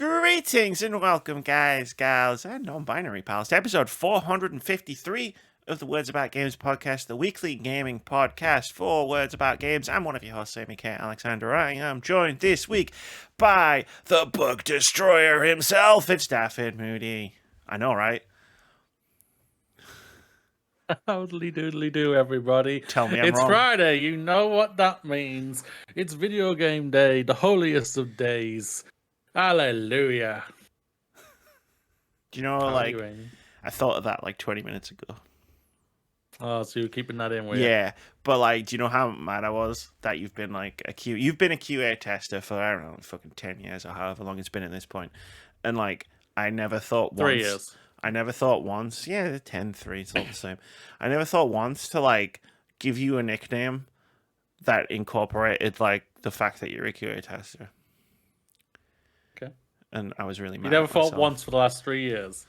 Greetings and welcome, guys, gals, and non-binary pals, to episode 453 of the Words About Games podcast, the weekly gaming podcast for Words About Games. I'm one of your hosts, Amy Alexander. I am joined this week by the bug destroyer himself. It's Amy Moody. I know, right? Howdly doodly do, everybody. Tell me I'm it's wrong. Friday. You know what that means. It's video game day, the holiest of days. Hallelujah. Do you know, I thought of that like 20 minutes ago. Oh, so you're keeping that in with Yeah, but do you know how mad I was that you've been you've been a QA tester for, I don't know, fucking 10 years or however long it's been at this point. And I never thought 3 years. I never thought once, 10, 3, it's all the same. I never thought once to give you a nickname that incorporated the fact that you're a QA tester. Okay. And I was really mad. You never at thought myself. once for the last 3 years.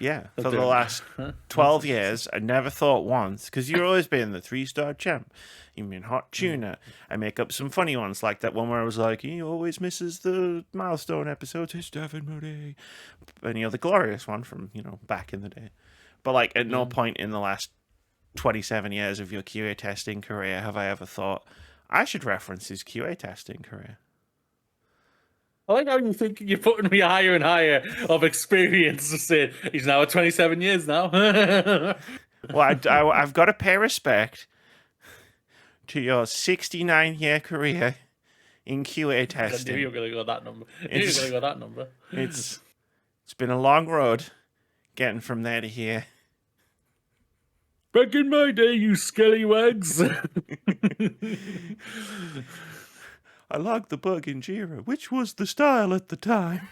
Yeah, for the last 12 years, I never thought once, because you've always been the 3-star champ. You mean hot tuna. I make up some funny ones, like that one where I was like, he always misses the milestone episodes. It's Amy and Moody. And the glorious one from, back in the day. But at no point in the last 27 years of your QA testing career have I ever thought, I should reference his QA testing career. I like how you think you're putting me higher and higher of experience to say he's now at 27 years now. Well, I've got to pay respect to your 69-year career in QA testing. I knew you were going to go that number. It's been a long road getting from there to here. Back in my day, you scallywags. I logged the bug in Jira, which was the style at the time.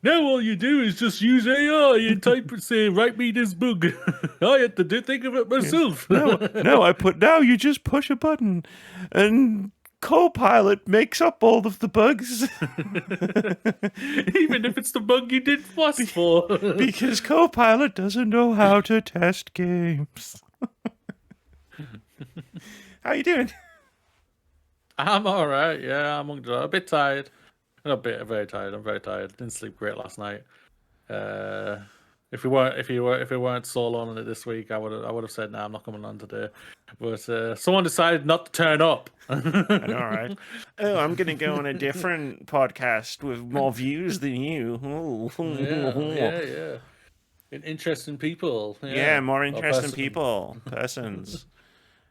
Now all you do is just use AI and type and say, write me this bug. I had to think of it myself. Now you just push a button and Copilot makes up all of the bugs. Even if it's the bug you did fuss for. Because Copilot doesn't know how to test games. How you doing? I'm all right. Yeah, I'm a bit tired. Very tired. I'm very tired. Didn't sleep great last night. If we weren't solo on it this week, I would have said, "Nah, I'm not coming on today." But someone decided not to turn up. I know, right? Oh, I'm gonna go on a different podcast with more views than you. Yeah. Interesting people. Yeah, more interesting people, persons.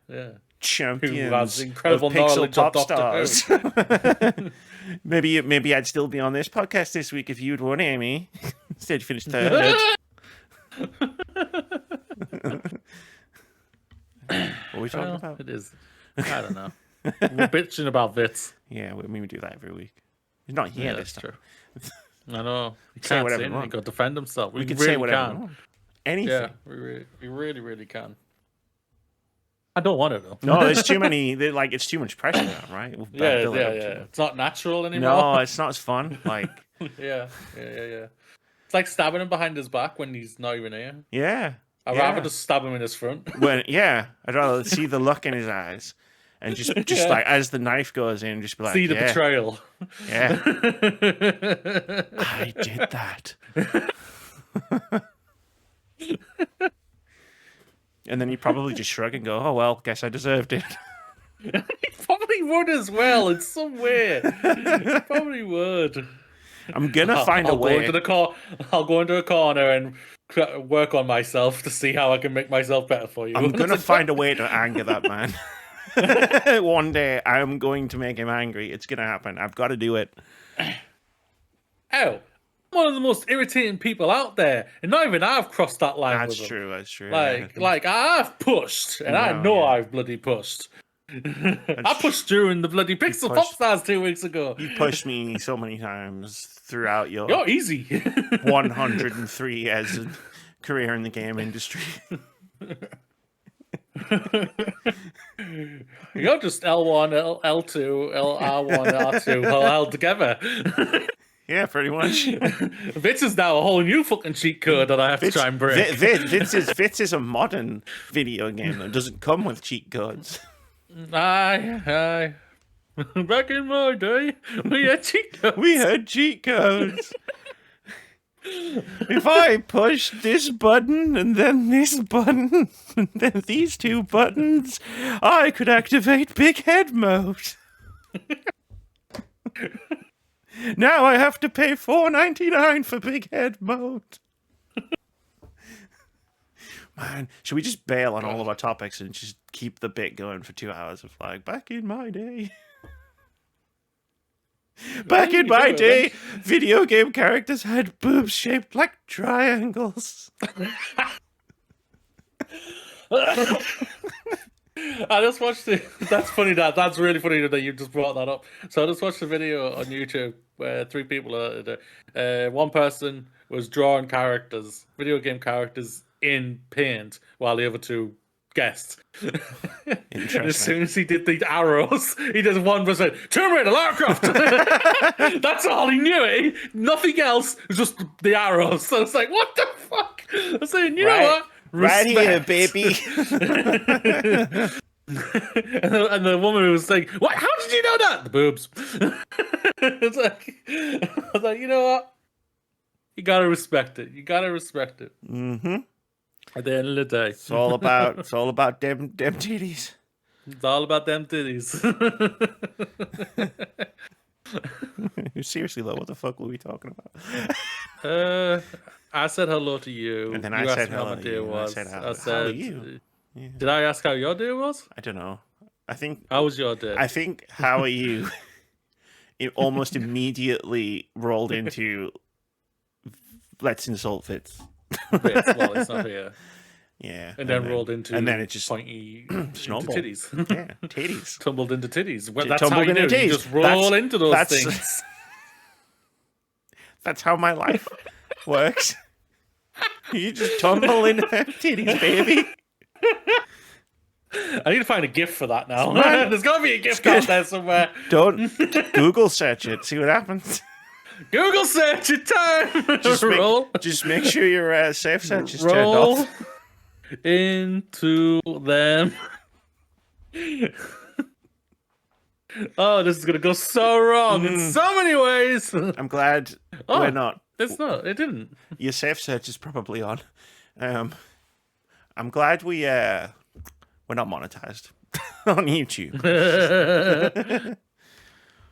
Yeah. Champions incredible of pixel knowledge of pop stars. Maybe I'd still be on this podcast this week if you'd won, Amy. Instead, you finished third. What are we talking about? It is. I don't know. We're bitching about Vitz. Yeah, we do that every week. He's not here this time. True. I know. He say can't whatever say we anything. want. He got to defend himself. We could really say whatever can. we want. Anything. Yeah, we really, really can. I don't want it though. No, there's too many. It's too much pressure now, right? Yeah. It's not natural anymore. No, it's not as fun. Yeah. It's like stabbing him behind his back when he's not even here. Yeah. I'd rather just stab him in his front. I'd rather see the look in his eyes and just as the knife goes in, just be like, see the betrayal. Yeah. I did that. And then you probably just shrug and go, oh, well, guess I deserved it. He probably would as well in some way. He probably would. I'm going to find a way. I'll go into a corner and work on myself to see how I can make myself better for you. I'm going to find a way to anger that man. One day, I'm going to make him angry. It's going to happen. I've got to do it. Oh. One of the most irritating people out there, and not even I've crossed that line. That's true. I've pushed, and I know I've bloody pushed. I pushed during the bloody Pixel Pop Stars 2 weeks ago. You pushed me so many times throughout your You're easy 103 years of career in the game industry. You're just L1, L2, R1, R2 all held together. Yeah, pretty much. Vitz is now a whole new fucking cheat code that I have to try and break. Vitz is a modern video game that doesn't come with cheat codes. Aye. Back in my day, we had cheat codes. We had cheat codes. If I push this button and then this button and then these two buttons, I could activate big head mode. Now I have to pay $4.99 for big head mode. Man, should we just bail on all of our topics and just keep the bit going for 2 hours of like, back in my day? Back in my day, video game characters had boobs shaped like triangles. I just watched it. That's funny. That's really funny that you just brought that up. So I just watched a video on YouTube where 3 people one person was drawing characters, video game characters in paint, while the other 2 guessed. And as soon as he did the arrows, he did 1%. Tomb Raider, Lara Croft. That's all he knew. Nothing else. It was just the arrows. So it's like, what the fuck? I'm saying, you know what? Respect. Right here, baby. and the woman who was saying, "What? How did you know that?" The boobs. It's like, I was like, you know what? You gotta respect it. You gotta respect it. Mm-hmm. At the end of the day, it's all about them titties. It's all about them titties. Seriously though, what the fuck were we talking about? I said hello to you. And then you I said hello how my day was. I said, how are you? Yeah. Did I ask how your day was? I don't know. I think. How was your day? I think how are you? It almost immediately rolled into let's insult Vitz. Well, it's not here. Yeah. And then rolled into and then it just pointy snowball. Titties. Yeah, titties. Tumbled into titties. Well, that's tumbled how you into do. You titties. just roll into those things. That's how my life works. You just tumble into titties, baby. I need to find a GIF for that now. There's got to be a GIF out there somewhere. Don't Google search it. See what happens. Google search it time. Just make sure your safe search is turned off. Into them. Oh, this is gonna go so wrong in so many ways. I'm glad we're not. It's not. It didn't. Your safe search is probably on. I'm glad we're not monetized on YouTube.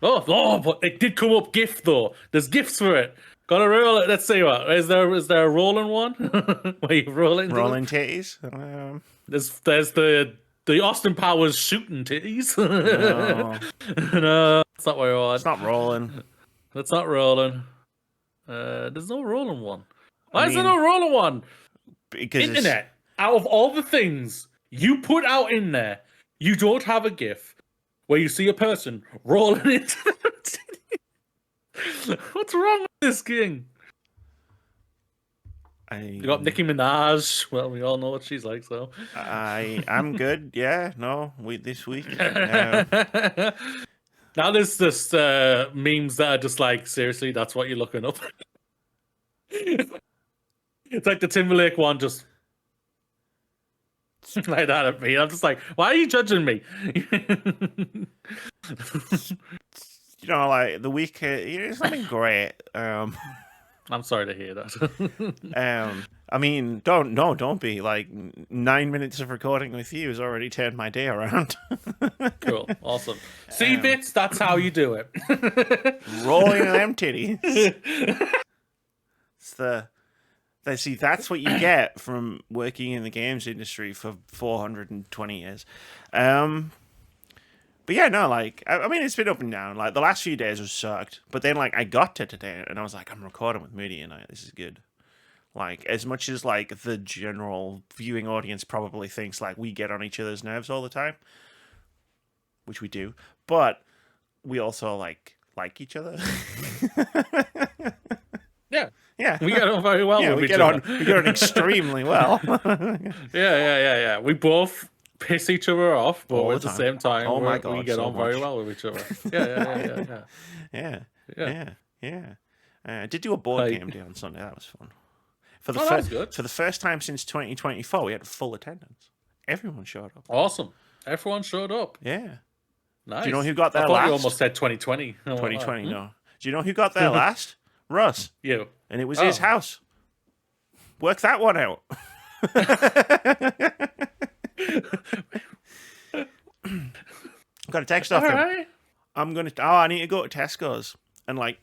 oh, but it did come up GIF though. There's GIFs for it. Gotta roll it. Let's see what is there a rolling one where you rolling titties? There's the Austin Powers shooting titties. No, no, that's not what I want. It's not rolling. That's not rolling. There's no rolling one. Why is there no rolling one? Because internet. Out of all the things you put out in there, you don't have a GIF where you see a person rolling into the titties. What's wrong with this king? You got Nicki Minaj. Well, we all know what she's like, so I'm good. Yeah, no, this week. Now there's just memes that are just like, seriously, that's what you're looking up. It's like the Timberlake one, just like that at me. I'm just like, why are you judging me? You know, like the week, it's not been great. I'm sorry to hear that. I mean, don't be like 9 minutes of recording with you has already turned my day around. Cool, awesome. See, Vitz, that's how you do it. Rolling them titties. See, that's what you get from working in the games industry for 420 years. But yeah, no, like, I mean, it's been up and down. Like, the last few days was sucked. But then, like, I got to today, and I was like, I'm recording with Moody, and this is good. Like, as much as, like, the general viewing audience probably thinks, like, we get on each other's nerves all the time, which we do, but we also, like each other. Yeah. Yeah. We get on very well with each other. We get on extremely well. Yeah. We both piss each other off, but at the same time, my God, we get on very well with each other. Yeah. I did do a board game day on Sunday. That was fun. For the first time since 2024, we had full attendance. Everyone showed up. Awesome. Everyone showed up. Yeah. Nice. Do you know who got there I thought last? you almost said 2020. 2020, no. Do you know who got there last? Russ. You. And it was his house. Work that one out. Got a text off him. Right. I need to go to Tesco's. And like,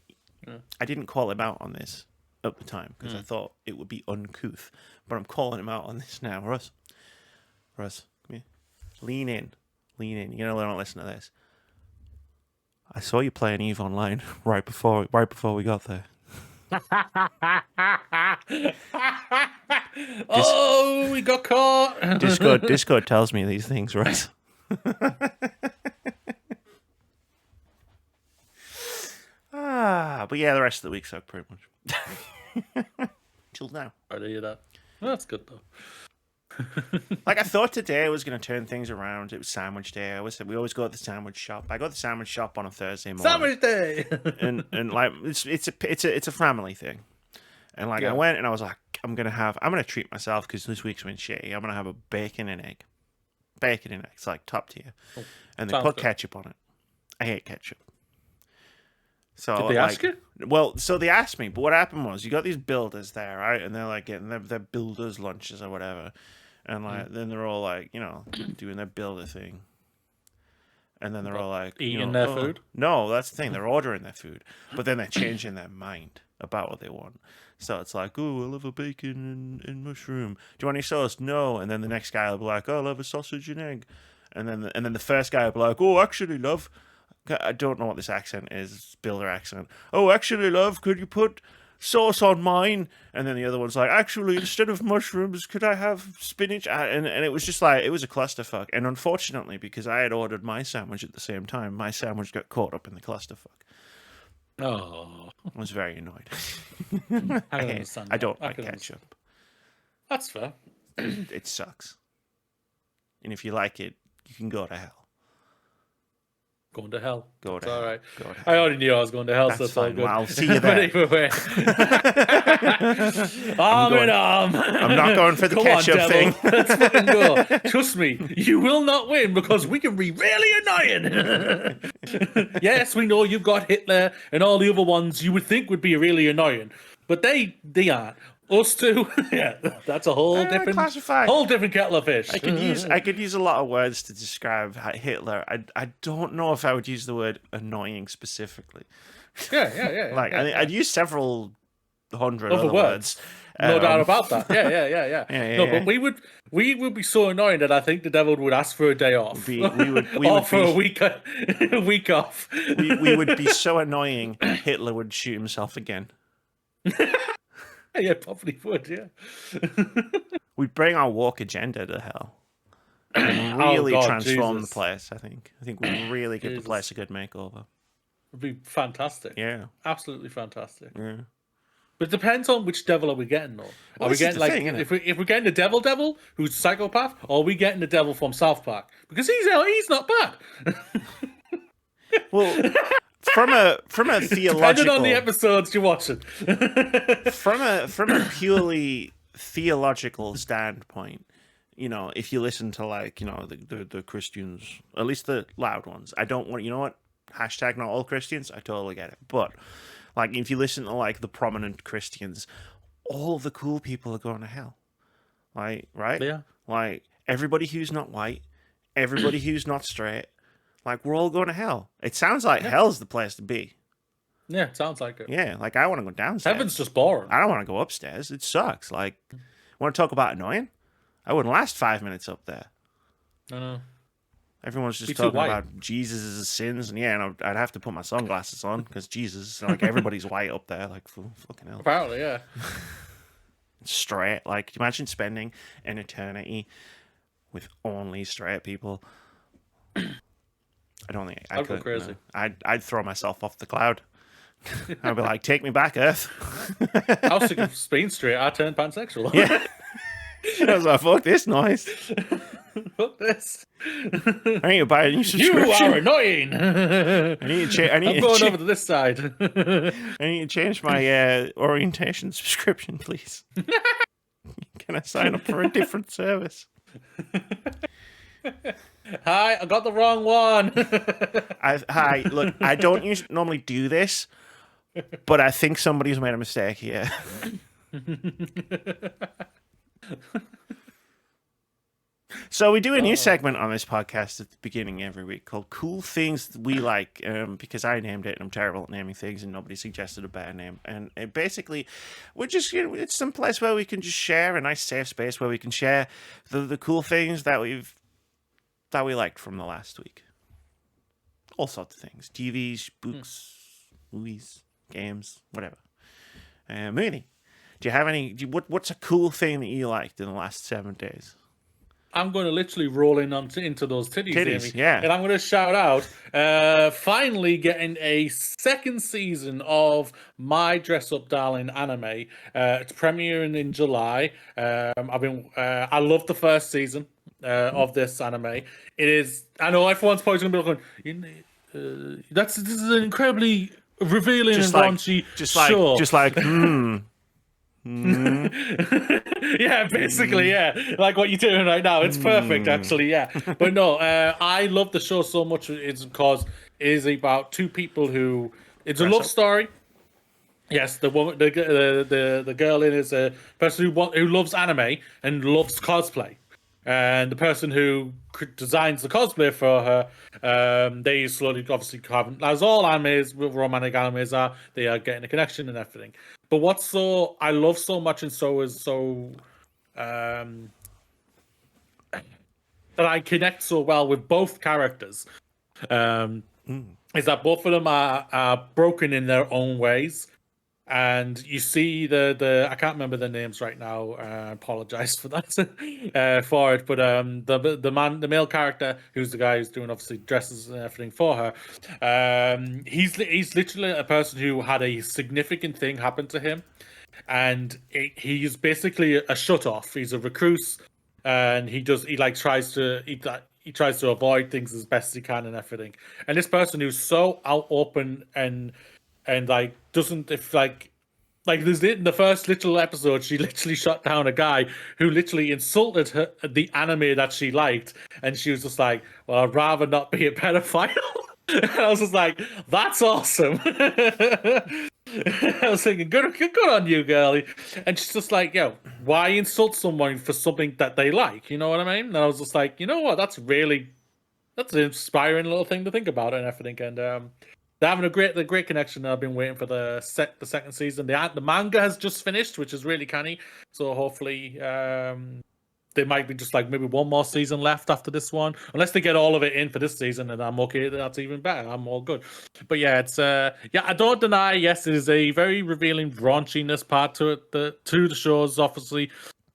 I didn't call him out on this at the time because I thought it would be uncouth. But I'm calling him out on this now. Russ, come here. Lean in. You're going to listen to this. I saw you playing EVE Online right before we got there. We got caught. Discord tells me these things, right? But yeah, the rest of the week sucked pretty much. Till now. I hear that. Well, that's good though. Like I thought today was going to turn things around. It was sandwich day. We always go to the sandwich shop. I go to the sandwich shop on a Thursday morning. Sandwich day. and like it's a family thing. And like I went and I was like, I'm gonna treat myself because this week's been shitty. I'm gonna have a bacon and egg. It's like top tier. Oh, and they put ketchup on it. I hate ketchup. So did they ask you? Well, so they asked me, but what happened was you got these builders there, right? And they're like getting their builders lunches or whatever. And like then they're all like, doing their builder thing. And then they're all like eating their food? No, that's the thing. They're ordering their food. But then they're changing their mind about what they want. So it's like, oh, I'll have a bacon and mushroom. Do you want any sauce? No. And then the next guy will be like, oh, I'll have a sausage and egg. And then the first guy will be like, oh, actually, love, I don't know what this accent is, builder accent. Oh, actually, love, could you put sauce on mine? And then the other one's like, actually, instead of mushrooms, could I have spinach? And it was just like, it was a clusterfuck. And unfortunately, because I had ordered my sandwich at the same time, my sandwich got caught up in the clusterfuck. Oh. I was very annoyed. I don't like ketchup. That's fair. It sucks. And if you like it, you can go to hell. Going to hell. Go to hell. All right. Go to hell. I already knew I was going to hell, That's so it's all fine. good. Well, I'll see you there. But either way. Arm in arm. I'm not going for the ketchup thing. Let's fucking go. Trust me, you will not win because we can be really annoying. Yes, we know you've got Hitler and all the other ones you would think would be really annoying, but they aren't. Us two, yeah, that's a whole different kettle of fish. I could use a lot of words to describe Hitler. I don't know if I would use the word annoying specifically. Yeah. Like I'd use several hundred other words. No doubt about that. Yeah. No, but we would be so annoying that I think the devil would ask for a day off. We would for a week off. we would be so annoying. Hitler would shoot himself again. Yeah, probably would, yeah. We'd bring our woke agenda to hell and really transform the place, I think. I think we'd really give the place a good makeover. It'd be fantastic. Yeah. Absolutely fantastic. Yeah. But it depends on which devil are we getting, though. Are we getting, like, if we're getting the devil, who's a psychopath, or are we getting the devil from South Park? Because he's not bad. Well... From a theological, depending on the episodes you're watching. from a purely theological standpoint, if you listen to like the Christians, at least the loud ones, I don't want what hashtag not all Christians. I totally get it, but like if you listen to like the prominent Christians, all of the cool people are going to hell, like right? Yeah, like everybody who's not white, everybody who's not straight. Like, we're all going to hell. It sounds like hell's the place to be. Yeah, it sounds like it. Yeah, like, I want to go downstairs. Heaven's just boring. I don't want to go upstairs. It sucks. Like, want to talk about annoying? I wouldn't last 5 minutes up there. No. Everyone's just talking about Jesus' sins. And and I'd have to put my sunglasses on because Jesus, like, everybody's white up there. Like, fucking hell. Apparently, yeah. Straight. Like, imagine spending an eternity with only straight people. I don't think I could. Go crazy. No. I'd throw myself off the cloud. I'd be like, take me back, Earth. I was sick of being straight. I turned pansexual. Yeah. I was like, fuck this noise. Fuck this. I need to buy a new subscription. You are annoying. I'm going over to this side. I need to change my orientation subscription, please. Can I sign up for a different service? Hi, I got the wrong one. Hi, look, I don't normally do this, but I think somebody's made a mistake here. So we do a new segment on this podcast at the beginning every week called Cool Things We Like, because I named it and I'm terrible at naming things and nobody suggested a better name. And basically, we're just, it's some place where we can just share, a nice safe space where we can share the cool things that we liked from the last week. All sorts of things. TVs, books, movies, games, whatever. Mooney, do you have any, what's a cool thing that you liked in the last 7 days? I'm going to literally roll into those titties, Amy. Yeah. And I'm going to shout out, finally getting a second season of My Dress Up Darling anime. It's premiering in July. I love the first season of this anime. It is, I know everyone's probably going to be looking, this is an incredibly revealing and raunchy show. Yeah, basically, yeah, like what you're doing right now. It's perfect, actually. Yeah, but no, I love the show so much. It's because it is about two people who. It's a love story. Yes, the woman, the girl in is a person who loves anime and loves cosplay, and the person who designs the cosplay for her, they slowly, obviously, as all animes, romantic animes are, they are getting a connection and everything. But what's I love so much, and that I connect so well with both characters, is that both of them are broken in their own ways. And you see I can't remember the names right now. I apologize for that for it. But the male character, who's the guy who's doing obviously dresses and everything for her, he's literally a person who had a significant thing happen to him, and he's basically a shut off. He's a recluse, and he tries to avoid things as best he can and everything. And this person who's so out open and like doesn't, if like there's in the first little episode, she literally shot down a guy who literally insulted her, the anime that she liked, and she was just like, well, I'd rather not be a pedophile. And I was just like, that's awesome. I was thinking, good on you, girlie. And she's just like, yo, why insult someone for something that they like? You know what I mean? And I was just like, you know what? That's an inspiring little thing to think about and everything. And they're having a great connection. I've been waiting for the second season. The manga has just finished, which is really canny. So hopefully, there might be just like maybe one more season left after this one, unless they get all of it in for this season, and I'm okay. That's even better. I'm all good. But yeah, it's I don't deny. Yes, it is a very revealing raunchiness part to it. To the shows, obviously.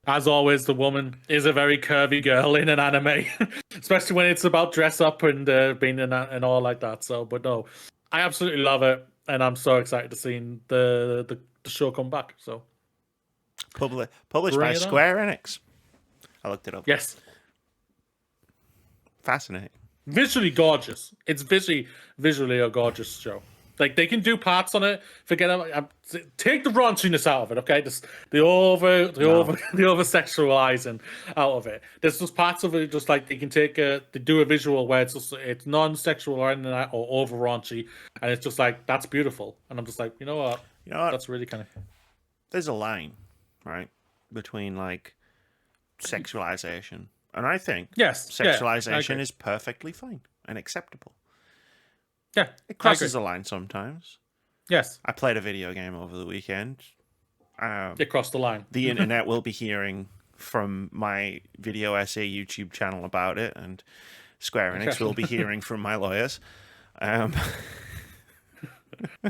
As always, the woman is a very curvy girl in an anime, especially when it's about dress up and being in and all like that. So, but no, I absolutely love it, and I'm so excited to see the show come back. So, published by Square Enix. I looked it up. Yes. Fascinating. Visually gorgeous. It's visually a gorgeous show. Like, they can do parts on it. Forget about take the raunchiness out of it, okay? The over sexualizing out of it. There's just parts of it, just like they can they do a visual where it's non-sexual or anything like that, or over raunchy, and it's just like, that's beautiful. And I'm just like, you know what? That's really kind of. There's a line, right, between like sexualization, and I think sexualization is perfectly fine and acceptable. Yeah, it crosses the line sometimes. Yes. I played a video game over the weekend. It crossed the line. The internet will be hearing from my Video Essay YouTube channel about it, and Square Enix will be hearing from my lawyers.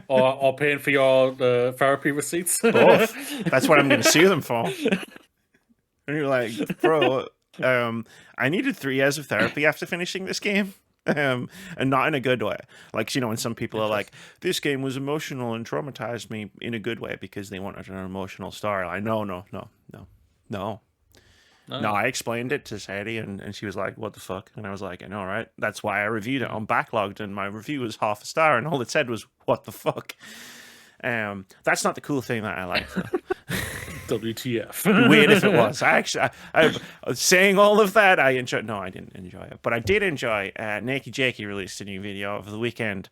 Or paying for your therapy receipts. Both. That's what I'm going to sue them for. And you're like, bro, I needed 3 years of therapy after finishing this game. And not in a good way. Like, you know, when some people are like, this game was emotional and traumatized me in a good way because they wanted an emotional storyline. No. I explained it to Sadie, and she was like, what the fuck? And I was like, I know, right? That's why I reviewed it on Backlogged, and my review was half a star, and all it said was, what the fuck? That's not the cool thing that I like, though. WTF? Weird if it was. I saying all of that, I enjoyed. No, I didn't enjoy it, but I did enjoy. Nakey Jakey released a new video over the weekend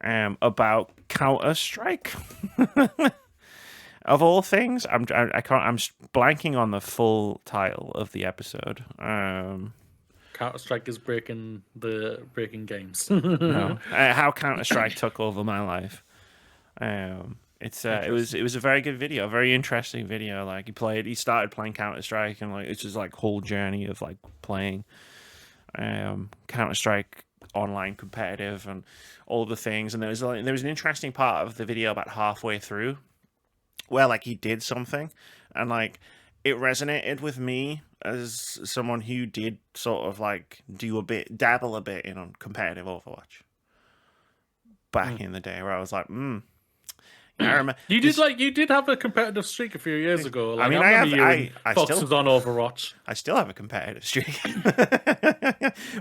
about Counter-Strike. Of all things, I'm blanking on the full title of the episode. Counter-Strike is breaking games. No, how Counter-Strike took over my life. It was a very good video, a very interesting video. Like he started playing Counter-Strike, and like it's just like whole journey of like playing Counter-Strike online competitive and all the things. And there was an interesting part of the video about halfway through where like he did something, and like it resonated with me as someone who did sort of like dabble a bit in on competitive Overwatch back in the day, where I was like, I remember you did have a competitive streak a few years ago. Like, I Foxes on Overwatch. I still have a competitive streak,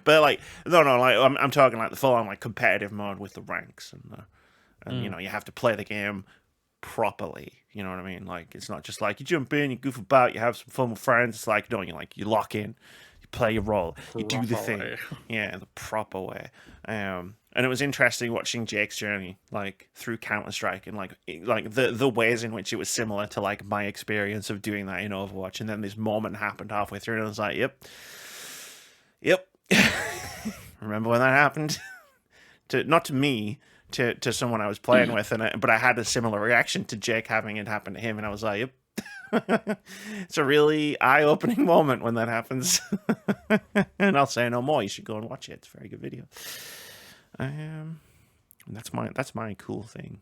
but like no, like I'm talking like the full on like competitive mode with the ranks and you know, you have to play the game properly. You know what I mean? Like it's not just like you jump in, you goof about, you have some fun with friends. It's like no, you lock in, you play your role, you do the thing, the proper way. And it was interesting watching Jake's journey, like through Counter-Strike, and like the ways in which it was similar to like my experience of doing that in Overwatch. And then this moment happened halfway through, and I was like, yep. Remember when that happened? Not to me, to someone I was playing with, but I had a similar reaction to Jake having it happen to him, and I was like, yep. It's a really eye-opening moment when that happens. And I'll say no more. You should go and watch it. It's a very good video. That's my cool thing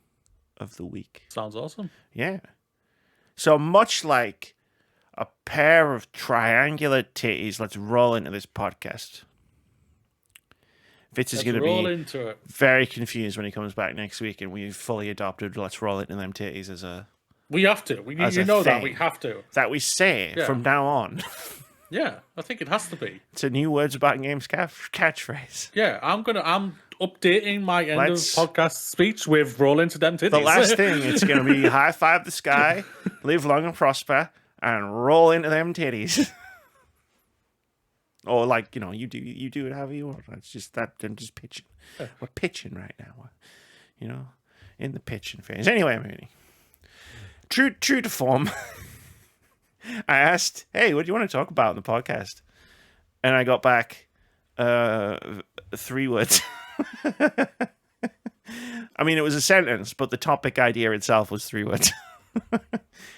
of the week. Sounds awesome. Yeah. So much like a pair of triangular titties, let's roll into this podcast. Vitz is going to be very confused when he comes back next week, and we've fully adopted "let's roll into them titties" as a. We have to. We need to know that we have to. That we say from now on. Yeah, I think it has to be. It's a new Words About Games catchphrase. Yeah, I'm updating my end of podcast speech with roll into them titties. The last thing, it's going to be high five the sky, live long and prosper, and roll into them titties. Or like, you know, you do it however you want. It's just that I'm just pitching. We're pitching right now. You know, in the pitching phase. Anyway, Moody. True to form. I asked, hey, what do you want to talk about in the podcast? And I got back 3 words. I mean, it was a sentence, but the topic idea itself was 3 words.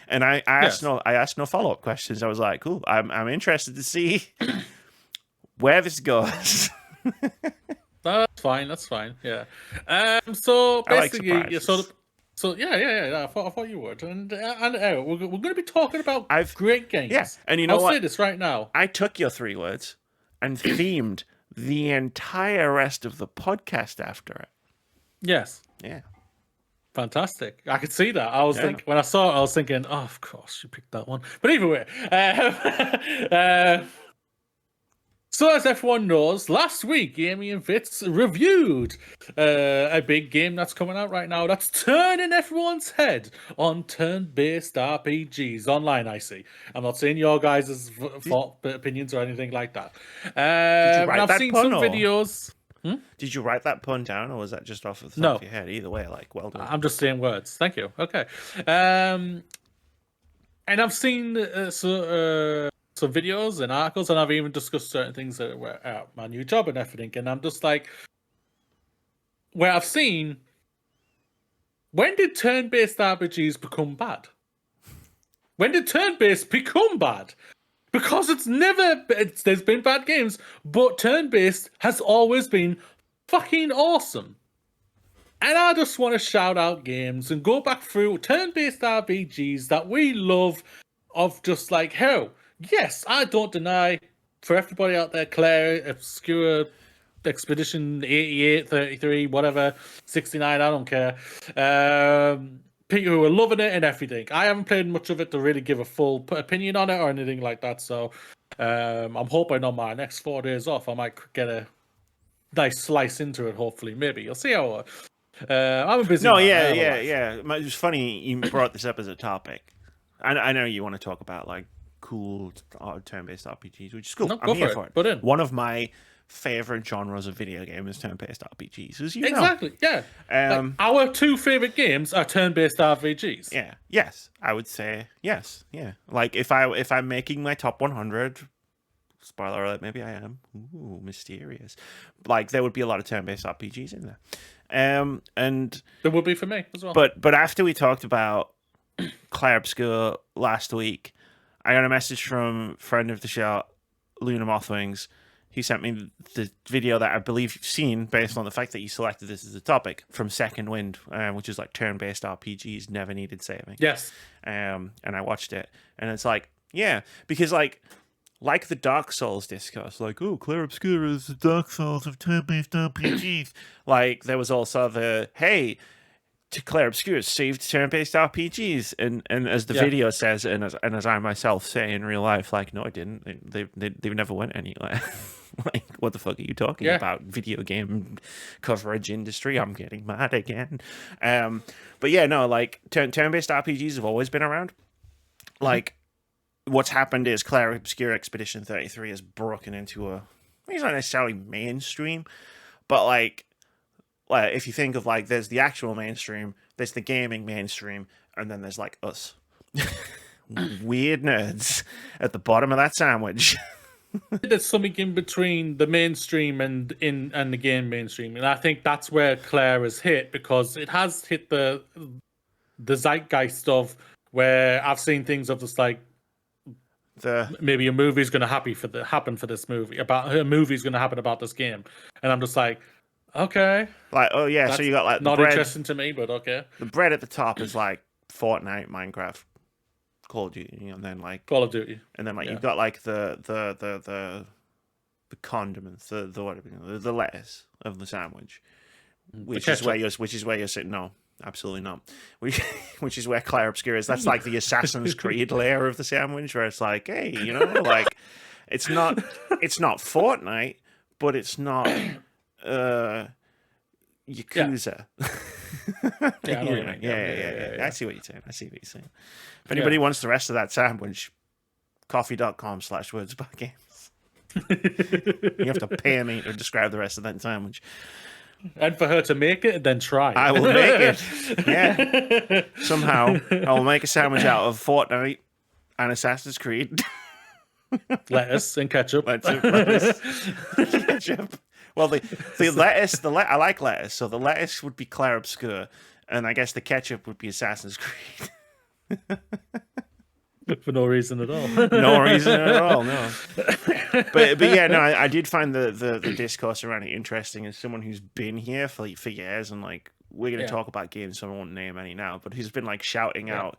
And I asked no follow-up questions. I was like, cool, I'm interested to see where this goes. That's fine. Yeah. So basically, So yeah. I thought you would, and we're going to be talking about great games. Yeah, and you know I'll say this right now. I took your 3 words and themed the entire rest of the podcast after it. Yes. Yeah. Fantastic. I could see that. I was thinking when I saw it, I was thinking, oh, of course you picked that one. But either way, so as everyone knows, last week Amy and Vitz reviewed a big game that's coming out right now that's turning everyone's head on turn-based RPGs online. I see. I'm not saying your guys' opinions or anything like that. Did you write I've that seen pun, some or? Videos. Did you write that pun down, or was that just off of the top of your head? Either way, like, well done. I'm just saying words. Thank you. Okay. And I've seen some videos and articles, and I've even discussed certain things that were at my new job and everything. And I'm just like, where I've seen, when did turn-based RPGs become bad? When did turn-based become bad? Because there's been bad games, but turn-based has always been fucking awesome. And I just want to shout out games and go back through turn-based RPGs that we love, of just like, hell, yes, I don't deny, for everybody out there, Claire, Obscure, Expedition 88, 33, whatever, 69, I don't care. People who are loving it and everything. I haven't played much of it to really give a full opinion on it or anything like that, so I'm hoping on my next 4 days off I might get a nice slice into it, hopefully. Maybe. You'll see how... I'm a busy man. Yeah. It was funny you brought this up as a topic. I know you want to talk about like cool turn-based RPGs, which is cool. No, I'm go here for for it. it. Put in. One of my favorite genres of video game is turn-based RPGs, as you know. Exactly. Yeah. Like, our 2 favorite games are turn-based RPGs. Yeah. Yes, I would say yes. Yeah. Like if I'm making my top 100, spoiler alert, maybe I am. Ooh, mysterious. Like there would be a lot of turn-based RPGs in there. And There would be for me as well. but after we talked about Claire Obscure last week, I got a message from friend of the show, Luna Mothwings. He sent me the video that I believe you've seen based on the fact that you selected this as a topic from Second Wind, which is like turn-based RPGs, never needed saving. Yes. And I watched it, and it's like, yeah, because like the Dark Souls discourse, like, oh, Claire Obscura is the Dark Souls of turn-based RPGs. Like, there was also the, hey, to Claire Obscura saved turn-based RPGs, and as the video says, and as I myself say in real life, like, no, I didn't. They never went anywhere. Like, what the fuck are you talking about? Video game coverage industry? I'm getting mad again. But yeah, no, like turn-based RPGs have always been around. Like, what's happened is Claire Obscura Expedition 33 has broken into it's not necessarily mainstream, but like if you think of like there's the actual mainstream, there's the gaming mainstream, and then there's like us. Weird nerds at the bottom of that sandwich. There's something in between the mainstream and the game mainstream, and I think that's where Claire has hit, because it has hit the zeitgeist of where I've seen things of just like maybe a movie's going to happen for this movie, about a movie's going to happen about this game, and I'm just like, okay, like, oh yeah, so you got like not interesting to me, but okay. The bread at the top is like Fortnite, Minecraft, Call of Duty, and then like Call of Duty, and then like you've got like the condiments, the lettuce of the sandwich, which is where you're sitting. No, absolutely not. Which is where Claire Obscura is. That's like the Assassin's Creed layer of the sandwich, where it's like, hey, like it's not Fortnite, but it's not Yakuza. Yeah. I see what you're saying. If anybody wants the rest of that sandwich, coffee.com/wordsbygames. You have to pay me to describe the rest of that sandwich. And for her to make it, then try. I will make it. Yeah. Somehow, I will make a sandwich out of Fortnite and Assassin's Creed. Lettuce and ketchup. Ketchup. Well, the lettuce, I like lettuce, so the lettuce would be Claire Obscura, and I guess the ketchup would be Assassin's Creed. For no reason at all. No reason at all, no. But yeah, no, I did find the discourse around it interesting as someone who's been here for years, and like we're going to talk about games, so I won't name any now, but who's been like shouting out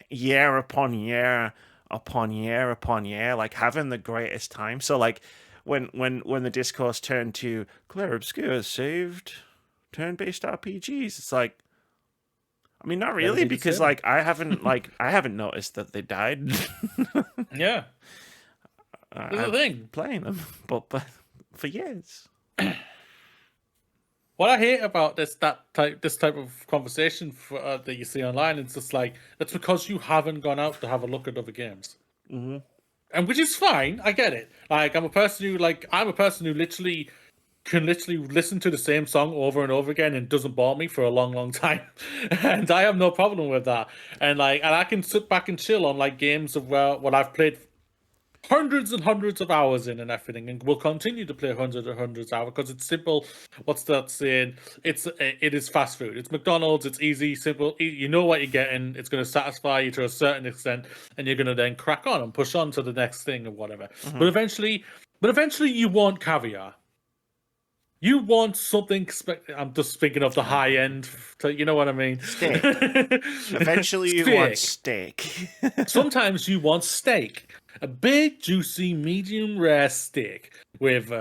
year upon year upon year upon year, like having the greatest time. So like when the discourse turned to Claire Obscura saved turn-based RPGs, it's like, I mean, not really, because like I haven't noticed that they died. Yeah, that's the thing, playing them, but for years. What I hate about this type of conversation that you see online, it's just like, that's because you haven't gone out to have a look at other games, and which is fine. I get it. Like I'm a person who literally can listen to the same song over and over again and it doesn't bore me for a long, long time. And I have no problem with that. And I can sit back and chill on like games of what I've played hundreds and hundreds of hours in and everything, and will continue to play hundreds and hundreds of hours because it's simple. What's that saying? It is fast food. It's McDonald's. It's easy, simple. You know what you're getting. It's going to satisfy you to a certain extent, and you're going to then crack on and push on to the next thing or whatever. But eventually you want caviar. You want something. I'm just thinking of the high end. You know what I mean? Steak. Eventually, you want steak. Sometimes you want steak. A big, juicy, medium rare steak with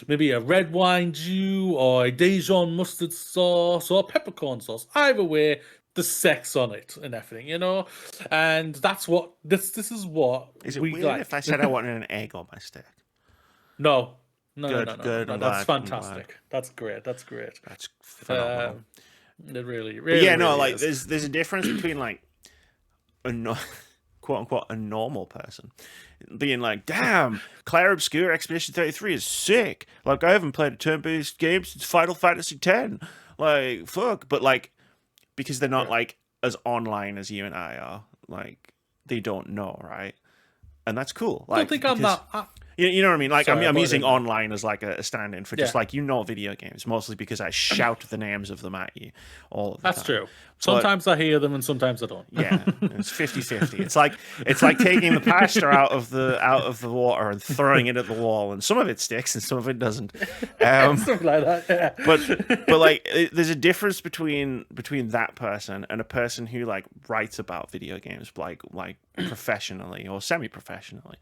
maybe a red wine jus or a Dijon mustard sauce or peppercorn sauce. Either way, the sex on it and everything, And that's what this is. What is it weird if I said I wanted an egg on my steak? No. Good. That's fantastic. That's great. That's phenomenal. It really yeah, no, really like is. there's a difference between like quote unquote a normal person being like, damn, Claire Obscure Expedition 33 is sick. Like, I haven't played a turn-based game since Final Fantasy X. Like, fuck. But like, because they're not like as online as you and I are, like, they don't know, right? And that's cool. Like, I don't think I'm that. You know what I mean? Like, Sorry, I'm using online as like a stand-in for just like, video games, mostly because I shout the names of them at you all of the time. That's true. Sometimes I hear them and sometimes I don't. Yeah, it's 50-50. It's like taking the pasta out of the water and throwing it at the wall, and some of it sticks and some of it doesn't. Something like that. Yeah. But like, there's a difference between that person and a person who like writes about video games like professionally or semi-professionally.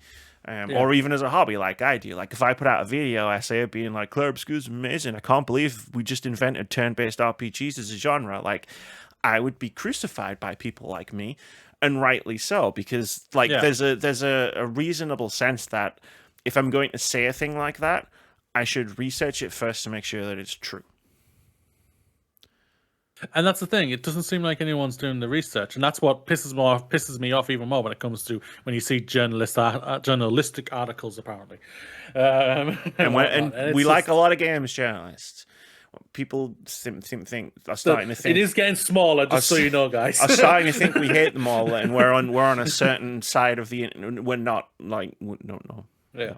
Or even as a hobby like I do. Like, if I put out a video essay of being like, Claire Obscure's amazing, I can't believe we just invented turn-based RPGs as a genre, like, I would be crucified by people like me, and rightly so, because like there's a reasonable sense that if I'm going to say a thing like that, I should research it first to make sure that it's true. And that's the thing; it doesn't seem like anyone's doing the research, and that's what pisses me off even more when it comes to when you see journalistic articles. Apparently, and we like a lot of games journalists. People are starting to think it is getting smaller. Just so you know, guys, are starting to think we hate them all, and we're on a certain side of the. We're not like no. Yeah,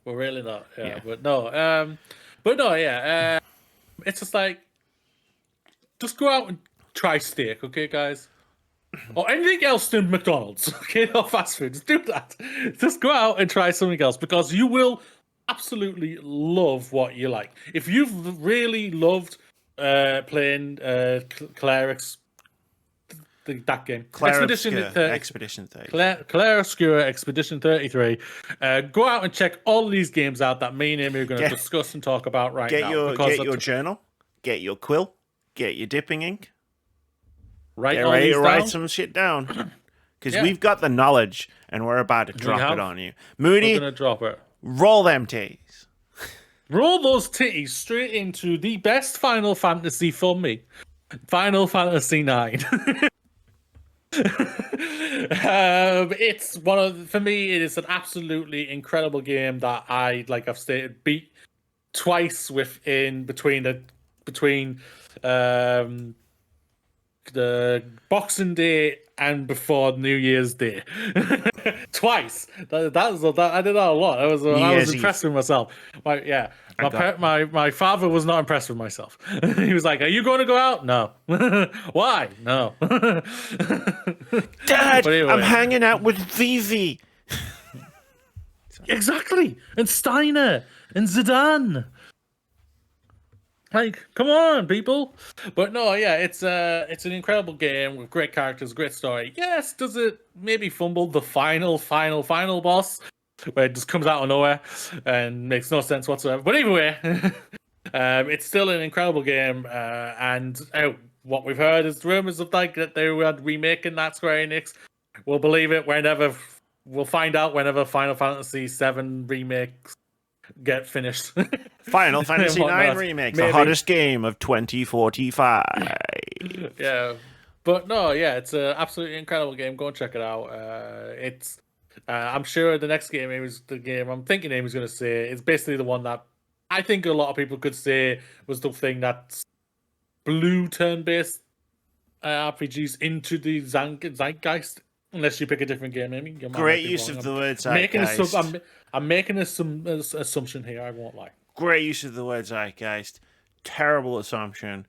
we're really not. Yeah. But no. It's just like. Just go out and try steak, okay, guys? Or anything else than McDonald's, okay? Or fast food. Just do that. Just go out and try something else because you will absolutely love what you like. If you've really loved playing that game, Expedition 30. Claire Obscure Expedition 33. Go out and check all these games out that me and Amy are going to discuss and talk about now. Get your journal, get your quill, get your dipping ink. Write some shit down. Because we've got the knowledge and we're about to drop it on you. Moody, we're going to drop it. Roll them titties. Roll those titties straight into the best Final Fantasy for me. Final Fantasy 9. It's for me, it is an absolutely incredible game that I've stated, beat twice between the Boxing Day and before New Year's Day. Twice. I did that a lot. I was impressed with myself. My father was not impressed with myself. He was like, "Are you going to go out?" No. Why? No. Dad, anyway. I'm hanging out with Vivi. Exactly. And Steiner and Zidane. Like, come on, people. But no, it's an incredible game with great characters, great story. Yes, does it maybe fumble the final boss where it just comes out of nowhere and makes no sense whatsoever. But anyway, it's still an incredible game. And what we've heard is rumors of that they were remaking that Square Enix. We'll believe it we'll find out whenever Final Fantasy VII remakes get finished. Final Fantasy IX Remake, the hottest game of 2045. Yeah, but no, it's an absolutely incredible game. Go and check it out. I'm sure the next game is the game I'm thinking Amy's going to say. It's basically the one that I think a lot of people could say was the thing that blew turn-based RPGs into the zeitgeist. Unless you pick a different game, Amy. Great use of the word zeitgeist. I'm making some assumption here. I won't lie. Great use of the word zeitgeist. Terrible assumption.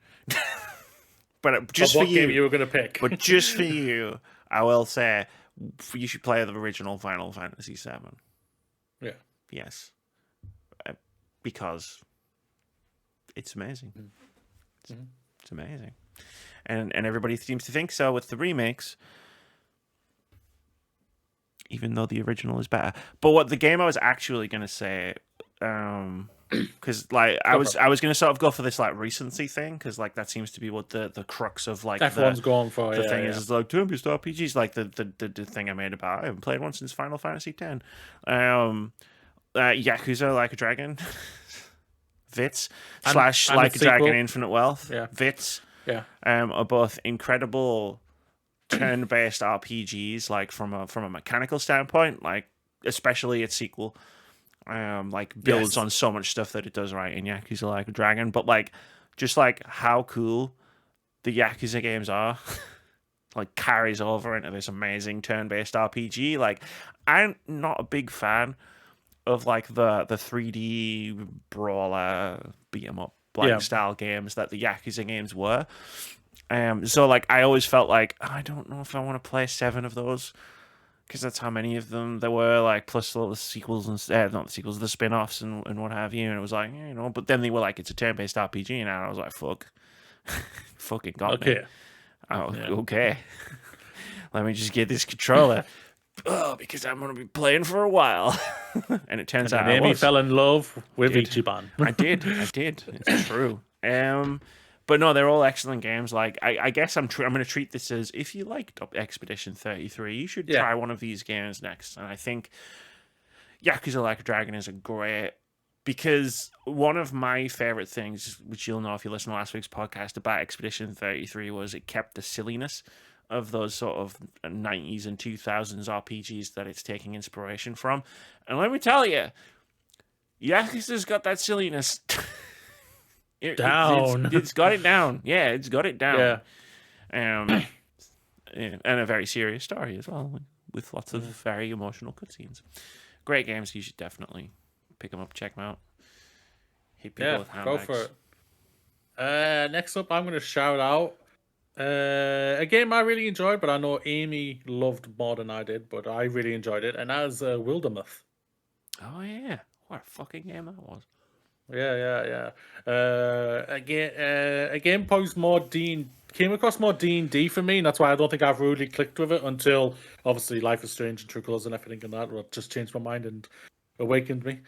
But just for you, game you were going to pick. But just for you, I will say you should play the original Final Fantasy VII. Yeah. Yes. Because it's amazing. Mm-hmm. It's amazing, and everybody seems to think so with the remakes. Even though the original is better. But what the game I was actually going to say, because I was going to sort of go for this like recency thing, because like that seems to be what the crux of like everyone's going for. The thing is like turn-based RPGs, like the thing I made about. I haven't played one since Final Fantasy X. Yakuza Like a Dragon, Vitz / Like a Dragon Infinite Wealth, yeah. Vitz, yeah, are both incredible turn-based RPGs, like from a mechanical standpoint, like especially its sequel, like builds on so much stuff that it does right in Yakuza Like a Dragon, but like just like how cool the Yakuza games are, like carries over into this amazing turn-based RPG. Like I'm not a big fan of like the 3D brawler beat 'em up like style games that the Yakuza games were. So like I always felt like I don't know if I want to play 7 of those because that's how many of them there were, like plus all the sequels and not the sequels, the spin-offs and what have you. And it was like, you know, but then they were like, it's a turn-based RPG, and I was like, fuck, fucking got me. Oh, okay. Let me just get this controller. Oh, because I'm going to be playing for a while. And it turns out Amy fell in love with Ichiban. I did. It's true. But no, they're all excellent games. Like, I guess I'm going to treat this as, if you liked Expedition 33, you should try one of these games next. And I think Yakuza Like a Dragon is a great, because one of my favorite things, which you'll know if you listen to last week's podcast about Expedition 33, was it kept the silliness of those sort of 90s and 2000s RPGs that it's taking inspiration from. And let me tell you, Yakuza's got that silliness down. It's got it down. Yeah, it's got it down. And a very serious story as well, with lots of very emotional cutscenes. Great games. You should definitely pick them up, check them out. Hit people with handbags. Go for it. Next up, I'm going to shout out a game I really enjoyed, but I know Amy loved more than I did, but I really enjoyed it, and that was Wildermyth. Oh yeah, what a fucking game that was. Yeah. A game posed more came across more D&D for me, and that's why I don't think I've really clicked with it until obviously Life is Strange and True Colors and everything and that just changed my mind and awakened me.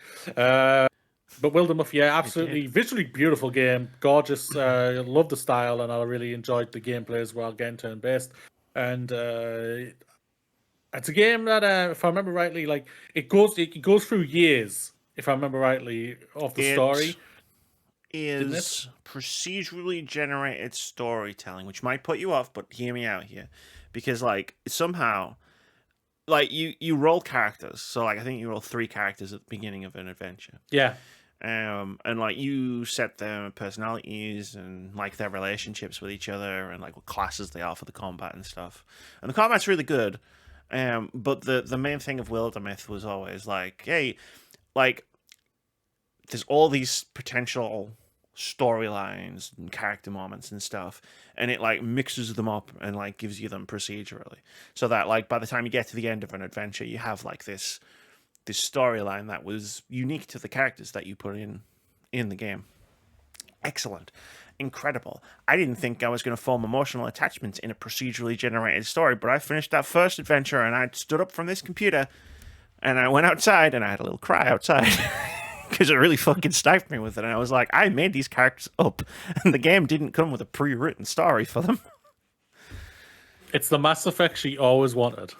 But Wildermyth, absolutely visually beautiful game, gorgeous. Love the style, and I really enjoyed the gameplay as well, again turn-based. And it's a game that, if I remember rightly, like it goes through years, if I remember rightly, of the story. Is procedurally generated storytelling, which might put you off, but hear me out here, because like somehow, like you roll characters. So like I think you roll 3 characters at the beginning of an adventure. Yeah. And like you set their personalities and like their relationships with each other and like what classes they are for the combat and stuff. And the combat's really good. But the main thing of Wildermyth was always like, hey, like there's all these potential storylines and character moments and stuff, and it like mixes them up and like gives you them procedurally, so that like by the time you get to the end of an adventure, you have like this storyline that was unique to the characters that you put in the game. Excellent. Incredible. I didn't think I was going to form emotional attachments in a procedurally generated story, but I finished that first adventure and I stood up from this computer and I went outside and I had a little cry outside because it really fucking sniped me with it. And I was like, I made these characters up and the game didn't come with a pre-written story for them. It's the Mass Effect she always wanted.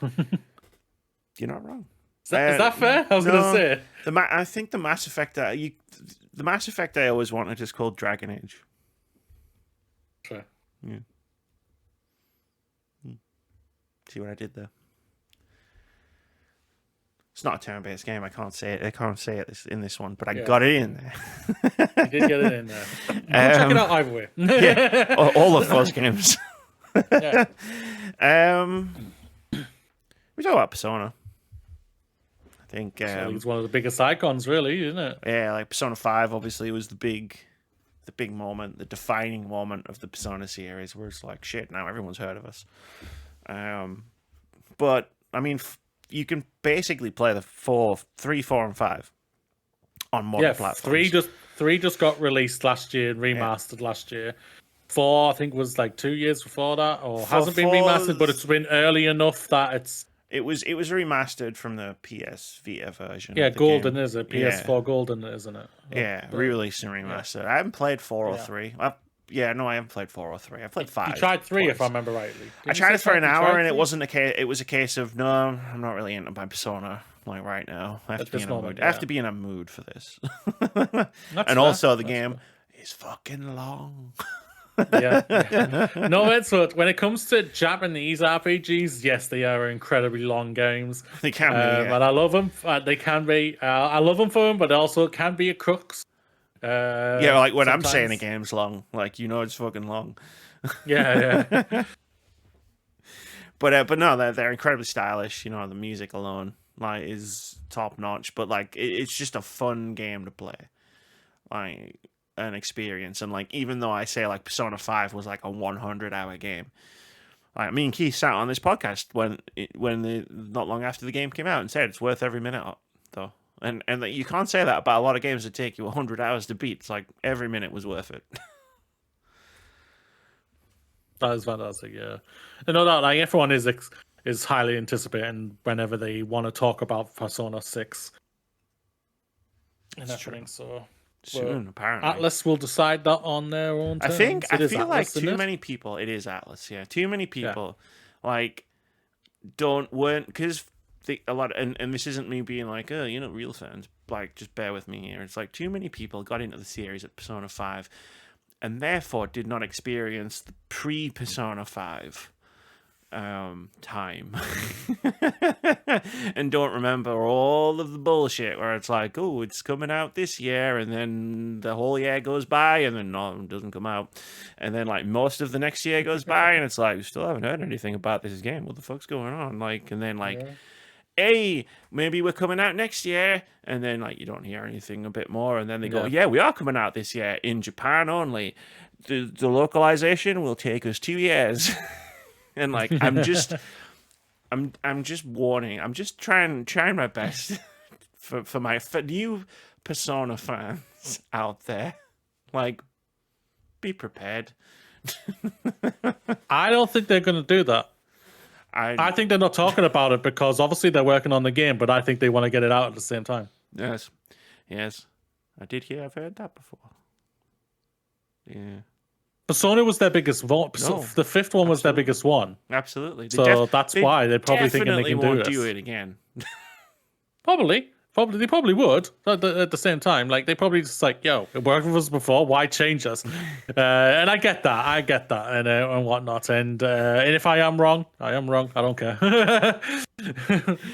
You're not wrong. Is that fair? I was going to say. I think the Mass Effect the Mass Effect I always wanted is called Dragon Age. Sure. Yeah. See what I did there? It's not a turn-based game. I can't say it in this one, but I got it in there. You did get it in there. Check it out either way. Yeah, all of those games. Yeah. We talk about Persona. I think it's one of the biggest icons, really, isn't it? Yeah, like Persona 5 obviously was the big moment, the defining moment of the Persona series, where it's like, shit, now everyone's heard of us. But I mean, you can basically play the 3, 4, and 5 on modern platforms. 3 just got released last year and remastered last year. 4, I think, was like 2 years before that, or hasn't been remastered, but it's been early enough that it's. It was remastered from the PS Vita version. Yeah, Golden is it? PS4 Golden, isn't it? Yeah, re-released and remastered. I haven't played 4 or 3. I haven't played 4 or 3. I played 5. You tried 3, if I remember rightly. I tried it for an hour, and it wasn't a case. It was a case of, no, I'm not really into my Persona like right now. I have to be in a mood. I have to be in a mood for this. And also, the game is fucking long. Yeah. No, it's what when it comes to Japanese RPGs, yes, they are incredibly long games. They can be, yeah. And I love them. They can be. I love them for them, but also can be a crux. Yeah, like when I'm saying a sometimes. game's long, like it's fucking long. Yeah, yeah. But no, they're incredibly stylish. The music alone like is top notch. But like it's just a fun game to play, like an experience. And like even though I say like Persona 5 was like a 100-hour game, like me and Keith sat on this podcast not long after the game came out and said it's worth every minute though. And you can't say that about a lot of games that take you 100 hours to beat. It's like every minute was worth it. That is fantastic, yeah. And no doubt, like everyone is highly anticipating whenever they want to talk about Persona 6 and everything. So soon, apparently, Atlas will decide that on their own terms. I feel like too many people. It is Atlas, yeah. Too many people, like, weren't because a lot, and this isn't me being like, oh, you're not real fans. Like, just bear with me here. It's like too many people got into the series at Persona 5. And therefore did not experience the pre-Persona 5 time. And don't remember all of the bullshit where it's like, oh, it's coming out this year, and then the whole year goes by, and then no, it doesn't come out. And then like most of the next year goes by, and it's like, we still haven't heard anything about this game. What the fuck's going on? Like, and then like... Yeah. Hey, maybe we're coming out next year, and then like you don't hear anything a bit more, and then they go, yeah, we are coming out this year in Japan only. The localization will take us 2 years. And like I'm just warning. I'm just trying my best for new Persona fans out there. Like, be prepared. I don't think they're going to do that. I think they're not talking about it because obviously they're working on the game, but I think they want to get it out at the same time. Yes. I've heard that before. Yeah. Persona was their biggest one. No, the fifth one was their biggest one. Absolutely. So that's why they're probably thinking they can do it again. Probably. They probably would at the same time. Like they probably just like, yo, it worked with us before. Why change us? And I get that, and whatnot. And if I am wrong, I am wrong. I don't care.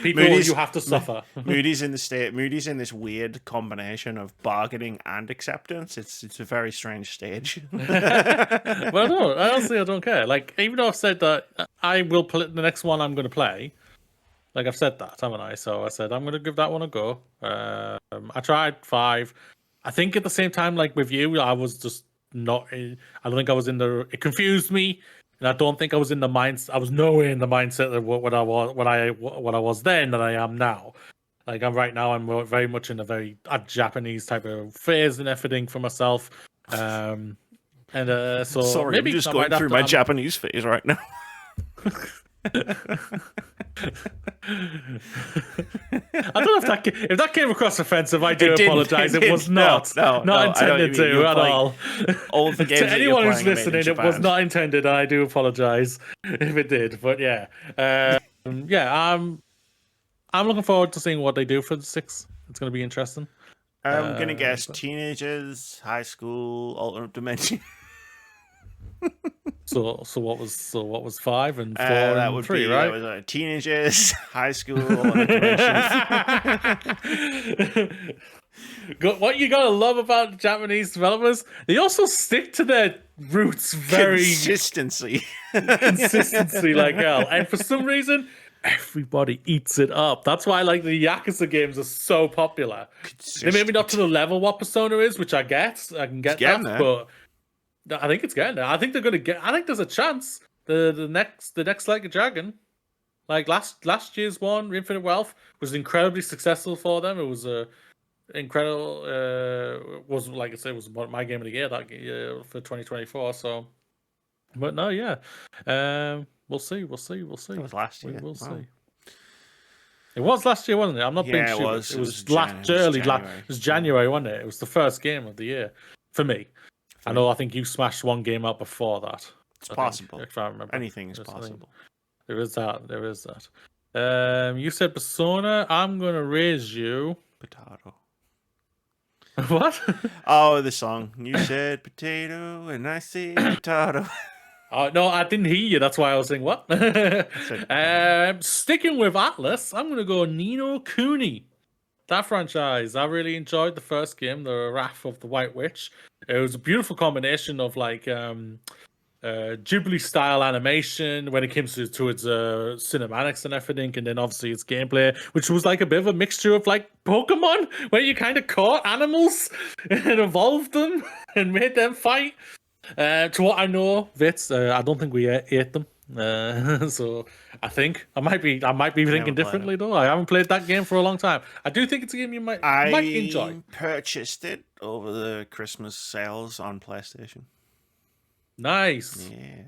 People, you have to suffer. Moody's in this weird combination of bargaining and acceptance. It's a very strange stage. Well, no, honestly, I don't care. Like even though I've said that I will play the next one I'm going to play. Like I've said that, haven't I? So I said I'm going to give that one a go. I tried 5. I think at the same time, like with you, I was just not. I don't think I was in the. It confused me, and I don't think I was in the mindset. I was nowhere in the mindset of what I was then that I am now. Like I'm right now, I'm very much in a Japanese type of phase and everything for myself. So sorry, maybe I'm just going through my Japanese phase right now. I don't know if that came across offensive. I do apologize. It was not intended to at all. All the games to anyone who's listening, it was not intended. I do apologize if it did. But yeah, I'm looking forward to seeing what they do for the 6. It's going to be interesting. I'm gonna guess teenagers, high school, alternate dimension. So what was 5 and 4 that and would 3, be, right? That was, teenagers, high school, alternate dimension. What you gotta love about Japanese developers, they also stick to their roots very consistency like hell, and for some reason everybody eats it up. That's why like the Yakuza games are so popular. They maybe not to the level what Persona is, which I can get that, but I think it's getting there. I think they're gonna get. I think there's a chance the next Like a Dragon, like last year's one, Infinite Wealth, was incredibly successful for them. It was incredible. Was like I said, was my game of the year that year for 2024. So, but no, yeah, we'll see. It was last year. We'll see. It was last year, wasn't it? I'm not being stupid. It was January, wasn't it? It was the first game of the year for me. I think you smashed one game out before that. It's possible. If I remember. Anything is possible. There is that. You said Persona. I'm going to raise you. Potato. What? Oh, the song. You said potato and I said potato. Oh no, I didn't hear you. That's why I was saying what. Sticking with Atlas, I'm gonna go Nino Kuni. That franchise, I really enjoyed the first game, The Wrath of the White Witch. It was a beautiful combination of like Ghibli style animation when it came to its cinematics and everything, and then obviously its gameplay, which was like a bit of a mixture of like Pokemon, where you kind of caught animals and evolved them and made them fight. To what I know, Vitz, I don't think we ate them. So I think I might be thinking differently though. I haven't played that game for a long time. I do think it's a game you might enjoy. I purchased it over the Christmas sales on PlayStation. Nice. Yeah.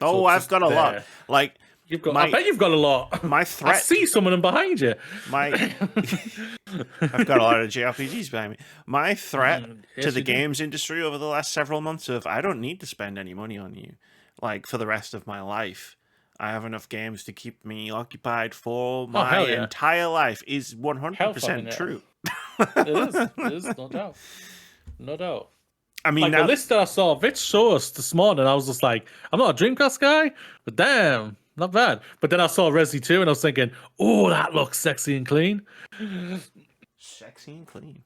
Oh, I've got a lot. Like I bet you've got a lot. My threat. I see some of them behind you. I've got a lot of JRPGs behind me. My threat to the games industry over the last several months of I don't need to spend any money on you, like for the rest of my life. I have enough games to keep me occupied for my entire life is 100% true. It is, no doubt. No doubt. I mean, like the list that I saw Vitz show us this morning, I was just like, I'm not a Dreamcast guy, but damn, not bad. But then I saw Resi 2 and I was thinking, oh, that looks sexy and clean. Sexy and clean.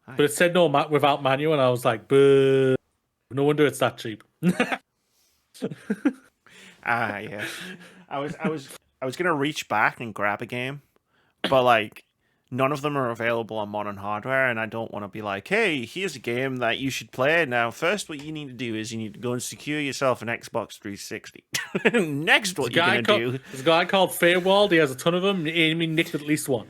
Hi. But it said no without manual, and I was like, boo. No wonder it's that cheap. Yeah. I was gonna reach back and grab a game, but like none of them are available on modern hardware, and I don't want to be like, hey, here's a game that you should play. Now, first, what you need to do is you need to go and secure yourself an Xbox 360. Next, what you're going to do... There's a guy called Fairwald. He has a ton of them. Amy nicked at least one.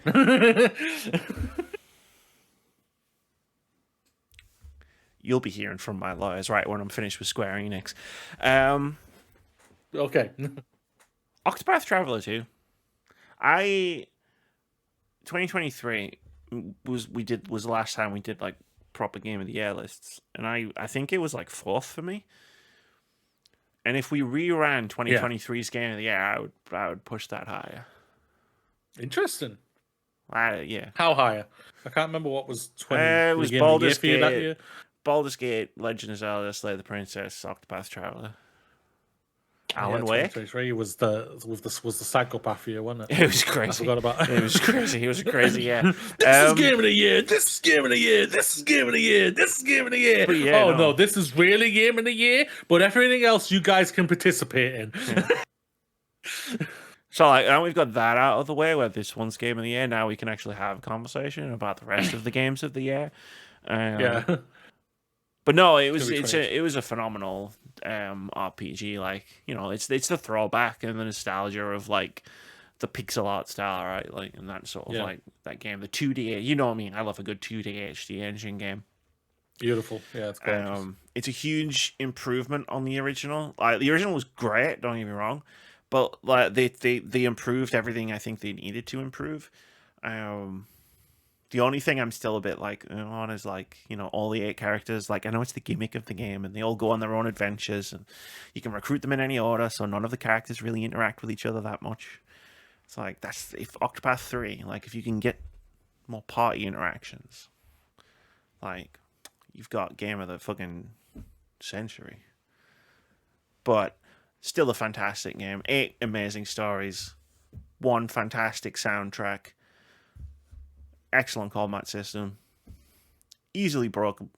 You'll be hearing from my lawyers right when I'm finished with Square Enix. Okay. Octopath Traveler 2. 2023 was the last time we did like proper Game of the Year lists, and I think it was like 4th for me. And if we reran 2023's Game of the Year, I would push that higher. Interesting. Yeah. How higher? I can't remember what was 20. It was Baldur's Gate. That year. Baldur's Gate, Legend of Zelda, Slay the Princess, Octopath Traveler. Alan Wake. 2023 was the psychopath year, wasn't it? It was crazy. I forgot about it. It was crazy. It was a crazy year. This is Game of the Year. This is Game of the Year. This is Game of the Year. This is Game of the Year. Yeah, no, this is really Game of the Year. But everything else you guys can participate in. Yeah. So like, now we've got that out of the way. Where this one's Game of the Year, now we can actually have a conversation about the rest of the games of the year. Yeah. But no, it was a phenomenal RPG. Like, you know, it's the throwback and the nostalgia of like the pixel art style, right? Like, and that sort of like that game, the 2D. You know what I mean? I love a good 2D HD engine game. Beautiful, yeah, it's gorgeous. It's a huge improvement on the original. Like, the original was great. Don't get me wrong, but like they improved everything I think they needed to improve. The only thing I'm still a bit like on is like, you know, all the 8 characters. Like, I know it's the gimmick of the game, and they all go on their own adventures, and you can recruit them in any order, so none of the characters really interact with each other that much. It's like, that's if Octopath 3, like if you can get more party interactions, like you've got game of the fucking century. But still a fantastic game. 8 amazing stories, 1 fantastic soundtrack. Excellent combat system, easily broken.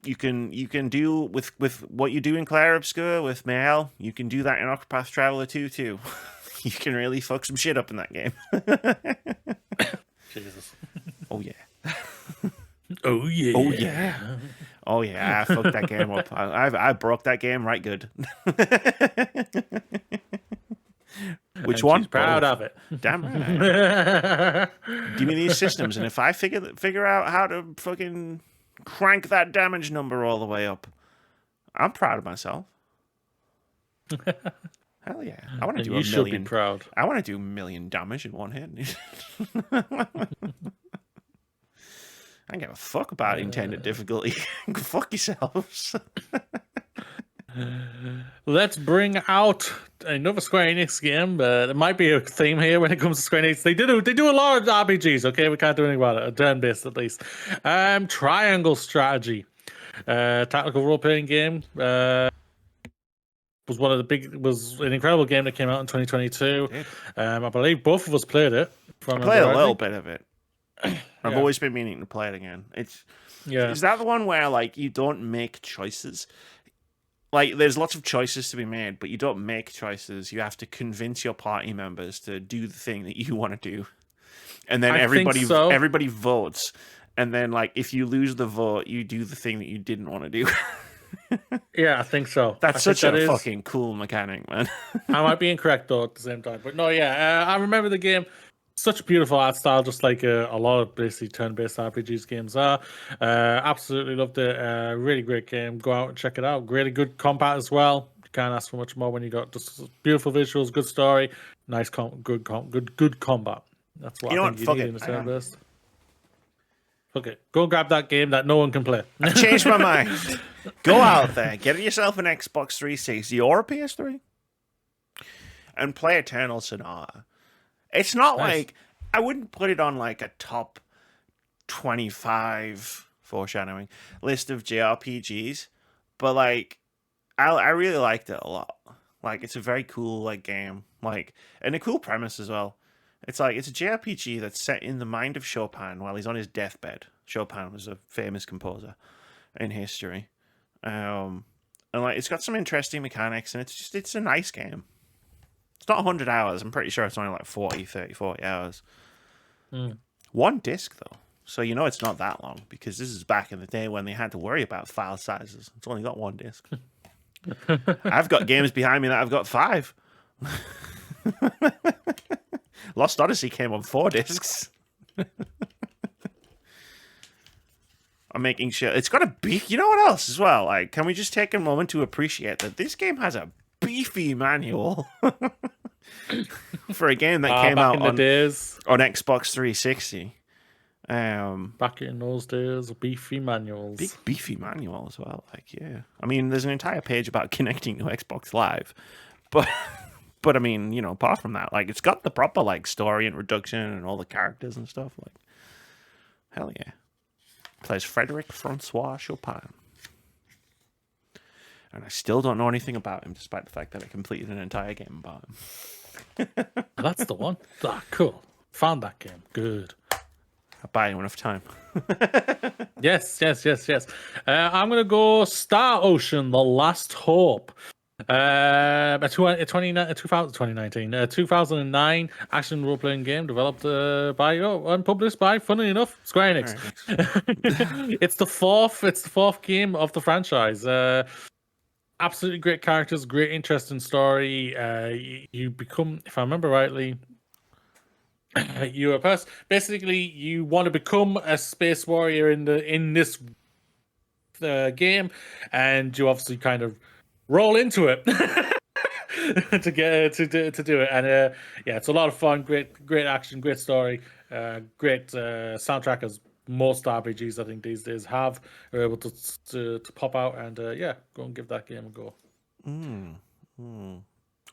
You can do with what you do in Clair Obscur with Mael. You can do that in Octopath Traveler 2 too. You can really fuck some shit up in that game. Jesus. Oh yeah. Oh yeah. Oh yeah. Oh yeah. I fucked that game up. I broke that game right good. Which one? Proud of it. Damn right. Give me these systems, and if I figure out how to fucking crank that damage number all the way up, I'm proud of myself. Hell yeah! I want to do you should be proud. I want to do 1,000,000 damage in one hit. I don't give a fuck about intended difficulty. Fuck yourselves. Let's bring out another Square Enix game. There might be a theme here when it comes to Square Enix. They do a lot of RPGs. Okay, we can't do anything about it. A turn-based at least. Triangle Strategy, tactical role-playing game. Was an incredible game that came out in 2022. I believe both of us played it. I played a little bit of it. I've always been meaning to play it again. Is that the one where like you don't make choices? Like there's lots of choices to be made, but you don't make choices. You have to convince your party members to do the thing that you want to do, and then everybody votes. And then like if you lose the vote, you do the thing that you didn't want to do. Yeah, I think so. That's such a fucking cool mechanic, man. I might be incorrect though at the same time, but no, yeah, I remember the game. Such a beautiful art style, just like a lot of basically turn-based RPGs games are. Absolutely loved it. Really great game. Go out and check it out. Really good combat as well. You can't ask for much more when you got just beautiful visuals, good story, nice good combat. That's what I think you need in a turn-based. Okay, go grab that game that no one can play. I've changed my mind. Go out there, get yourself an Xbox 360 or a PS3, and play Eternal Sonata. It's not like I wouldn't put it on like a top 25 foreshadowing list of JRPGs, but like I really liked it a lot. Like it's a very cool like game, like and a cool premise as well. It's like it's a JRPG that's set in the mind of Chopin while he's on his deathbed. Chopin was a famous composer in history, and like it's got some interesting mechanics, and it's a nice game. It's not 100 hours. I'm pretty sure it's only like 40 hours. One disc, though. So you know it's not that long, because this is back in the day when they had to worry about file sizes. It's only got one disc. I've got games behind me that I've got 5. Lost Odyssey came on 4 discs. I'm making sure. It's got a beef. You know what else as well? Like, can we just take a moment to appreciate that this game has a beefy manual for a game that came out on Xbox 360. Back in those days, beefy manuals. Big beefy manual as well. Like, yeah. I mean, there's an entire page about connecting to Xbox Live, but I mean, you know, apart from that, like, it's got the proper like story introduction and all the characters and stuff. Like, hell yeah. Plays Frederic Francois Chopin. And I still don't know anything about him, despite the fact that I completed an entire game about him. That's the one. Ah, cool. Found that game. Good. I'll buy you enough time. Yes. I'm going to go Star Ocean, The Last Hope. 2009 action role-playing game developed by and published by, funnily enough, Square Enix. Right. It's the fourth game of the franchise. Absolutely great characters, great interesting story. You become, if I remember rightly, you basically you want to become a space warrior in this game, and you obviously kind of roll into it to get to do it. And yeah, it's a lot of fun. Great action, great story, great soundtrack, as most RPGs I think these days are able to pop out. And yeah, go and give that game a go. I'm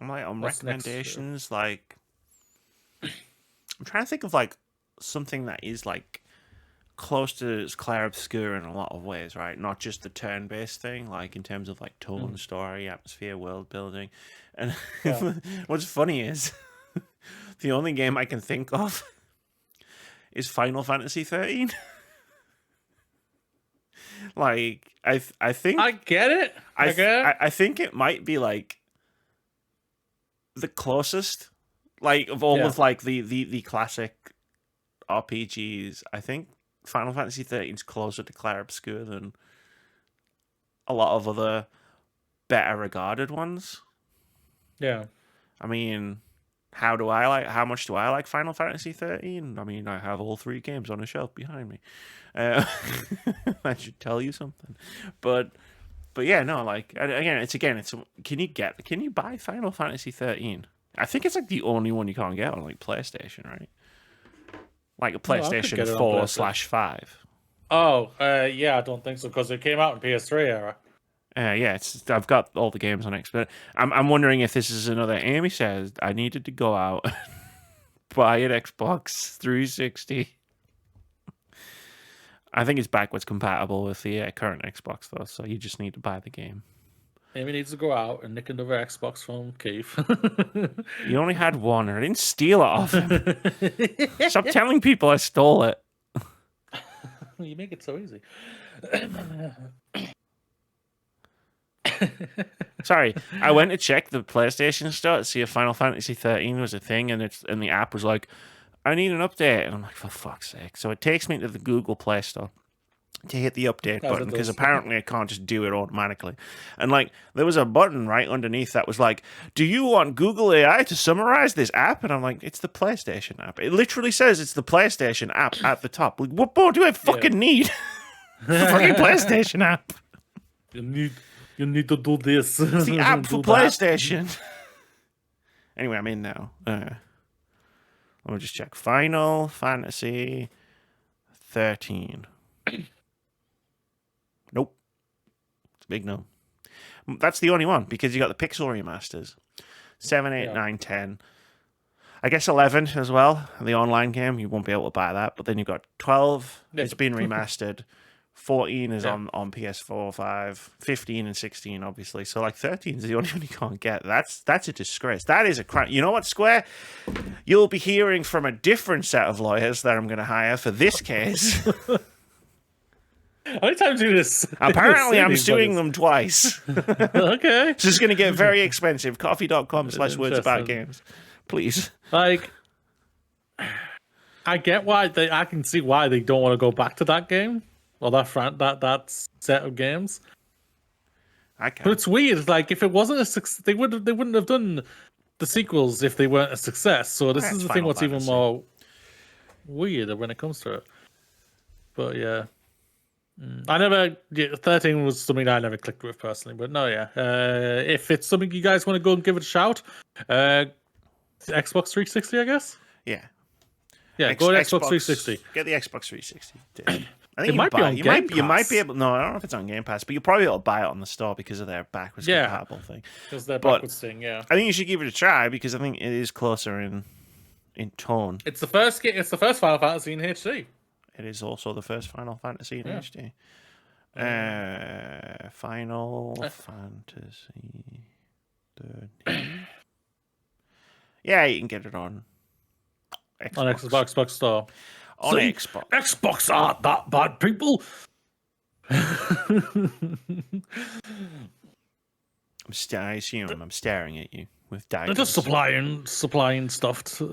like on recommendations, like I'm trying to think of like something that is like close to Clair Obscur in a lot of ways, right? Not just the turn-based thing, like in terms of like tone, story, atmosphere, world building. And what's funny is the only game I can think of is Final Fantasy 13. Like I think I get it. I think it might be like the closest, like of all of like the classic RPGs. I think Final Fantasy 13 is closer to Clair Obscur than a lot of other better regarded ones. Yeah. I mean, how much do I like Final Fantasy 13? I mean, I have all 3 games on a shelf behind me. That should tell you something. But yeah, no, like it's can you buy Final Fantasy 13? I think it's like the only one you can't get on like PlayStation, right? Like a PlayStation 4/5. Oh, yeah, I don't think so, because it came out in PS3 era. Yeah, I've got all the games on Xbox. I'm wondering if this is another. Amy says I needed to go out and buy an Xbox 360. I think it's backwards compatible with the current Xbox though, so you just need to buy the game. Amy needs to go out and nick another Xbox from Keith. You only had one, and I didn't steal it off him. Stop telling people I stole it. You make it so easy. Sorry, I went to check the PlayStation store to see if Final Fantasy 13 was a thing, and the app was like, I need an update. And I'm like, for fuck's sake. So it takes me to the Google Play Store to hit the update button, because apparently I can't just do it automatically. And like, there was a button right underneath that was like, do you want Google AI to summarize this app? And I'm like, it's the PlayStation app. It literally says it's the PlayStation app at the top. Like, what more do I fucking need? Fucking PlayStation app. You need to do this. It's the app for PlayStation. Anyway, I'm in now. Let me just check. Final Fantasy 13. Nope. It's a big no. That's the only one, because you got the Pixel remasters. 7, 8, 9, 10. I guess 11 as well. The online game, you won't be able to buy that. But then you've got 12. It's been remastered. 14 is on PS4, 5, 15 and 16, obviously. So, like, 13 is the only one you can't get. That's a disgrace. That is a crime. You know what, Square? You'll be hearing from a different set of lawyers that I'm going to hire for this case. How many times do this? Apparently, I'm suing them twice. Okay. This is going to get very expensive. Coffee.com/words-about-games. Please. Like, I get why I can see why they don't want to go back to that game. Or that set of games. But it's weird. Like, if it wasn't a success, they wouldn't have done the sequels if they weren't a success. So this is the thing. What's even more weird when it comes to it. But yeah, 13 was something I never clicked with personally. But no, yeah. If it's something you guys want to go and give it a shout, Xbox 360, I guess. Yeah. Yeah, go to Xbox 360. Get the Xbox 360. I think it might be on Game Pass. You might be able. No, I don't know if it's on Game Pass, but you'll probably be able to buy it on the store because of their backwards compatible thing. Because their backwards thing, yeah. I think you should give it a try because I think it is closer in tone. It's the first game. It's the first Final Fantasy in HD. It is also the first Final Fantasy in HD. Final Fantasy 13. Yeah, you can get it on Xbox. On Xbox Store. On Xbox. Xbox aren't that bad, people. I assume I'm staring at you with daggers. They're just supplying stuff to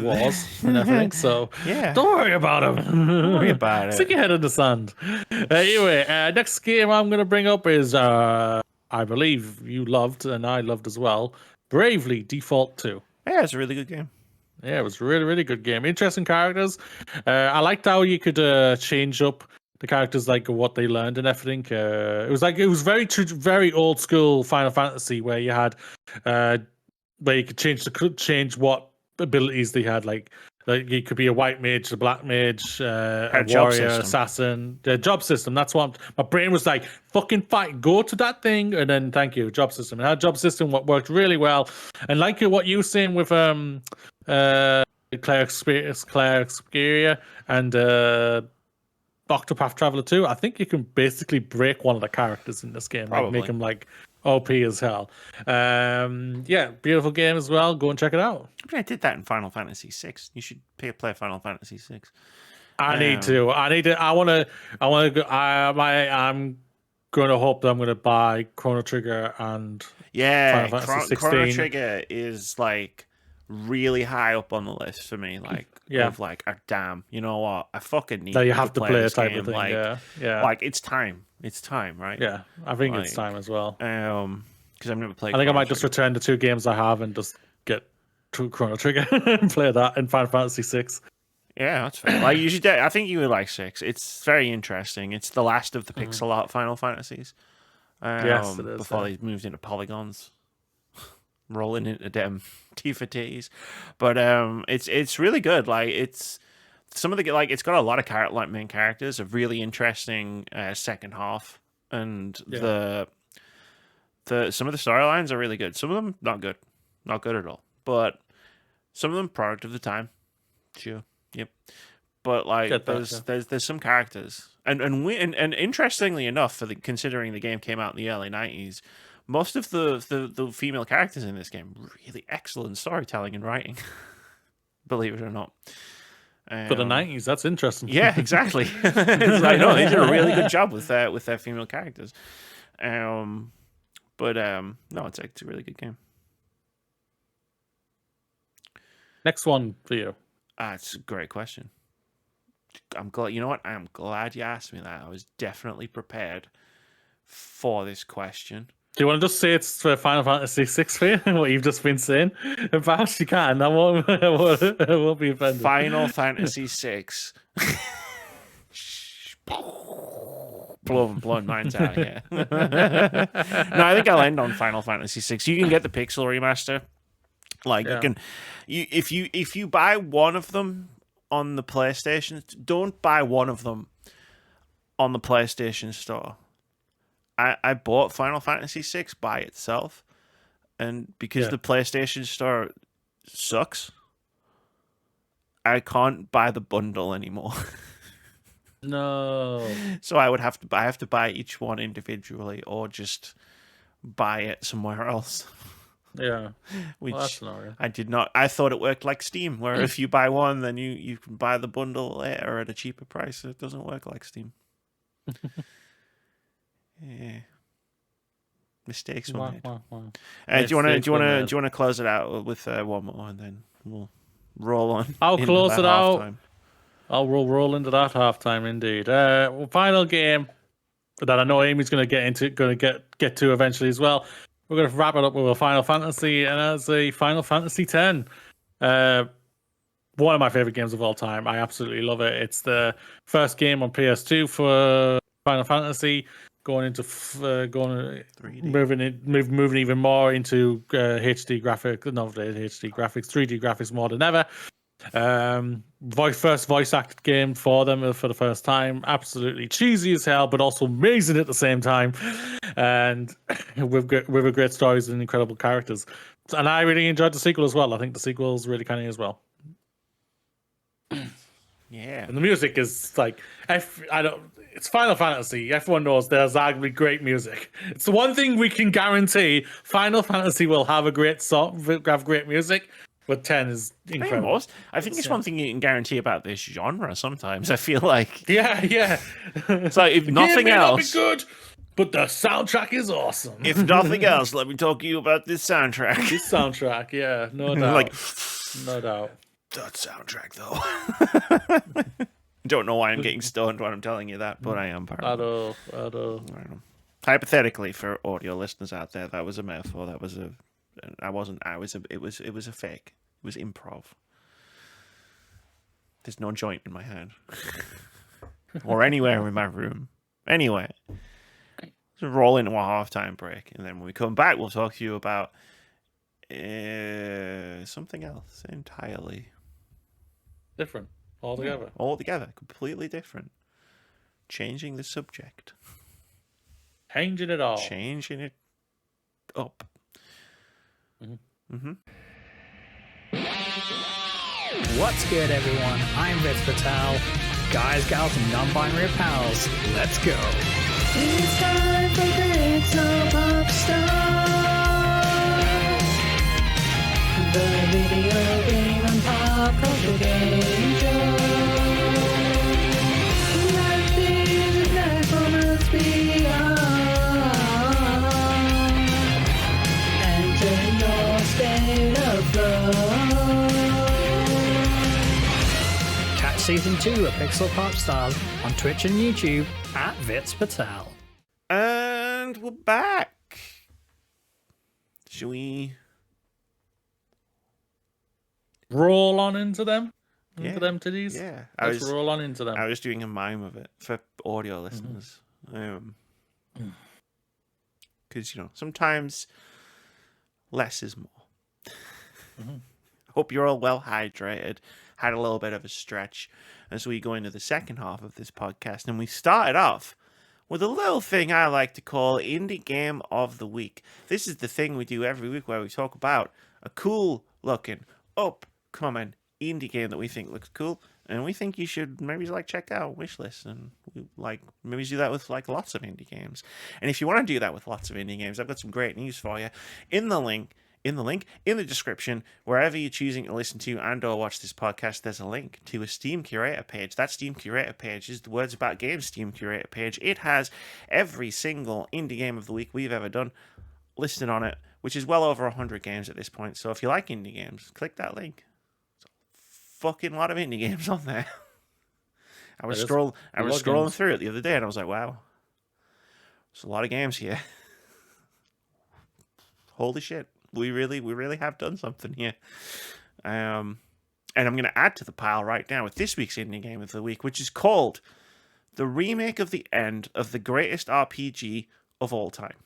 wars and everything. So don't worry about them. Don't worry about it. Stick your head in the sand. Anyway, next game I'm going to bring up is I believe you loved and I loved as well. Bravely Default 2. Yeah, it's a really good game. Yeah, it was a really, really good game. Interesting characters. I liked how you could change up the characters, like what they learned and everything. It was very old school Final Fantasy, where you had where you could change what abilities they had. Like you could be a white mage, a black mage, a warrior, assassin. The job system. That's what my brain was like. Fucking fight. Go to that thing, and then thank you. Job system. And that job system worked really well. And like what you were saying with Claire Experia and Octopath Traveler 2, I think you can basically break one of the characters in this game, like make him like OP as hell. Yeah, beautiful game as well. Go and check it out. I did that in Final Fantasy 6. You should play Final Fantasy 6. I'm going to hope that I'm going to buy Chrono Trigger and Final Fantasy 16. Chrono Trigger is like really high up on the list for me. Like, of like, damn, you know what? I fucking need that you have to play a type game. of thing. Like, yeah. Like it's time, right? Yeah, I think it's time as well. Because I've never played. I think I might just return the 2 games I have and just get Chrono Trigger and play that in Final Fantasy 6. Yeah, that's fair. Like you should. I think you would like 6. It's very interesting. It's the last of the pixel art Final Fantasies. Yes, it is. Before they moved into polygons, rolling into them T4Ts. But it's really good. Like it's some of the it's got a lot of main characters, a really interesting second half, and Some of the storylines are really good. Some of them not good at all. But some of them product of the time. Sure, yep. But like, there's some characters, and interestingly enough, considering the game came out in the early '90s, most of the female characters in this game really excellent storytelling and writing. Believe it or not. For the '90s, that's interesting. Yeah, exactly. I know they did a really good job with their female characters. No, it's a really good game. Next one for you. It's a great question. I'm glad. You know what? I am glad you asked me that. I was definitely prepared for this question. Do you want to just say it's for Final Fantasy VI for you? What you've just been saying? Perhaps you can. I won't be offended. Final Fantasy VI. Blowing minds out here. No, I think I'll end on Final Fantasy VI. You can get the Pixel remaster. Like if you buy one of them on the PlayStation, don't buy one of them on the PlayStation Store. I bought Final Fantasy VI by itself, and because the PlayStation Store sucks, I can't buy the bundle anymore. No. So I have to buy each one individually, or just buy it somewhere else. Yeah. Which I did not. I thought it worked like Steam, where if you buy one, then you can buy the bundle later at a cheaper price. It doesn't work like Steam. Yeah. Mistakes were made. Do you want to close it out with one more, and then we'll roll on? I'll close it out. I'll roll into that halftime indeed. Final game that I know Amy's going to get to eventually as well. We're going to wrap it up with a Final Fantasy, and that's a Final Fantasy X. One of my favorite games of all time. I absolutely love it. It's the first game on PS2 for Final Fantasy. Moving even more into HD graphics, not HD graphics, 3D graphics more than ever. First voice acted game for them for the first time. Absolutely cheesy as hell, but also amazing at the same time, and with a great stories and incredible characters. And I really enjoyed the sequel as well. I think the sequel is really canny as well. Yeah, and the music is like it's Final Fantasy. Everyone knows there's arguably great music. It's the one thing we can guarantee: Final Fantasy will have great music. But 10 is incredible. I think it's one thing you can guarantee about this genre. Sometimes I feel like yeah. It's like if nothing else, not be good, but the soundtrack is awesome. If nothing else, let me talk to you about this soundtrack. Yeah, no doubt. No doubt. That soundtrack, though. Don't know why I'm getting stoned when I'm telling you that, but I am. I know. Hypothetically, for audio listeners out there, that was a metaphor. It was a fake. It was improv. There's no joint in my hand. Or anywhere in my room. Anyway. So roll into a halftime break. And then when we come back, we'll talk to you about something else entirely. Different. Altogether. Yeah, altogether. Completely different. Changing the subject. Changing it all. Changing it up. Mm-hmm. What's good, everyone? I'm Vitz Patel. Guys, gals, and non-binary pals, let's go. It's time for Pixel Pop Stars, the video game and pop culture game show. Like these platformers beyond. Enter your state of flow. Catch Season 2 of Pixel Pop Stars on Twitch and YouTube at Vitz Patel. And we're back. Should we roll on into them? Into them titties? Yeah. Let's roll on into them. I was doing a mime of it for audio listeners. Because, sometimes less is more. Hope you're all well hydrated. Had a little bit of a stretch as we go into the second half of this podcast. And we started off with a little thing I like to call Indie Game of the Week. This is the thing we do every week where we talk about a cool-looking, upcoming indie game that we think looks cool, and we think you should maybe check out Wishlist, and we maybe do that with lots of indie games. And if you want to do that with lots of indie games, I've got some great news for you. In the link in the description, wherever you're choosing to listen to and or watch this podcast, there's a link to a Steam Curator page. That Steam Curator page is the Words About Games Steam Curator page. It has every single indie game of the week we've ever done listed on it, which is well over 100 games at this point. So if you like indie games, click that link. There's a fucking lot of indie games on there. I was scrolling through it the other day, and I was like, wow, there's a lot of games here. Holy shit. We really have done something here. And I'm going to add to the pile right now with this week's Indie Game of the Week, which is called The Remake of the End of the Greatest RPG of All Time.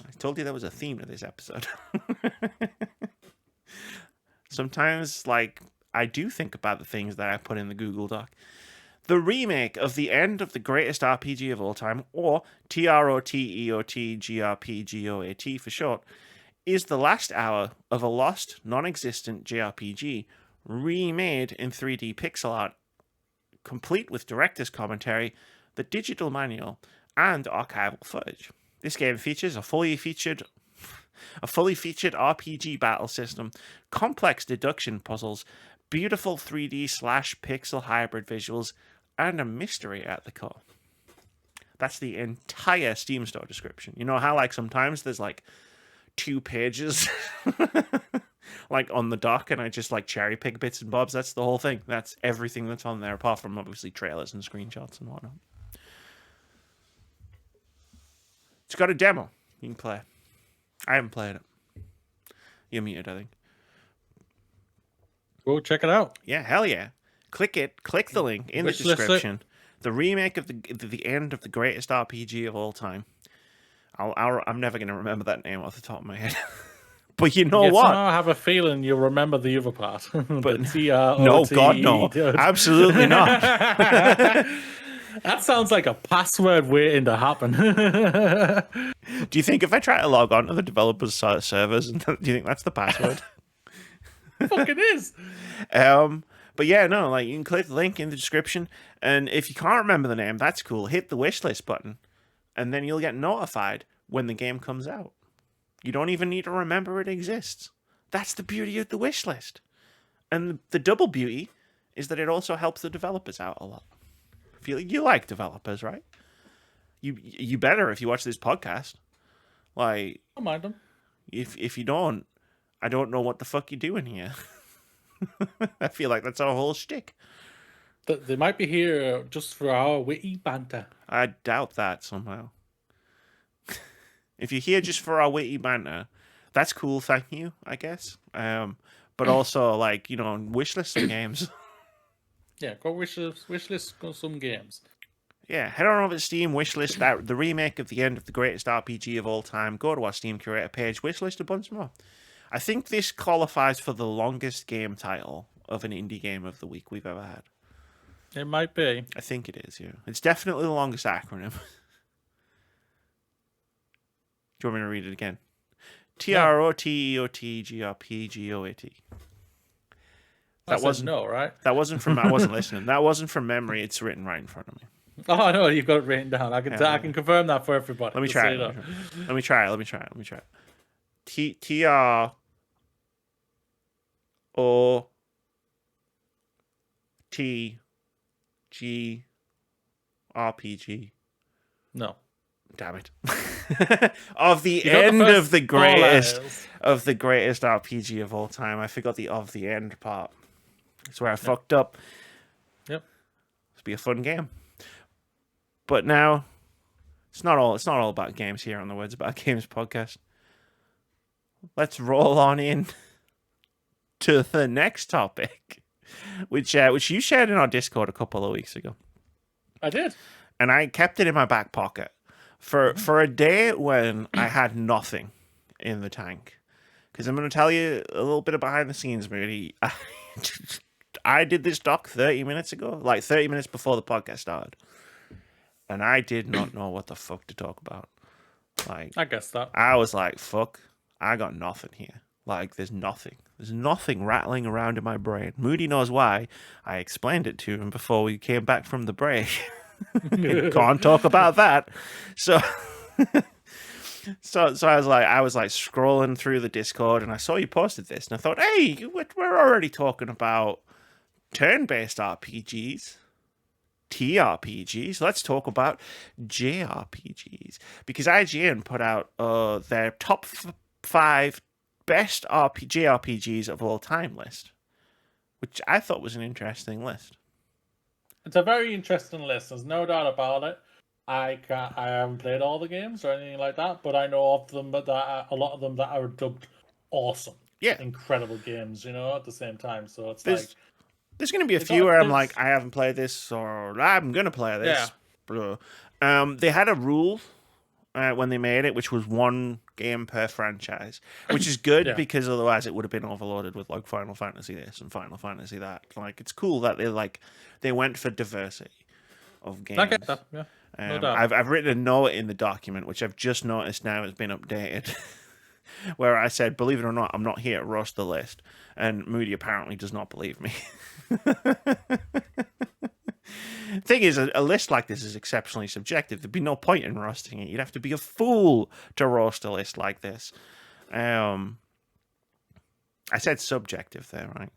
I told you there was a theme to this episode. Sometimes, I do think about the things that I put in the Google Doc. The remake of the end of the greatest RPG of all time, or TROTEOTGRPGOAT for short, is the last hour of a lost, non-existent JRPG remade in 3D pixel art, complete with director's commentary, the digital manual, and archival footage. This game features a fully featured RPG battle system, complex deduction puzzles, beautiful 3D/pixel hybrid visuals, and a mystery at the core. That's the entire Steam Store description. You know how sometimes there's 2 pages on the dock, and I just cherry pick bits and bobs? That's the whole thing. That's everything that's on there, apart from obviously trailers and screenshots and whatnot. It's got a demo you can play. I haven't played it. You're muted, I think. Go check it out. Yeah, hell yeah. Click the link in the description. The remake of the end of the greatest RPG of all time. I'm never going to remember that name off the top of my head. But you know what? I have a feeling you'll remember the other part. But no, God, no. Absolutely not. That sounds like a password waiting to happen. Do you think if I try to log on to the developers' servers, do you think that's the password? Fucking is. But yeah, no, you can click the link in the description, and if you can't remember the name, that's cool. Hit the wishlist button, and then you'll get notified when the game comes out. You don't even need to remember it exists. That's the beauty of the wishlist. And the double beauty is that it also helps the developers out a lot. You like developers, right? You better if you watch this podcast. I don't mind them. If you don't, I don't know what the fuck you're doing here. I feel like that's our whole shtick. They might be here just for our witty banter. I doubt that somehow. If you're here just for our witty banter, that's cool, thank you, I guess. But also, wishlist some games. Yeah, go wishlist some games. Yeah, head on over to Steam, wishlist that the remake of the end of the greatest RPG of all time. Go to our Steam Curator page, wishlist a bunch more. I think this qualifies for the longest game title of an indie game of the week we've ever had. It might be. I think it is, yeah. It's definitely the longest acronym. Do you want me to read it again? TROTEOTGRPGOAT. That wasn't no, right? That wasn't from. I wasn't listening. That wasn't from memory. It's written right in front of me. Oh no, you've got it written down. I can confirm that for everybody. Let me try it. Let me try it. TROTGRPG. No. Damn it. Of the end of the greatest RPG of all time. I forgot the of the end part. That's where I fucked up. Yep. It'll be a fun game. But now it's not all about games here on the Words About Games podcast. Let's roll on in to the next topic, which you shared in our Discord a couple of weeks ago. I did. And I kept it in my back pocket for a day when I had nothing in the tank. Because I'm going to tell you a little bit of behind the scenes, Moody. I did this doc 30 minutes ago, 30 minutes before the podcast started. and I did not know what the fuck to talk about. Like, I guess that. I was like, fuck, I got nothing here. Like, there's nothing. There's nothing rattling around in my brain. Moody knows why. I explained it to him before we came back from the break. Can't talk about that. So, so I was like scrolling through the Discord, and I saw you posted this, and I thought, hey, we're already talking about turn-based RPGs. TRPGs. Let's talk about JRPGs, because IGN put out their top 5 best JRPGs of all time list, which I thought was an interesting list. It's a very interesting list. There's no doubt about it. I haven't played all the games or anything like that, but I know of them, but a lot of them that are dubbed awesome, incredible games. At the same time. So there's going to be a few where I'm like, I haven't played this, or I'm going to play this. Yeah. They had a rule when they made it, which was 1 game per franchise, which is good because otherwise it would have been overloaded with like Final Fantasy this and Final Fantasy that. Like, it's cool that they went for diversity of games. I get that. Yeah. No doubt. I've written a note in the document, which I've just noticed now has been updated, where I said, believe it or not, I'm not here to roast the list. And Moody apparently does not believe me. Thing is, a list like this is exceptionally subjective. There'd be no point in roasting it. You'd have to be a fool to roast a list like this. I said subjective there, right?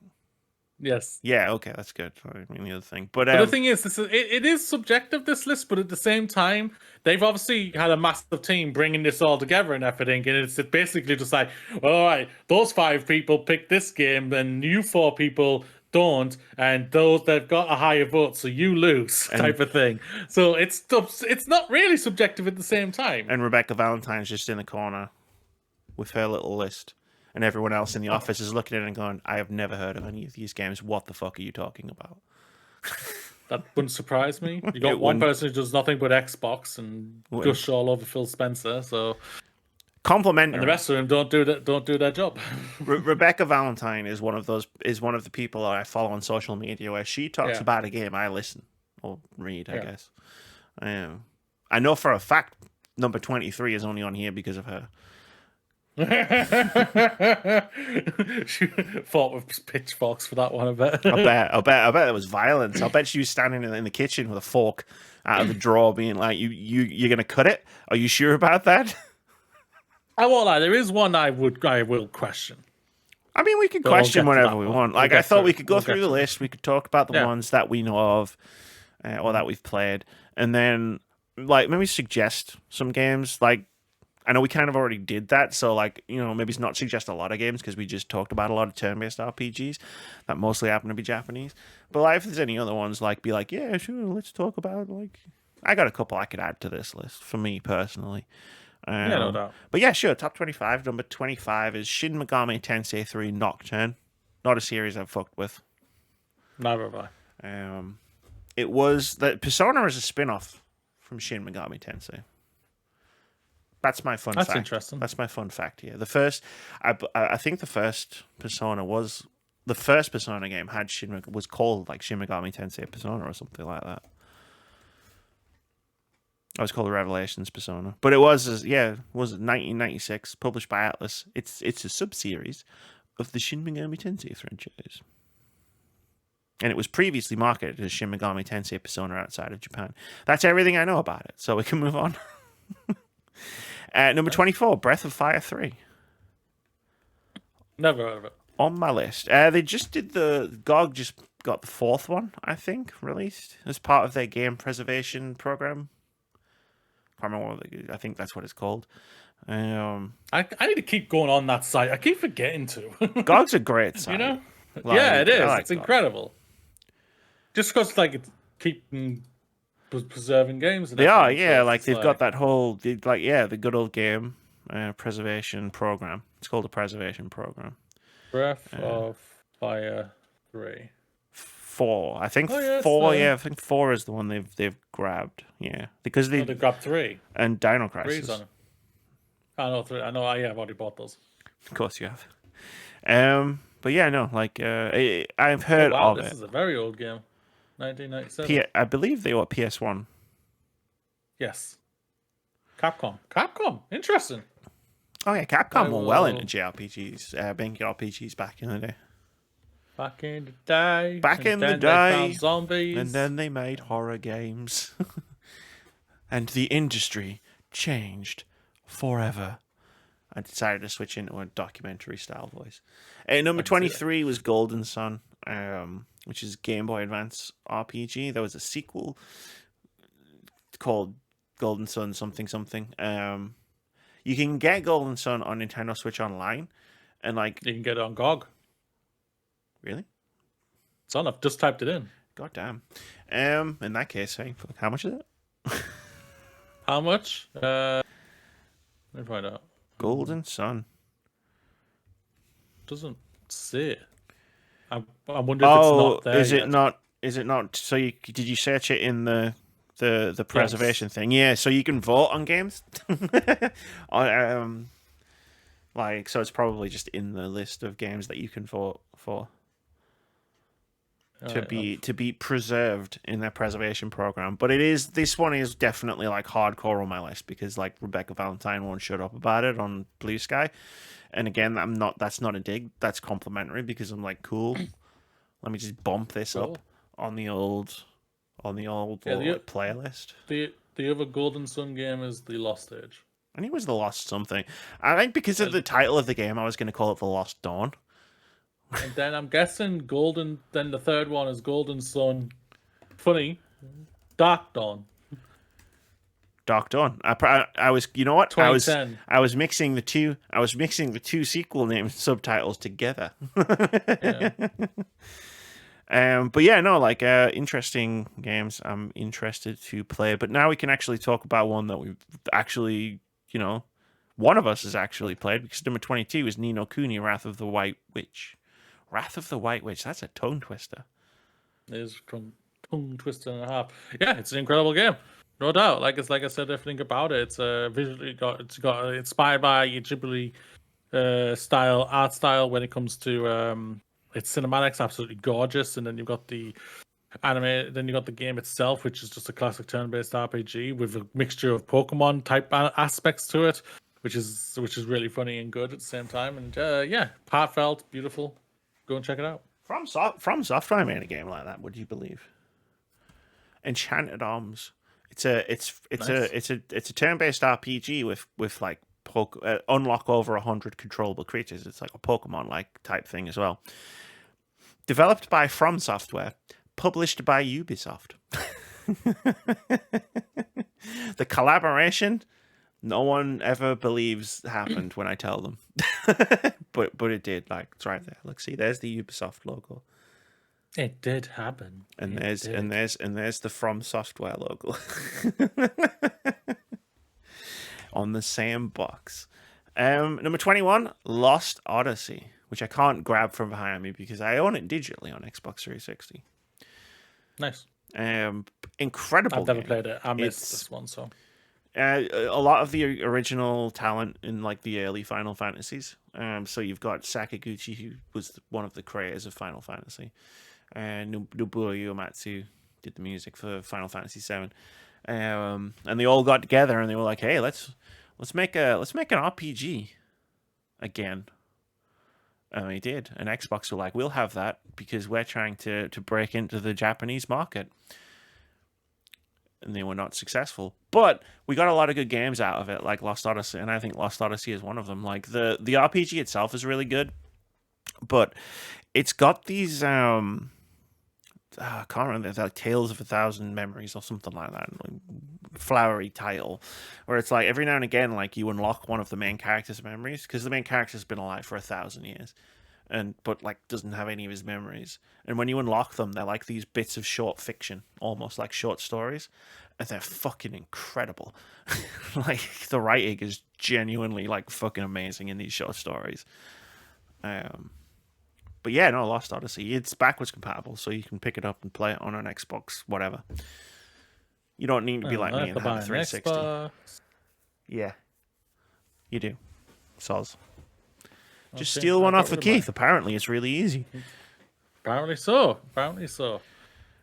Yes. Yeah, okay, that's good. I mean, the other thing. But the thing is, it is subjective, this list, but at the same time, they've obviously had a massive team bringing this all together and everything, and it's basically just like, well, all right, those 5 people picked this game, then you 4 people don't, and those that got a higher vote, so you lose, type of thing. So it's not really subjective at the same time. And Rebecca Valentine's just in the corner with her little list. And everyone else in the office is looking at it and going, I have never heard of any of these games. What the fuck are you talking about? That wouldn't surprise me. You got one person who does nothing but Xbox and gush all over Phil Spencer. So complimentary. And the rest of them don't do their job. Rebecca Valentine is one of the people that I follow on social media where she talks about a game. I listen or read, I guess. I know for a fact number 23 is only on here because of her. She fought with pitchforks for that one. I bet it was violence. I bet she was standing in the kitchen with a fork out of the drawer, being like, "You're gonna cut it? Are you sure about that?" I won't lie. There is one I will question. I mean, we can question whatever we want. Like, I thought we could go through the list. We could talk about the ones that we know of, or that we've played, and then like maybe suggest some games. Like, I know we kind of already did that, so like, maybe not suggest a lot of games because we just talked about a lot of turn-based RPGs that mostly happen to be Japanese. But like, if there's any other ones, like, be like, yeah, sure, let's talk about, like, I got a couple I could add to this list for me personally. No doubt. But yeah, sure. Top 25. Number 25 is Shin Megami Tensei 3 Nocturne. Not a series I've fucked with. Never have I. It was that Persona is a spin-off from Shin Megami Tensei. That's my fun fact. That's interesting. That's my fun fact here. The first, I think the first Persona game was called like Shin Megami Tensei Persona or something like that. It was called Revelations Persona, but it was 1996, published by Atlas. It's a sub-series of the Shin Megami Tensei franchise, and it was previously marketed as Shin Megami Tensei Persona outside of Japan. That's everything I know about it, so we can move on. Number 24, Breath of Fire 3. Never heard of it. On my list. They just did GOG just got the 4th one, I think, released as part of their game preservation program. I can't remember I think that's what it's called. I need to keep going on that site. I keep forgetting to. GOG's a great site. Like, it is. Like it's GOG. Incredible. Just because it's keeping preserving games. They are, yeah. Like they've got that whole, the good old game preservation program. It's called a preservation program. Breath of Fire 3. 4. I think 4. Yeah, I think 4 is the one they've grabbed. Yeah, because they grabbed 3 and Dino Crisis. 3's on it. I know 3. I know. I've already bought those. Of course you have. But yeah, no. Like I've heard of it. This is a very old game. 1997. I believe they were PS1. Yes. Capcom. Interesting. Oh yeah, Capcom They were well were- into JRPGs, making RPGs back in the day. Back in the day. Back and in the then they day, found zombies. And then they made horror games. And the industry changed forever. I decided to switch into a documentary style voice. Number 23 was Golden Sun, which is Game Boy Advance RPG. There was a sequel called Golden Sun something something. You can get Golden Sun on Nintendo Switch Online, and like You can get it on GOG. really, It's on. I've just typed it in. god damn. In that case, hey, how much is it? How much? Let me find out. Golden Sun. Doesn't say it. I wonder if it's not there is yet. it not? Is it not? So did you search it in the preservation thing? Yeah, so you can vote on games. Like, so it's probably just in the list of games that you can vote for to be preserved in their preservation program. But this one is definitely like hardcore on my list because like Rebecca Valentine won't shut up about it on Bluesky. And again, that's not a dig, that's complimentary because I'm like, cool. Let me just bump this up on the old playlist. The other Golden Sun game is the Lost Age. I think it was the Lost something. I think because of the title of the game, I was going to call it the Lost Dawn. And then I'm guessing then the third one is Golden Sun. Funny. Dark Dawn. Dark Dawn. I was, you know what? 2010. I was mixing the two. I was mixing the two sequel name subtitles together. Yeah. But yeah, no, like interesting games. I'm interested to play. But now we can actually talk about one that we've actually, one of us has actually played because number 22 is Ni no Kuni: Wrath of the White Witch. Wrath of the White Witch. That's a tongue twister. It is tongue twister and a half. Yeah, it's an incredible game. No doubt. Like I said, everything about it. It's visually it's got inspired by Ghibli art style when it comes to its cinematics, absolutely gorgeous. And then you've got the anime. Then you got the game itself, which is just a classic turn-based RPG with a mixture of Pokemon type aspects to it, which is really funny and good at the same time. And yeah, heartfelt, beautiful. Go and check it out. From Software made a game like that. Would you believe? Enchanted Arms. It's a turn-based RPG with like unlock over 100 controllable creatures. It's like a Pokemon like type thing as well. Developed by From Software, published by Ubisoft. The collaboration no one ever believes happened when I tell them, but it did. Like it's right there. Look, see, there's the Ubisoft logo. It did happen. And there's the From Software logo on the same box. Number 21, Lost Odyssey, which I can't grab from behind me because I own it digitally on Xbox 360. Nice. Incredible. I've never game. played it. I missed this one, so. A lot of the original talent in like the early Final Fantasies. So you've got Sakaguchi, who was one of the creators of Final Fantasy. Nobuo Uematsu did the music for Final Fantasy VII, and they all got together and they were like, "Hey, let's make an RPG again." And they did. And Xbox were like, "We'll have that because we're trying to break into the Japanese market." And they were not successful, but we got a lot of good games out of it, like Lost Odyssey, and I think Lost Odyssey is one of them. Like the RPG itself is really good, but it's got these I can't remember. It's like Tales of a Thousand Memories or something like that. Like, flowery title, where it's like every now and again, like you unlock one of the main character's memories because the main character's been alive for 1,000 years, but like doesn't have any of his memories. And when you unlock them, they're like these bits of short fiction, almost like short stories, and they're fucking incredible. Like the writing is genuinely like fucking amazing in these short stories. But yeah, no, Lost Odyssey. It's backwards compatible, so you can pick it up and play it on an Xbox, whatever. You don't need to be like me and have a 360. Xbox. Yeah, you do. Soz. Just Okay, steal one I'll off get of rid of Keith. Apparently, it's really easy. Apparently so.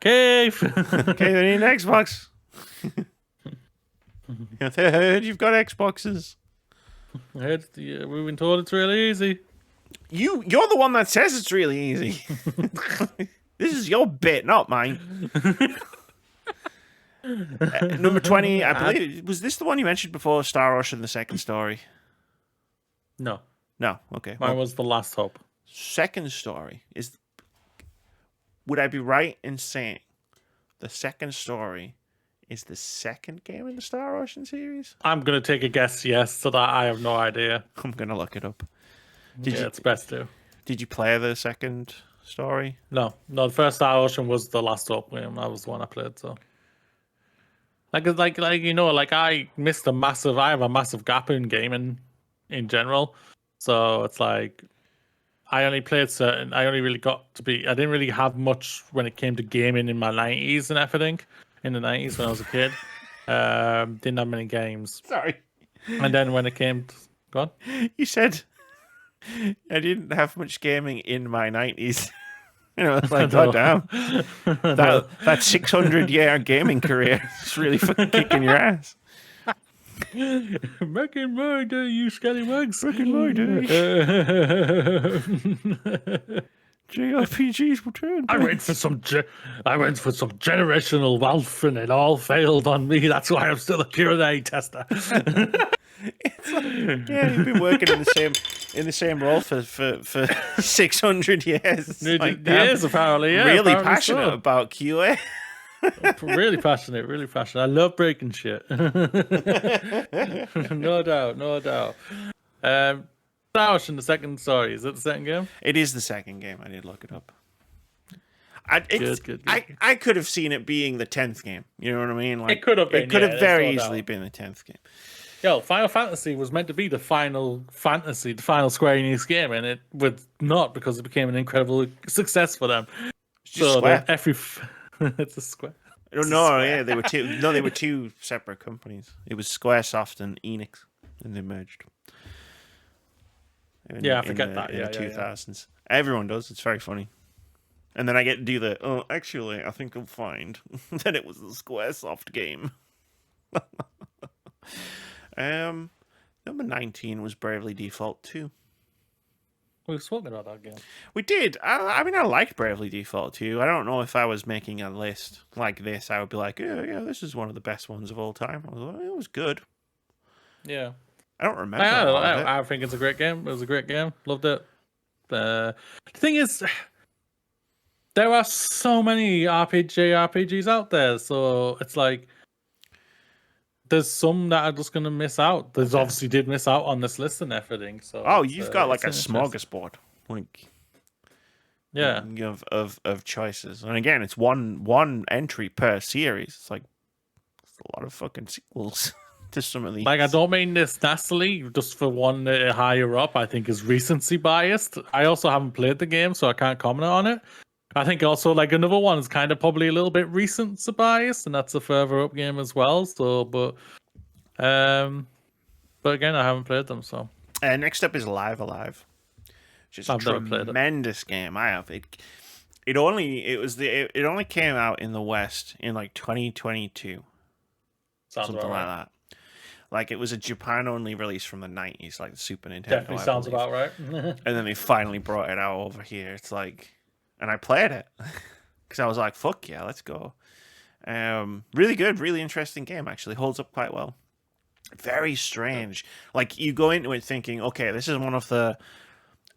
Keith. Okay, we need an Xbox. I heard you've got Xboxes. We've been told it's really easy. You're the one that says it's really easy. This is your bit, not mine. Number 20, I believe. Was this the one you mentioned before, Star Ocean, the second story? No. No, okay. Mine was The Last Hope. Second story is. Would I be right in saying the second story is the second game in the Star Ocean series? I'm going to take a guess, yes, so that I have no idea. I'm going to look it up. It's best to. Did you play the second story? No, the first Star Ocean was The Last Hope game. That was the one I played, so. I have a massive gap in gaming in general. So it's like, I only really got to be, I didn't really have much when it came to gaming in my 90s and everything. In the 90s when I was a kid. Didn't have many games. Sorry. And then when it came to, go on. You said, I didn't have much gaming in my 90s. You know, it's like, God damn. That 600-year gaming career is really fucking kicking your ass. Back in my day, you scallywags. Back in my day. JRPGs were turned. I went for some generational wealth and it all failed on me. That's why I'm still a Q&A tester. It's like, yeah, you've been working in the same role for 600 years. Like, yes, apparently, yeah. Really apparently passionate so. about QA. Really passionate. I love breaking shit. No doubt. Star Ocean, the second story. Is it the second game? It is the second game. I did look it up. Good. I could have seen it being the 10th game. You know what I mean? Like, It could have been. It could have very no easily doubt. been the 10th game. Yo, Final Fantasy was meant to be the final fantasy, the final Square Enix game, and it was not because it became an incredible success for them. It's just Square. It's a Square. Yeah, they were two. No, they were two separate companies. It was SquareSoft and Enix, and they merged. I forget that. In the 2000s. Everyone does. It's very funny. And then I get to do actually, I think I'll find that it was the SquareSoft game. Number 19 was Bravely Default 2. We were talking about that game. We did. I mean, I liked Bravely Default 2. I don't know if I was making a list like this, I would be like, yeah, this is one of the best ones of all time. I was like, it was good. Yeah. I don't remember. I I think it's a great game. It was a great game. Loved it. The thing is, there are so many JRPGs out there, so it's like there's some that are just gonna miss out. There's obviously did miss out on this list and everything. So you've got like a smorgasbord, like of choices. And again, it's one entry per series. It's like it's a lot of fucking sequels. To some of these. Like, I don't mean this nastily, just for one higher up, I think is recency biased. I also haven't played the game, so I can't comment on it. I think also, like, another one is kind of probably a little bit recency biased, and that's a further up game as well. So, but again, I haven't played them, so. Next up is Live Alive, which is a tremendous game. I have it. It only came out in the West in like 2022. Something like that. Like, it was a Japan-only release from the 90s, like the Super Nintendo. Definitely sounds about right. And then they finally brought it out over here. It's like... And I played it. Because I was like, fuck yeah, let's go. Really good, really interesting game, actually. Holds up quite well. Very strange. Like, you go into it thinking, okay, this is one of the...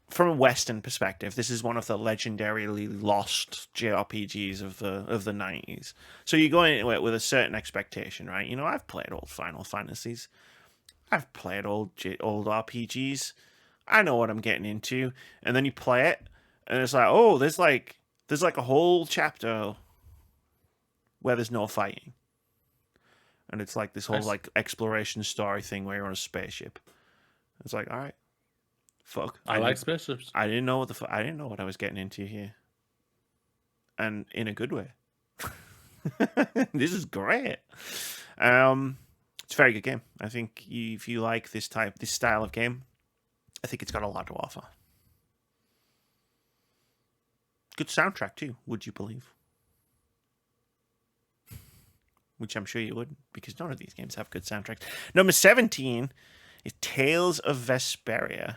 From a Western perspective, this is one of the legendarily lost JRPGs of the 90s. So you go into it with a certain expectation, right? You know, I've played old Final Fantasies. I've played old RPGs. I know what I'm getting into. And then you play it, and it's like, oh, there's like a whole chapter where there's no fighting. And it's like this whole like exploration story thing where you're on a spaceship. It's like, all right. Fuck. I like spaceships. I didn't know what I was getting into here. And in a good way. This is great. It's a very good game. I think if you like this style of game, I think it's got a lot to offer. Good soundtrack too, would you believe? which I'm sure you wouldn't, because none of these games have good soundtracks. Number 17 is Tales of Vesperia.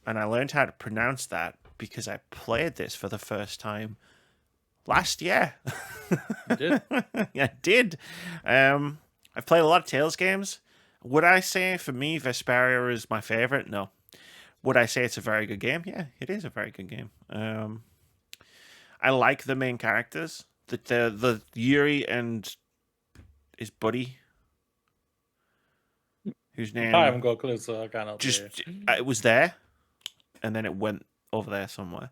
And I learned how to pronounce that because I played this for the first time last year. You did? Yeah, I did. I've played a lot of Tales games. Would I say, for me, Vesperia is my favorite? No. Would I say it's a very good game? Yeah, it is a very good game. I like the main characters. The Yuri and his buddy, whose name I haven't got a clue, so I can't help you. just it was there, and then it went over there somewhere.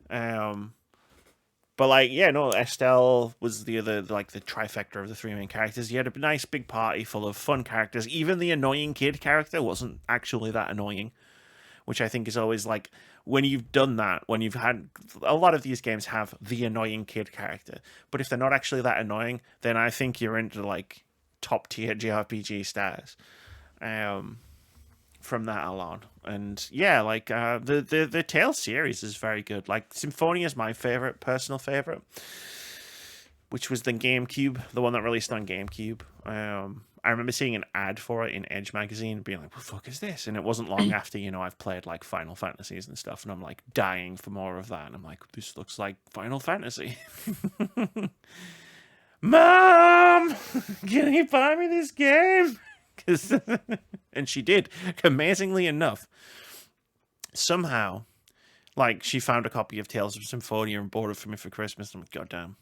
But like, yeah, no, Estelle was the other, like the trifecta of the three main characters. You had a nice big party full of fun characters. Even the annoying kid character wasn't actually that annoying, which I think is always like, when you've done that, when you've had, a lot of these games have the annoying kid character, but if they're not actually that annoying, then I think you're into like top tier JRPG stars. From that alone. And yeah, like the Tales series is very good. Like Symphonia is my personal favorite, which was the GameCube, the one that released on GameCube. I remember seeing an ad for it in Edge magazine, being like, "What the fuck is this?" And it wasn't long after, I've played like Final Fantasies and stuff, and I'm like dying for more of that. And I'm like, this looks like Final Fantasy. Mom, can you buy me this game? And she did, amazingly enough. Somehow, like, she found a copy of Tales of Symphonia and bought it for me for Christmas. I'm like, goddamn.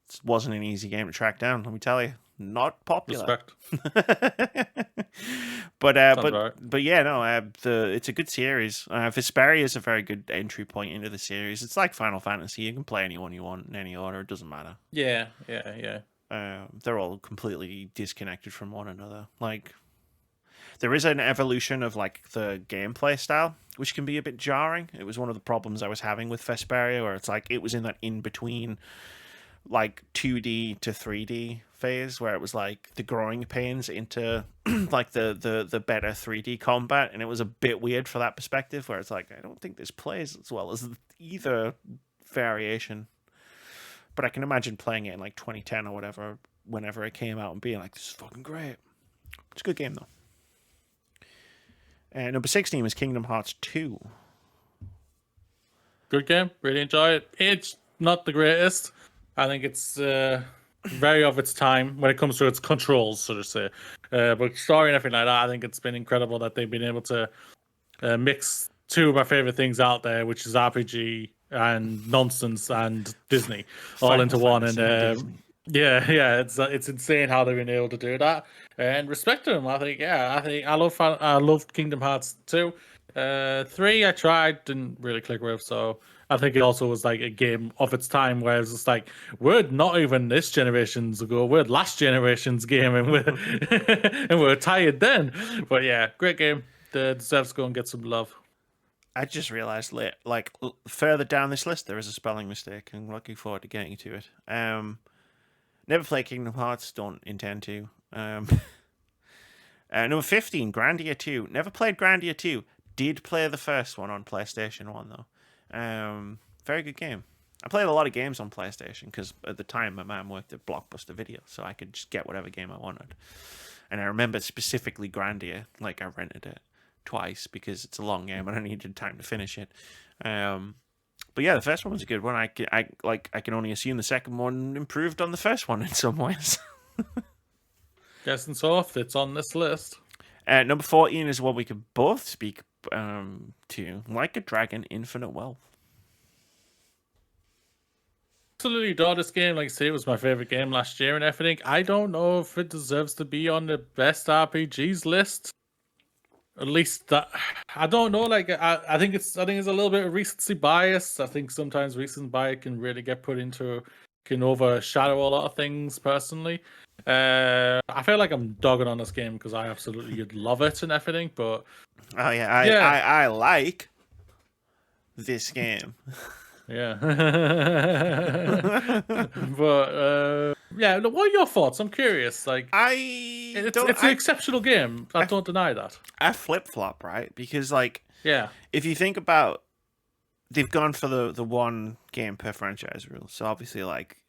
It wasn't an easy game to track down, let me tell you. Not popular. Respect. But Right. yeah, no, it's a good series. Vesperia is a very good entry point into the series. It's like Final Fantasy. You can play anyone you want in any order. It doesn't matter. Yeah. They're all completely disconnected from one another. Like, there is an evolution of like the gameplay style, which can be a bit jarring. It was one of the problems I was having with Vesperia, where it's like it was in that in between, like 2D to 3D phase, where it was like the growing pains into like the better 3D combat, and it was a bit weird for that perspective, where it's like, I don't think this plays as well as either variation. But I can imagine playing it in like 2010 or whatever, whenever it came out, and being like, this is fucking great. It's a good game, though. And number 16 was Kingdom Hearts 2. Good game. Really enjoy it. It's not the greatest. I think it's very of its time when it comes to its controls, so to say. But story and everything like that, I think it's been incredible that they've been able to mix two of my favorite things out there, which is RPG and nonsense and Disney all into one. And yeah, it's insane how they've been able to do that. And respect to them. I think I love Kingdom Hearts 2. 3 I tried, didn't really click with, so I think it also was like a game of its time, where it's just like, we're not even this generation's ago, we're last generation's game, and we're tired then. But yeah, great game. Deserves to go and get some love. I just realized, like, further down this list, there is a spelling mistake. I'm looking forward to getting to it. Never played Kingdom Hearts, don't intend to. Number 15, Grandia 2. Never played Grandia 2. Did play the first one on PlayStation 1, though. Very good game. I played a lot of games on PlayStation, because at the time my mum worked at Blockbuster Video, so I could just get whatever game I wanted. And I remember specifically Grandia, like I rented it twice because it's a long game and I needed time to finish it. But yeah, the first one was a good one. I can only assume the second one improved on the first one in some ways. Guessing so, if it's on this list. Number 14 is one we could both speak to. Like a Dragon, Infinite Wealth. Absolutely adore this game. Like I say, it was my favorite game last year and everything. I don't know if it deserves to be on the best RPGs list. At least that, I don't know. Like I think it's a little bit of recency bias. I think sometimes recency bias can really can overshadow a lot of things. Personally, I feel like I'm dogging on this game because I absolutely love it and everything. But I like this game. Yeah. But yeah, what are your thoughts? I'm curious. Like, it's an exceptional game. I don't deny that. I flip-flop, right? Because like, yeah, if you think about, they've gone for the one game per franchise rule. So obviously, like,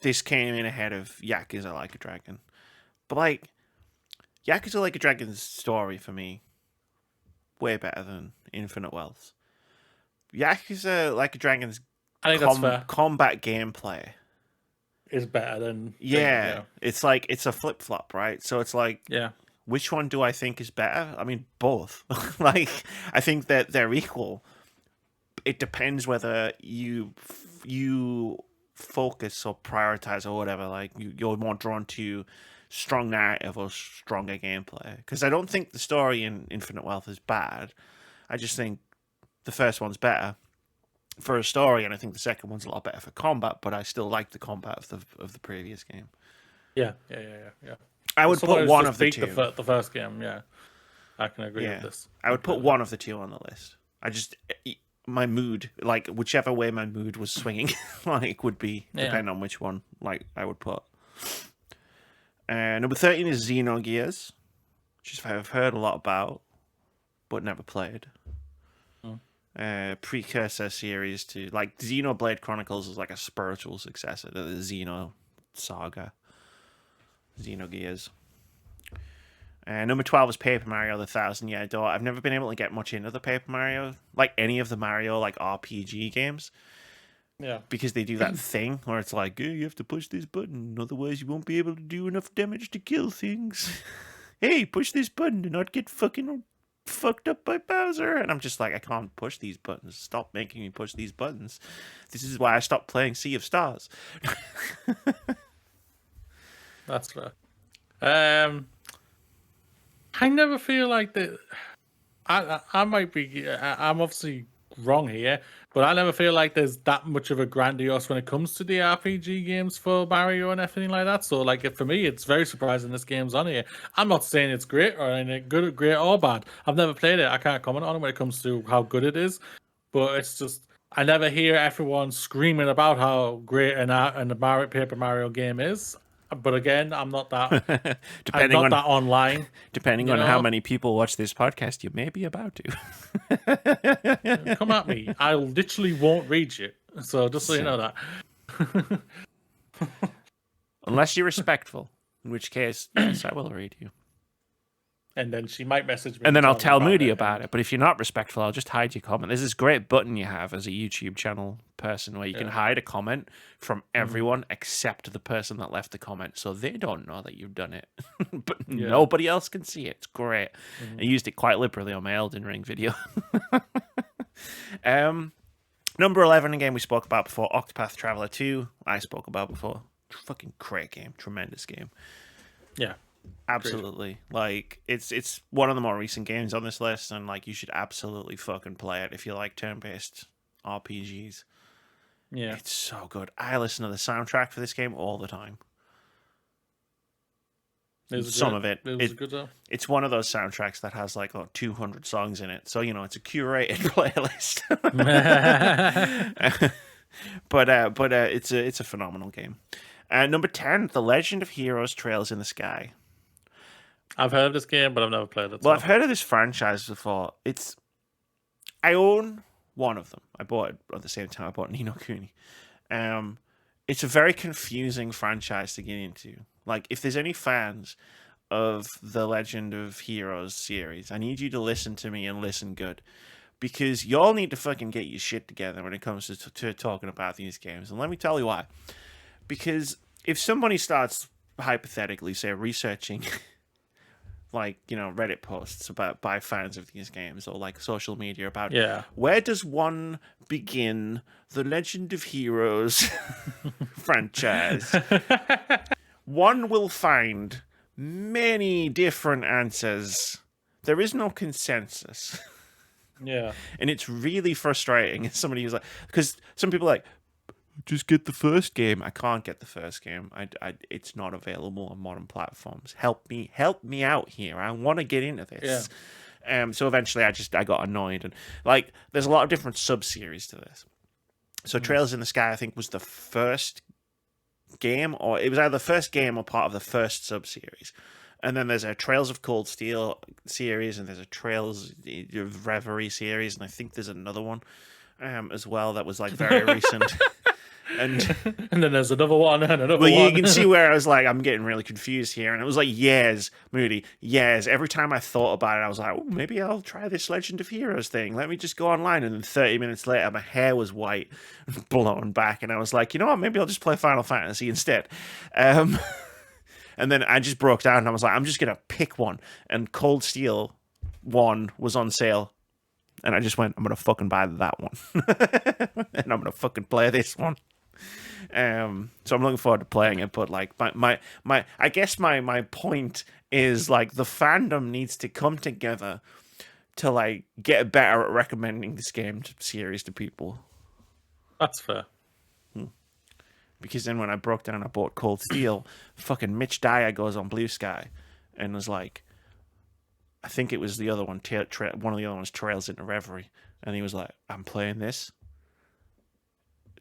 this came in ahead of Yakuza Like a Dragon. But, like, Yakuza Like a Dragon's story, for me, way better than Infinite Wealth. Yakuza Like a Dragon's I think that's fair. combat gameplay Is better than it's like it's a flip-flop, right? So it's like, which one do I think is better? I mean, both. Like, I think that they're equal. It depends whether you focus or prioritize or whatever. Like, you're more drawn to strong narrative or stronger gameplay. Because I don't think the story in Infinite Wealth is bad. I just think the first one's better for a story, and I think the second one's a lot better for combat. But I still like the combat of the previous game. Yeah. I would put one of the two. The first game, I can agree with this. I would put one of the two on the list. My mood, like, whichever way my mood was swinging, like, would be depending on which one, like, I would put. Number 13 is Xenogears, which I've heard a lot about, but never played. Precursor series to, like, Xenoblade Chronicles is like a spiritual successor to the Xeno saga. Xenogears. Number 12 is Paper Mario: The Thousand Year Door. I've never been able to get much into the Paper Mario, like any of the Mario like RPG games. Yeah. Because they do that thing where it's like, hey, you have to push this button, otherwise you won't be able to do enough damage to kill things. Hey, push this button to not get fucking fucked up by Bowser. And I'm just like, I can't push these buttons. Stop making me push these buttons. This is why I stopped playing Sea of Stars. That's fair. I never feel like that. I might be. I'm obviously wrong here, but I never feel like there's that much of a grandiose when it comes to the RPG games for Mario and everything like that. So, like, for me, it's very surprising this game's on here. I'm not saying it's great or anything good, great or bad. I've never played it. I can't comment on it when it comes to how good it is. But it's just I never hear everyone screaming about how great a Paper Mario game is. But again, I'm not that. That online. Depending on how many people watch this podcast, you may be about to. Come at me. I literally won't read you. So just so you know that. Unless you're respectful, in which case, yes, I will read you. And then she might message me. And then I'll tell Moody about it. But if you're not respectful, I'll just hide your comment. There's this great button you have as a YouTube channel person where you can hide a comment from everyone except the person that left the comment. So they don't know that you've done it. But nobody else can see it. It's great. I used it quite liberally on my Elden Ring video. Number 11, again, we spoke about before. Octopath Traveler 2. I spoke about before. Fucking great game. Tremendous game. Yeah. Absolutely. Like, it's one of the more recent games on this list, and like, you should absolutely fucking play it if you like turn-based RPGs. Yeah. It's so good. I listen to the soundtrack for this game all the time. It's one of those soundtracks that has like 200 songs in it. So, it's a curated playlist. but it's a phenomenal game. Number 10, The Legend of Heroes: Trails in the Sky. I've heard of this game, but I've never played it. Well, I've heard of this franchise before. I own one of them. I bought it at the same time I bought Ni no Kuni. It's a very confusing franchise to get into. Like, if there's any fans of the Legend of Heroes series, I need you to listen to me and listen good. Because y'all need to fucking get your shit together when it comes to talking about these games. And let me tell you why. Because if somebody starts, hypothetically, say, researching like, Reddit posts by fans of these games, or like social media about where does one begin the Legend of Heroes franchise, one will find many different answers. There is no consensus. Yeah. And it's really frustrating as somebody who's like, because some people are like, just get the first game. I can't get the first game. It's not available on modern platforms. Help me out here. I want to get into this. Yeah. So eventually I got annoyed, and like, there's a lot of different sub-series to this. So Trails in the Sky, I think, was the first game, or it was either the first game or part of the first sub-series. And then there's a Trails of Cold Steel series, and there's a Trails of Reverie series, and I think there's another one as well that was like very recent. And then there's another one and another well, one. you can see where I was like, I'm getting really confused here. And it was like years, Moody, years. Every time I thought about it, I was like, oh, maybe I'll try this Legend of Heroes thing. Let me just go online. And then 30 minutes later, my hair was white, blown back. And I was like, you know what? Maybe I'll just play Final Fantasy instead. And then I just broke down and I was like, I'm just going to pick one. And Cold Steel 1 was on sale. And I just went, I'm going to fucking buy that one. And I'm going to fucking play this one. So I'm looking forward to playing it, but like my I guess my point is like the fandom needs to come together to like get better at recommending this game series to people. That's fair. Because then when I broke down, I bought Cold Steel. Fucking Mitch Dyer goes on Bluesky and was like, I think it was the other one, one of the other ones, Trails into Reverie, and he was like, I'm playing this.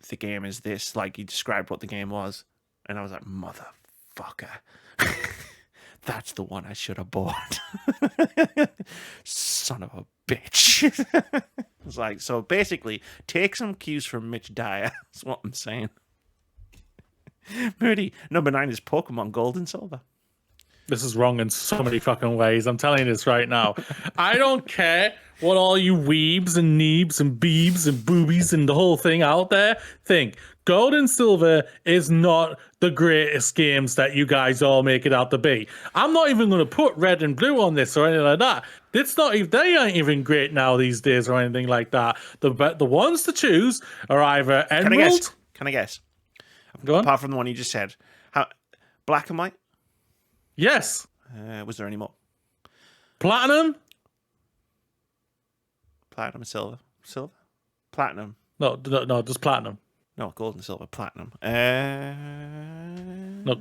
The game is this. Like, he described what the game was, and I was like, motherfucker. That's the one I should have bought. Son of a bitch. It's like, so basically, take some cues from Mitch Dyer. That's what I'm saying. Moody, number 9 is Pokemon Gold and Silver. This is wrong in so many fucking ways. I'm telling you this right now. I don't care what all you weebs and neebs and beebs and boobies and the whole thing out there think. Gold and Silver is not the greatest games that you guys all make it out to be. I'm not even going to put Red and Blue on this or anything like that. It's not even, they aren't even great now these days or anything like that. The ones to choose are either Emerald. Can I guess? Go on. Apart from the one you just said, Black and White. Yes. Was there any more? Platinum? Platinum, silver. Silver? Platinum. No, just platinum. No, gold and silver. Platinum. No.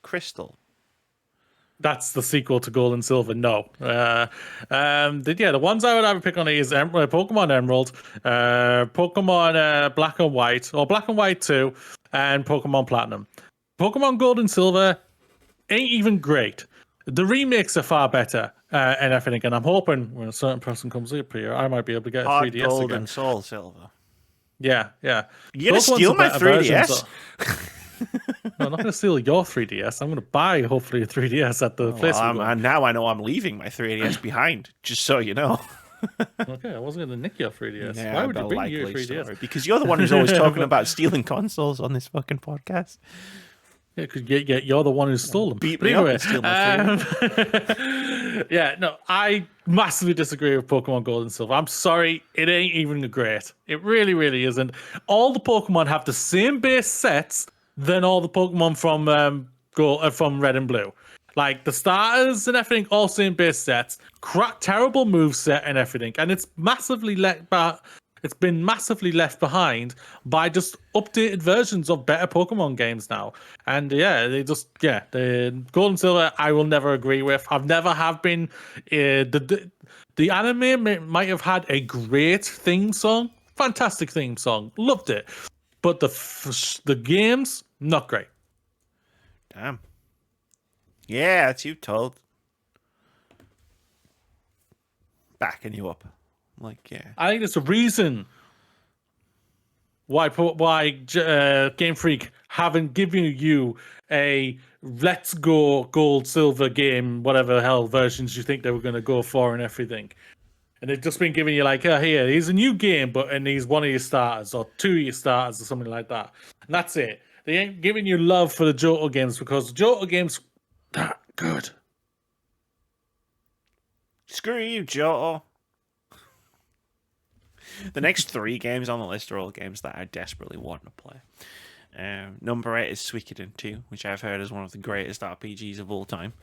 Crystal. That's the sequel to Gold and Silver. No. The ones I would ever pick on is Pokemon Emerald, Pokemon Black and White, or Black and White 2, and Pokemon Platinum. Pokemon Gold and Silver ain't even great. The remakes are far better and everything, and I'm hoping when a certain person comes up here, I might be able to get a 3DS Gold again. and Soul Silver. Yeah. You're going to steal my 3DS? No, I'm not going to steal your 3DS. I'm going to buy, hopefully, a 3DS at the place. Now I know I'm leaving my 3DS behind, just so you know. Okay, I wasn't going to nick your 3DS. Yeah, Why would you bring your 3DS? Story, because you're the one who's always talking about stealing consoles on this fucking podcast. Yeah, because you're the one who stole them. Beat me up and steal my 3DS. Yeah, no, I massively disagree with Pokemon Gold and Silver. I'm sorry, it ain't even great. It really, really isn't. All the Pokemon have the same base sets than all the Pokemon from Red and Blue. Like the starters and everything, all same base sets. Terrible moveset and everything, and it's been massively left behind by just updated versions of better Pokemon games now. And the Gold and Silver I will never agree with. I've never have been. The anime might have had a great theme song, fantastic theme song, loved it, but the games not great. Damn. Yeah, that's you told. Backing you up. Like, yeah. I think there's a reason why Game Freak haven't given you a Let's Go Gold Silver game, whatever the hell versions you think they were going to go for and everything. And they've just been giving you like, here, here's a new game, and he's one of your starters or 2 of your starters or something like that. And that's it. They ain't giving you love for the Johto games because the Johto games that good. Screw you, Johto. The next 3 games on the list are all games that I desperately want to play. Number 8 is Suikoden 2, which I've heard is one of the greatest RPGs of all time.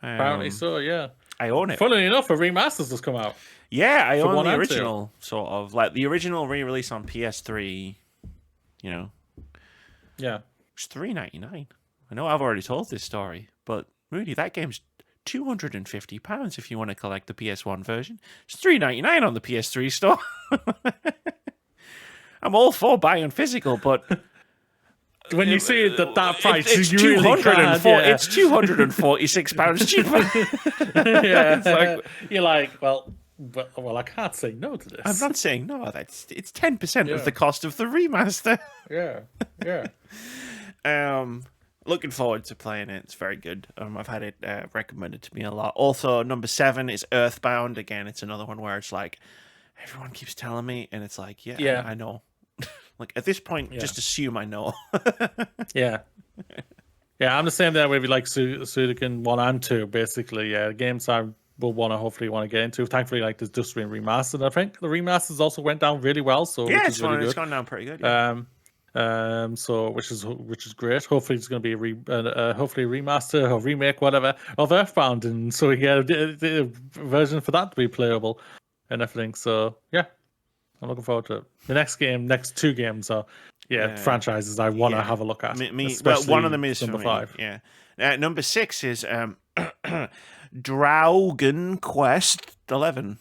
Apparently so, yeah. I own it. Funnily enough, a remaster's just come out. Yeah, I own the original, sort of. Like, the original re-release on PS3, you know. Yeah. It's $3.99. I know I've already told this story, but really, that game's £250 if you want to collect the PS1 version. It's $3.99 on the PS3 store. I'm all for buying physical, but when you see it at that price, it's you really can't, yeah. It's £246 cheaper. Yeah, it's like, you're like, well, But well, I can't say no to this. I'm not saying no. It's 10% Yeah. of the cost of the remaster. Yeah. Looking forward to playing it. It's very good. I've had it recommended to me a lot. Also, number 7 is Earthbound. Again, it's another one where it's like everyone keeps telling me, and it's like, yeah. I know. Like at this point, just assume I know. Yeah. Yeah, I'm the same there with like Sudoku 1 and 2, basically. Yeah, games I will hopefully want to get into. Thankfully, like there's just been remastered. I think the remasters also went down really well. So yeah, it's gone down pretty good. Yeah. So which is great. Hopefully, it's going to be hopefully a remaster or remake, whatever, of Earthbound, and so we get a version for that to be playable and everything. So yeah, I'm looking forward to it. The next 2 games are franchises I want to have a look at. Well, one of them is number 5. Yeah, number 6 is Dragon Quest 11.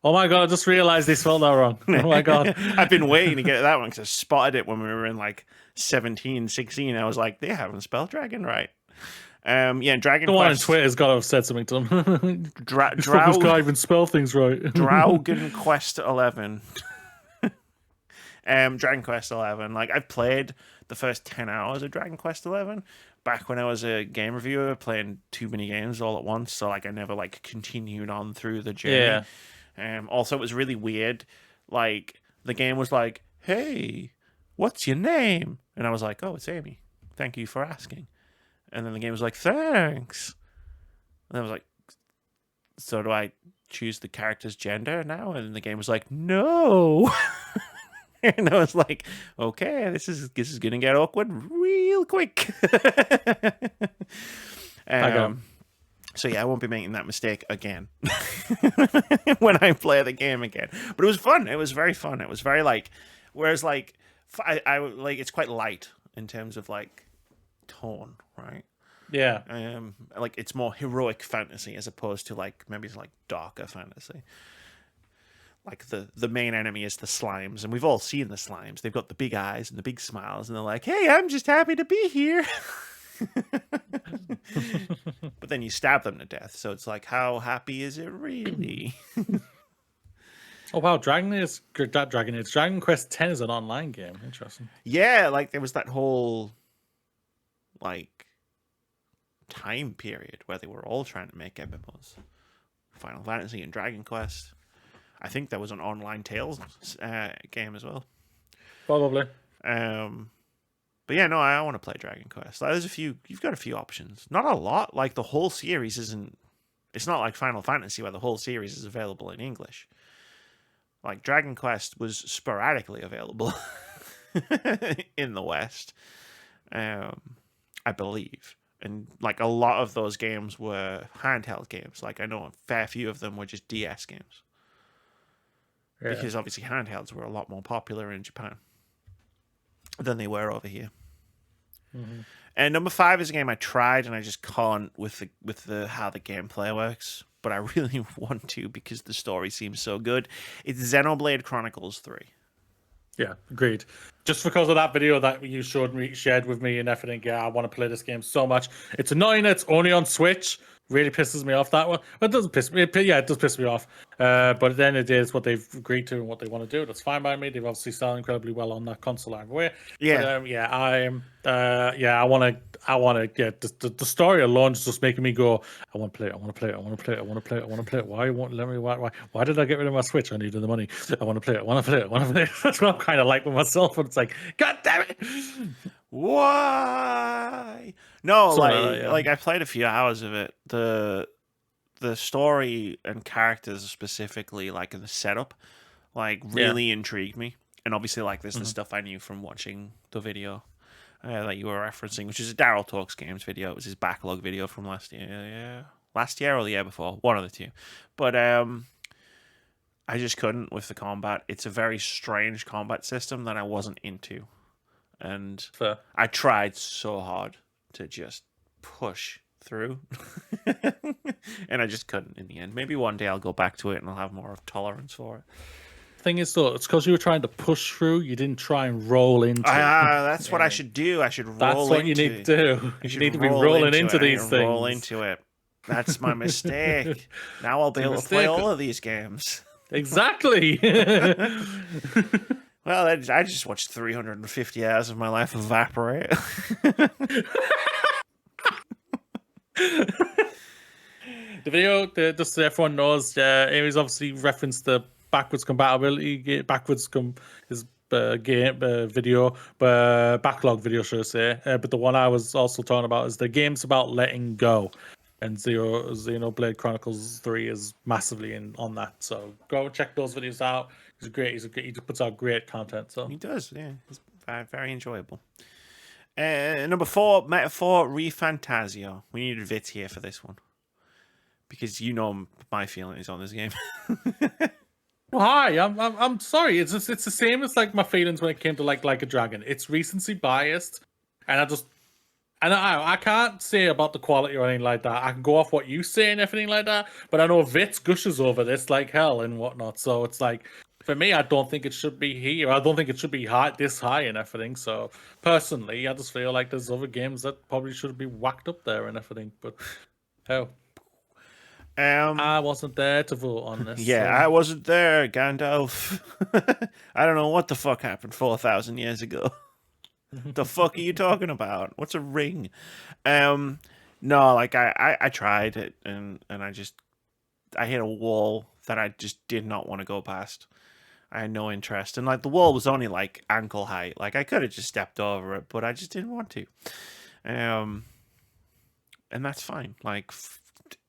Oh my god! I just realized they spelled that wrong. Oh my god! I've been waiting to get that one because I spotted it when we were in like 17, 16. I was like, they haven't spelled dragon right. Dragon Quest. The one on Twitter's got to have said something to them. This guy even spell things right. Dragon Quest 11. Dragon Quest 11. Like I've played the first 10 hours of Dragon Quest 11 back when I was a game reviewer playing too many games all at once. So like I never like continued on through the journey. Yeah. Also, it was really weird. Like, the game was like, hey, what's your name? And I was like, oh, it's Amy. Thank you for asking. And then the game was like, thanks. And I was like, so do I choose the character's gender now? And the game was like, no. And I was like, okay, this is going to get awkward real quick. So yeah, I won't be making that mistake again when I play the game again. But it was fun. It was very fun. It was very like, whereas like I like it's quite light in terms of like tone, right? Yeah. Like it's more heroic fantasy as opposed to like maybe it's like darker fantasy. Like the main enemy is the slimes, and we've all seen the slimes. They've got the big eyes and the big smiles, and they're like, "Hey, I'm just happy to be here." But then you stab them to death, so it's like, how happy is it really? Oh wow, Dragon Quest 10 is an online game. Interesting. Yeah, like there was that whole like time period where they were all trying to make MMOs. Final Fantasy and Dragon Quest. I think there was an online Tales game as well. Probably. But yeah, no, I want to play Dragon Quest. Like, you've got a few options. Not a lot. Like the whole series isn't. It's not like Final Fantasy where the whole series is available in English. Like Dragon Quest was sporadically available in the West, I believe. And like a lot of those games were handheld games. Like I know a fair few of them were just DS games. Yeah. Because obviously handhelds were a lot more popular in Japan than they were over here. Mm-hmm. And number 5 is a game I tried and I just can't with the how the gameplay works, but I really want to because the story seems so good. It's Xenoblade Chronicles 3. Yeah, agreed. Just because of that video that you shared with me and everything, yeah, I want to play this game so much. It's annoying that it's only on Switch. Really pisses me off that one. Well, it doesn't piss me. Yeah, it does piss me off. But at the end of the day, it's what they've agreed to and what they want to do. That's fine by me. They've obviously sold incredibly well on that console either way. Yeah, but, I want to get the story alone is just making me go. I want to play it. I want to play it. I want to play it. I want to play it. I want to play it. Why won't let me? Why did I get rid of my Switch? I needed the money. I want to play it. I want to play it. I want to play it. That's what I'm kind of like with myself. But it's like, God damn it! Why? No, like I played a few hours of it. The story and characters specifically, like in the setup, like really intrigued me. And obviously, like this is the stuff I knew from watching the video that you were referencing, which is a Daryl Talks Games video. It was his backlog video from last year. Yeah, last year or the year before, one of the two. But I just couldn't with the combat. It's a very strange combat system that I wasn't into. And fair. I tried so hard to just push through. And I just couldn't in the end. Maybe one day I'll go back to it and I'll have more of tolerance for it. Thing is, though, it's because you were trying to push through. You didn't try and roll into it. That's what I should do. I should roll into it. That's what you need to do. You need to be rolling into these things. Roll into it. That's my mistake. Now I'll be able to play all of these games. Exactly. Well, I just watched 350 hours of my life evaporate. The video, just so everyone knows, Amy's obviously referenced the backwards compatibility, video, backlog video, should I say? But the one I was also talking about is the game's about letting go, and Xenoblade Chronicles 3 is massively on that. So go and check those videos out. He's great. He puts out great content. So He does, yeah. It's very, very enjoyable. Number 4, Metaphor ReFantasio. We needed Vitz here for this one. Because you know my feelings on this game. well, hi, I'm sorry. It's the same as like my feelings when it came to like a Dragon. It's recency biased, and I can't say about the quality or anything like that. I can go off what you say and everything like that, but I know Vitz gushes over this like hell and whatnot. So it's like, for me, I don't think it should be here. I don't think it should be this high and everything. So personally, I just feel like there's other games that probably should be whacked up there and everything. But hell. I wasn't there to vote on this. Yeah, so. I wasn't there, Gandalf. I don't know what the fuck happened 4,000 years ago. The fuck are you talking about? What's a ring? No, like I tried it and I hit a wall that I just did not want to go past. I had no interest. And like the wall was only like ankle height. Like I could have just stepped over it, but I just didn't want to. And that's fine. Like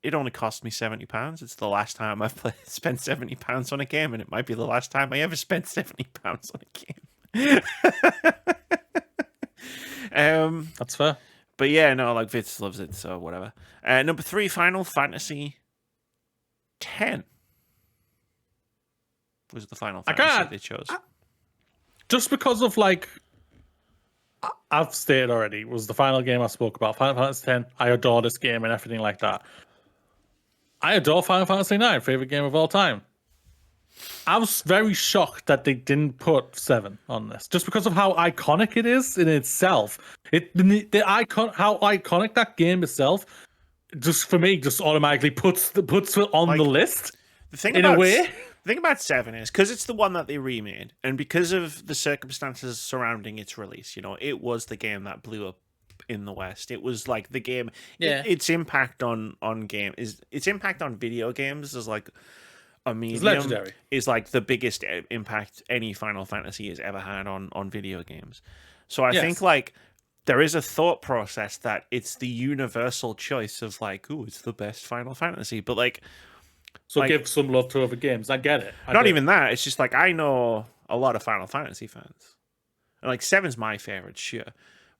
it only cost me £70. It's the last time I've spent £70 on a game, and it might be the last time I ever spent £70 on a game. That's fair. But yeah, no, like Vitz loves it, so whatever. Number 3, Final Fantasy X was the Final Fantasy they chose. Just because of like, I've stated already, was the final game I spoke about. Final Fantasy X. I adore this game and everything like that. I adore Final Fantasy IX, favorite game of all time. I was very shocked that they didn't put 7 on this, just because of how iconic it is in itself. How iconic that game itself, just for me, just automatically puts it on Like, the list. The thing in about, a way. The thing about 7 is because it's the one that they remade, and because of the circumstances surrounding its release, you know, it was the game that blew up in the West. It was like the game. Yeah. Its impact on its impact on video games is like a medium. It's legendary. Is like the biggest impact any Final Fantasy has ever had on video games. So I think like there is a thought process that it's the universal choice of like, ooh, it's the best Final Fantasy, but like. So like, give some love to other games. I get it. Not even that. It's just like I know a lot of Final Fantasy fans. And like 7's my favorite, sure.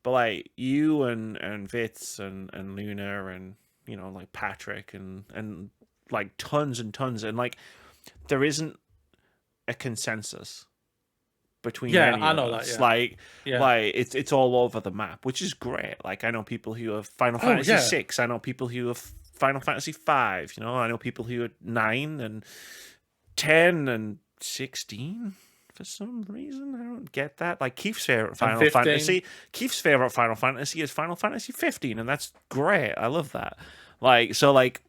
But like you and Vitz and Luna and you know like Patrick and like tons and tons and like there isn't a consensus between any I of know us. that. Like it's all over the map, which is great. Like I know people who have Final Fantasy 6. I know people who have Final Fantasy 5. You know, I know people who are 9 and 10 and 16. For some reason, I don't get that. Like Keith's favorite Final Fantasy is Final Fantasy 15, and that's great. I love that. Like so, like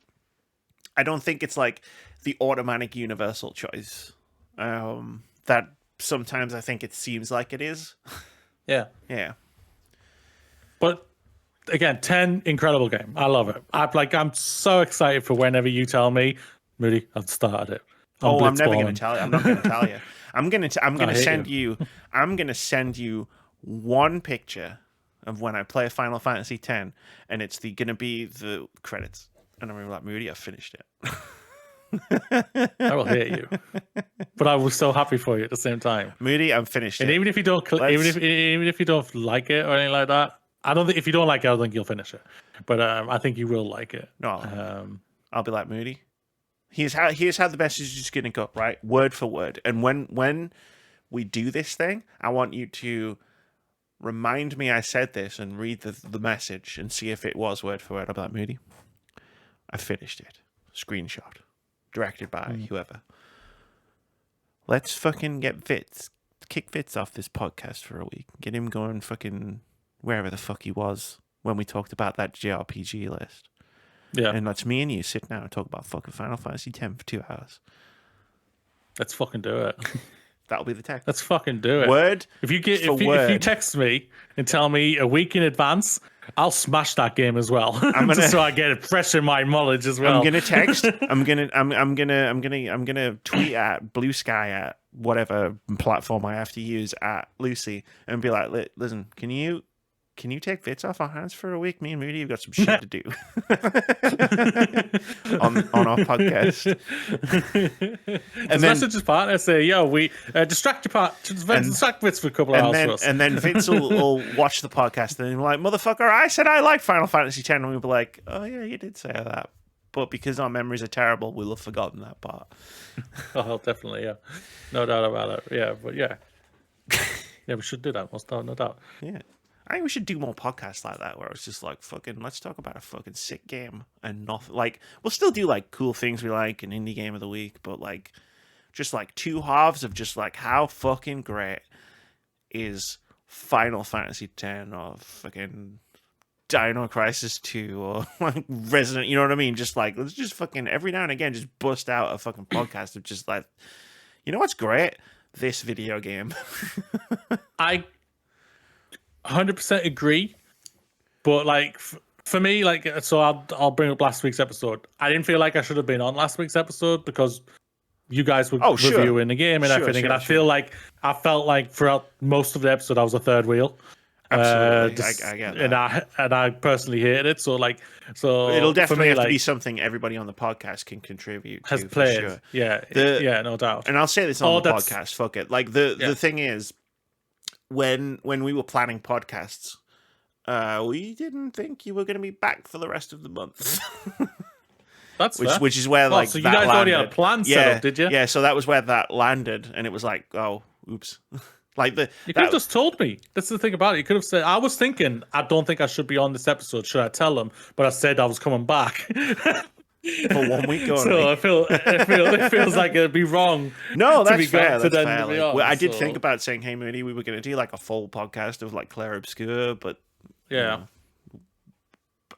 I don't think it's like the automatic universal choice that sometimes I think it seems like it is. Yeah. Yeah. But again, 10, incredible game. I love it. I'm so excited for whenever you tell me, Moody, I've started it. I'm never going to tell you. I'm not going to tell you. I'm going to send you. I'm going to send you one picture of when I play Final Fantasy X, and it's going to be the credits. And I'm going to be like, Moody, I finished it. I will hate you, but I was so happy for you at the same time. Moody, I'm finished. And even if you don't, even if you don't like it or anything like that, I don't think if you don't like it, I don't think you'll finish it. But I think you will like it. No, I'll be like Moody. Here's how the message is going to go, right? Word for word. And when we do this thing, I want you to remind me I said this and read the message and see if it was word for word. I'll be like, Moody, I finished it. Screenshot. Directed by whoever. Let's fucking get Vitz. Kick Vitz off this podcast for a week. Get him going fucking wherever the fuck he was when we talked about that JRPG list. Yeah. And that's me and you sit down and talk about fucking Final Fantasy X for 2 hours. Let's fucking do it. That'll be the text. Let's fucking do it. Word If you get for if you word. text me and tell me a week in advance, I'll smash that game as well. Just so I get it fresh in my knowledge as well. I'm gonna text. I'm gonna tweet at Bluesky at whatever platform I have to use at Lucy and be like, listen, can you take Vitz off our hands for a week? Me and Moody have got some shit to do on our podcast. And then message his partner, say, yo, we distract Vitz for a couple of hours for us. And then Vitz will watch the podcast and he'll be like, motherfucker, I said I like Final Fantasy X. And we'll be like, oh yeah, you did say that. But because our memories are terrible, we'll have forgotten that part. Oh, definitely, yeah. No doubt about it. Yeah, but yeah. Yeah, we should do that. No doubt. Yeah. I think we should do more podcasts like that where it's just like, fucking, let's talk about a fucking sick game and nothing. Like, we'll still do like cool things we like, an indie game of the week, but like, just like 2 halves of just like how fucking great is Final Fantasy X or fucking Dino Crisis 2 or like Resident, you know what I mean? Just like, let's just fucking every now and again just bust out a fucking podcast of just like, you know what's great? This video game. I 100% agree, but like for me, like, so I'll bring up last week's episode. I didn't feel like I should have been on last week's episode because you guys were reviewing the game and everything, and I felt like throughout most of the episode I was a third wheel. Absolutely, I get that. And I personally hated it. So it'll definitely have to be like, something everybody on the podcast can contribute has to. played. For sure. Yeah, no doubt. And I'll say this on the podcast. Fuck it. Like the thing is, when we were planning podcasts, we didn't think you were going to be back for the rest of the month. That's which is where like so you that guys landed. already had a plan set up, did you? Yeah, so that was where that landed, and it was like, oh, oops. Like you could have just told me. That's the thing about it. You could have said, I was thinking, I don't think I should be on this episode. Should I tell them? But I said I was coming back. For 1 week only. So it feels like it'd be wrong. No, that's fair. That's fair. Like, I did think about saying, hey, Moody, we were going to do like a full podcast of like Claire Obscure, but yeah.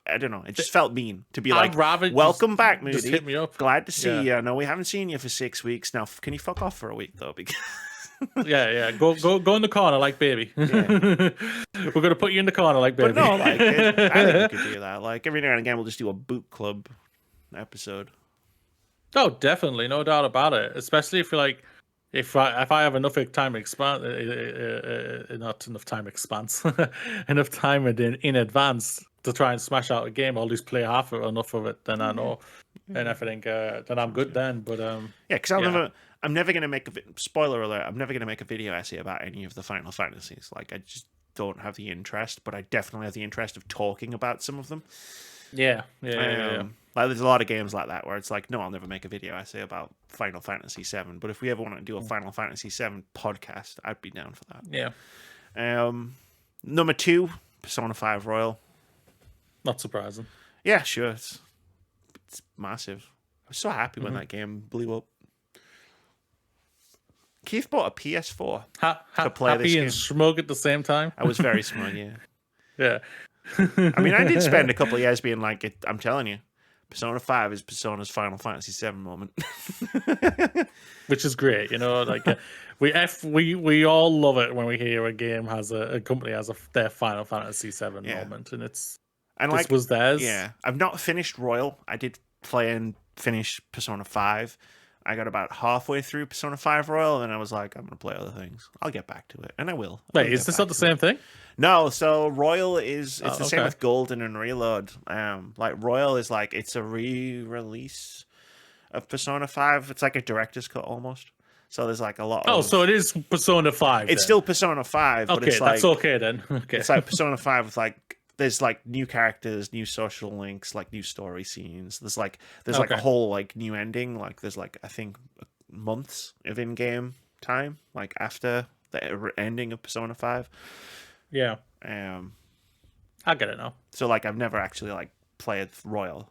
I don't know. It just felt mean to be like, welcome back, Moody. Just hit me up. Glad to see you. No, we haven't seen you for 6 weeks. Now, can you fuck off for a week, though? Because... yeah. Go in the corner like baby. Yeah. We're going to put you in the corner like baby. But no, like, I think we could do that. Like, every now and again, we'll just do a boot club episode. Oh, definitely. No doubt about it. Especially if you're like, if I have enough time enough time in advance to try and smash out a game, or at least play half of enough of it, then I know, and everything, then I'm good then. But because I'm never going to make spoiler alert. I'm never going to make a video essay about any of the Final Fantasies. Like, I just don't have the interest, but I definitely have the interest of talking about some of them. Yeah. Like, there's a lot of games like that where it's like, no, I'll never make a video essay about Final Fantasy VII. But if we ever want to do a Final Fantasy VII podcast, I'd be down for that. Yeah. Number 2, Persona 5 Royal. Not surprising. Yeah, sure. It's massive. I was so happy when that game blew up. Keith bought a PS4 to play happy this game. And smug at the same time. I was very smug, yeah. Yeah. I mean, I did spend a couple of years being like, I'm telling you, Persona 5 is Persona's Final Fantasy VII moment. Which is great, you know, like we all love it when we hear a game has a company has their Final Fantasy VII moment, and this was theirs. Yeah, I've not finished Royal. I did play and finish Persona 5. I got about halfway through Persona 5 Royal, and I was like, I'm going to play other things. I'll get back to it, and I will. Wait, is this not the same thing? No, so Royal it's the same with Golden and Reload. Like Royal is like, it's a re-release of Persona 5. It's like a director's cut almost. So there's like a lot of... so it is Persona 5 It's still Persona 5, but it's like... that's okay then. Okay. It's like Persona 5 with like... There's like new characters, new social links, like new story scenes. There's like a whole like new ending. Like there's like, I think, months of in-game time, like after the ending of Persona 5. Yeah. I get it now. So like I've never actually like played Royal.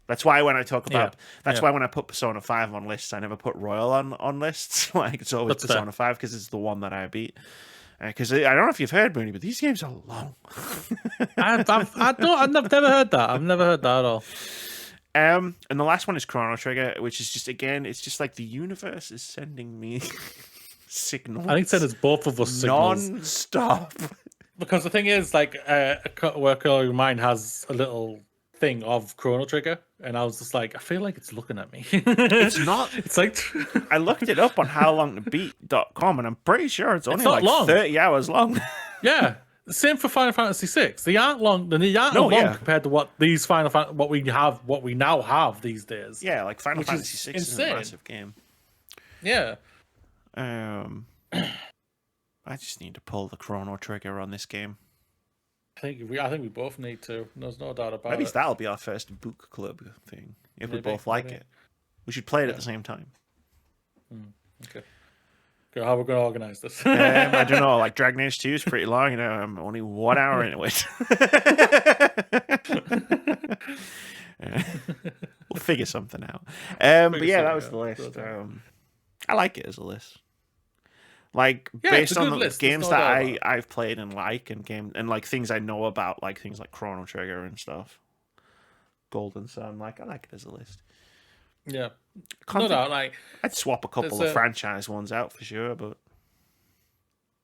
That's why when I talk about why when I put Persona 5 on lists, I never put Royal on lists. Like it's always Persona 5 because it's the one that I beat. Because I don't know if you've heard, Moody, but these games are long. I've never heard that. I've never heard that at all. And the last one is Chrono Trigger, which is just, again, it's just like the universe is sending me signals. I think it said both of us signals. Non-stop. Because the thing is, like, work of mine has a little thing of Chrono Trigger, and I was just like, I feel like it's looking at me. It's not. It's like I looked it up on howlongtobeat.com, and I'm pretty sure it's only not like long. 30 hours long. yeah. Same for Final Fantasy VI. They aren't long. They aren't long compared to what these what we now have these days. Yeah, like Final Fantasy VI is a massive game. Yeah. I just need to pull the Chrono Trigger on this game. I think we both need to. There's no doubt about Maybe it. that'll be our first book club thing. If we both like it, we should play it at the same time. Okay. How are we going to organize this? I don't know. Like Dragon Age 2 is pretty long. You know, I'm only 1 hour into it. We'll figure something out. But yeah, that was the list. I like it as a list. Like based on the list. games that I've played and like, and like things I know about, like things like Chrono Trigger and stuff, Golden Sun. Like I like it as a list. Yeah, no doubt. Like I'd swap a couple of franchise ones out for sure, but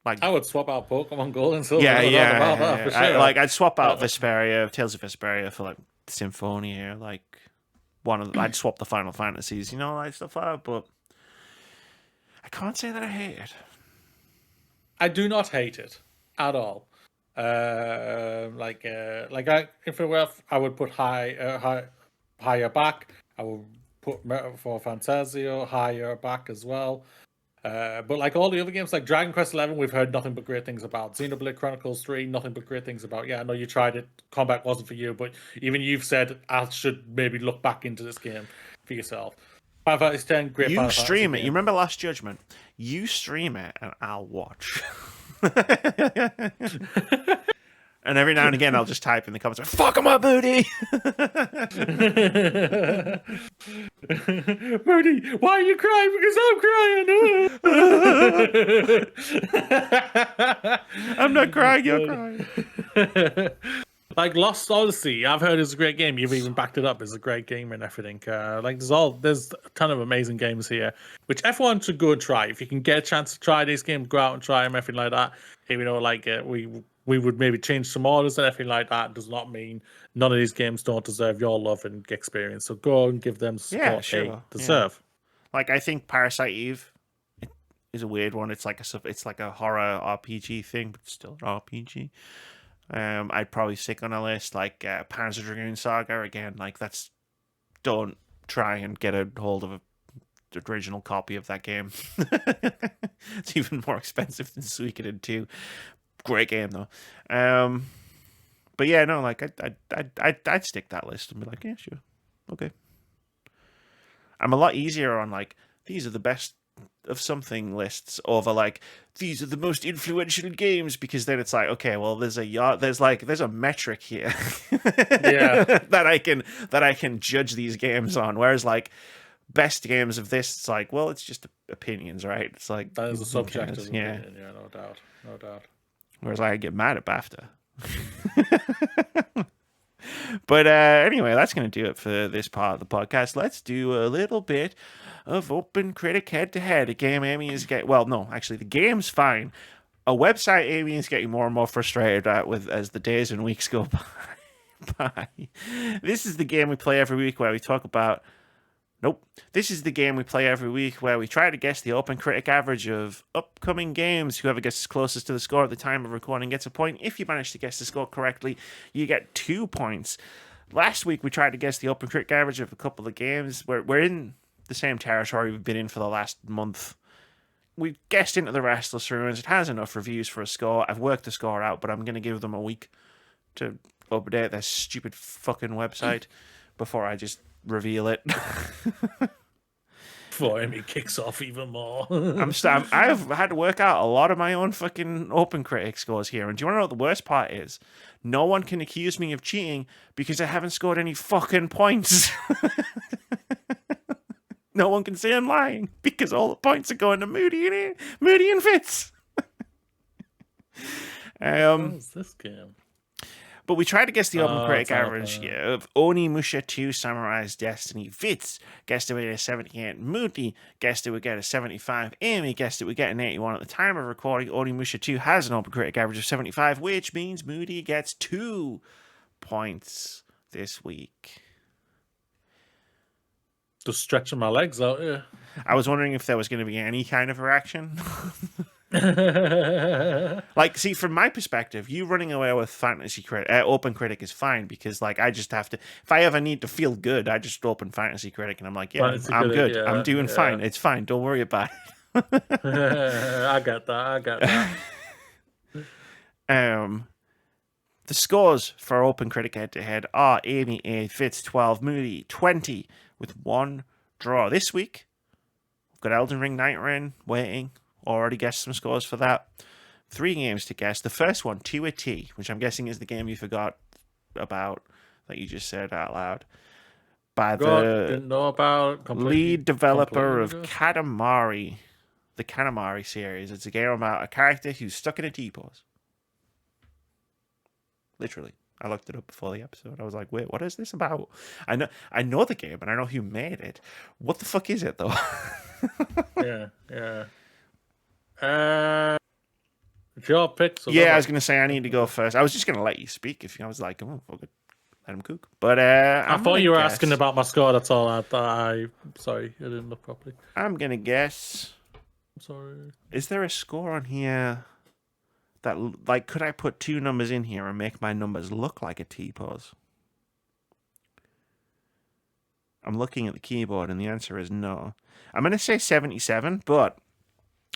like I would swap out Pokemon Gold and Silver. Yeah. For sure. I'd swap out Vesperia, Tales of Vesperia for like Symphonia, like I'd swap the Final Fantasies, you know, like stuff like that. But I can't say that I hate it. I do not hate it at all. If it were, I would put higher back. I would put for Fantasio higher back as well. But like all the other games, like Dragon Quest XI, we've heard nothing but great things about. Xenoblade Chronicles 3, nothing but great things about. Yeah, I know you tried it. Combat wasn't for you, but even you've said I should maybe look back into this game for yourself. Final Fantasy X, great. You Final stream Fantasy it. You remember Last Judgment? You stream it, and I'll watch. And every now and again, I'll just type in the comments, "Fuck him up, Moody." Moody, why are you crying? Because I'm crying. I'm not crying. You're crying. Like Lost Odyssey, I've heard it's a great game. You've even backed it up. It's a great game and everything. There's a ton of amazing games here, which everyone should go and try. If you can get a chance to try these games, go out and try them, everything like that. Even though, we would maybe change some orders and everything like that. It does not mean none of these games don't deserve your love and experience. So go and give them support they deserve. Yeah. Like I think Parasite Eve is a weird one. It's like a horror RPG thing, but still an RPG. I'd probably stick on a list like Panzer Dragoon Saga again. Like don't try and get a hold of an original copy of that game. It's even more expensive than Suikoden 2. Great game though. But yeah, no, like I'd stick that list and be like, yeah, sure, okay. I'm a lot easier on like these are the best of something lists over like these are the most influential games, because then it's like, okay, well there's a metric here that I can judge these games on, whereas like best games of this, it's like, well, it's just opinions, right? It's like that is a subjective opinion, no doubt. Whereas I get mad at BAFTA. But anyway, that's going to do it for this part of the podcast. Let's do a little bit of OpenCritic Head-To-Head, a game Amy is getting... Well, no, actually, the game's fine. A website Amy is getting more and more frustrated at as the days and weeks go by. This is the game we play every week where we talk about... Nope. This is the game we play every week where we try to guess the OpenCritic average of upcoming games. Whoever gets closest to the score at the time of recording gets a point. If you manage to guess the score correctly, you get 2 points. Last week, we tried to guess the OpenCritic average of a couple of games. We're in the same territory we've been in for the last month. We guessed into the Restless Ruins. It has enough reviews for a score. I've worked the score out, but I'm going to give them a week to update their stupid fucking website before I just reveal it. Before Amy kicks off even more. I've had to work out a lot of my own fucking OpenCritic scores here. And do you want to know what the worst part is? No one can accuse me of cheating because I haven't scored any fucking points. No one can say I'm lying because all the points are going to Moody and Vitz. What's this game? But we tried to guess the OpenCritic it's average open. of Onimusha 2 Samurai's Destiny. Vitz guessed it would get a 78. Moody guessed it would get a 75. Amy guessed it would get an 81. At the time of recording, Onimusha 2 has an OpenCritic average of 75, which means Moody gets 2 points this week. Just stretching my legs out here. I was wondering if there was going to be any kind of reaction. Like, see, from my perspective, you running away with OpenCritic is fine because, like, I just have to. If I ever need to feel good, I just open Fantasy Critic and I'm like, yeah, I'm good. I'm doing fine. It's fine. Don't worry about it. I got that. The scores for OpenCritic Head-To-Head are Amy 8, Vitz 12, Moody 20, with 1 draw. This week, we've got Elden Ring Night Rain waiting. Already guessed some scores for that. 3 games to guess. The first one, To a T, which I'm guessing is the game you forgot about that you just said out loud. By didn't know about lead developer of Katamari, the Katamari series. It's a game about a character who's stuck in a T-pose. Literally. I looked it up before the episode. I was like, wait, what is this about? I know the game and I know who made it. What the fuck is it though? Yeah. It's your pick. So I was going to say I need to go first. I was just going to let you speak if I was like, oh, fuck it. Let him cook. But I thought you were asking about my score. That's all. Sorry, I didn't look properly. I'm going to guess. I'm sorry. Is there a score on here that, like, could I put 2 numbers in here and make my numbers look like a T-pose? I'm looking at the keyboard and the answer is no. I'm going to say 77, but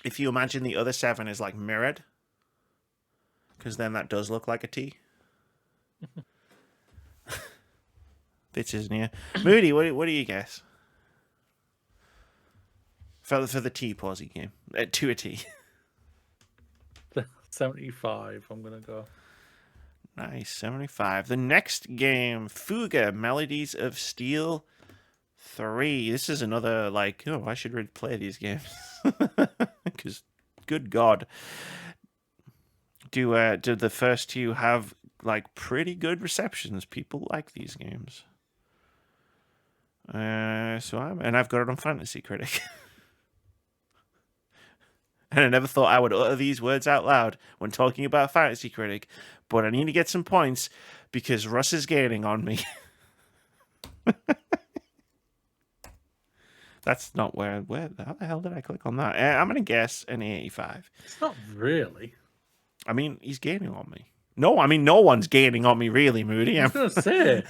if you imagine the other 7 is like mirrored, because then that does look like a T. Vitz isn't here. Moody, what do you guess? For the T-posy game. To a T. 75, I'm going to go. Nice, 75. The next game, Fuga, Melodies of Steel 3. This is another, like, oh, I should really play these games. Because, good God. Do the first 2 have, like, pretty good receptions? People like these games. I've got it on Fantasy Critic. And I never thought I would utter these words out loud when talking about Fantasy Critic, but I need to get some points because Russ is gaining on me. That's not where how the hell did I click on that? I'm going to guess an 85. It's not really. I mean, he's gaining on me. No, I mean, no one's gaining on me, really, Moody. I was going to say.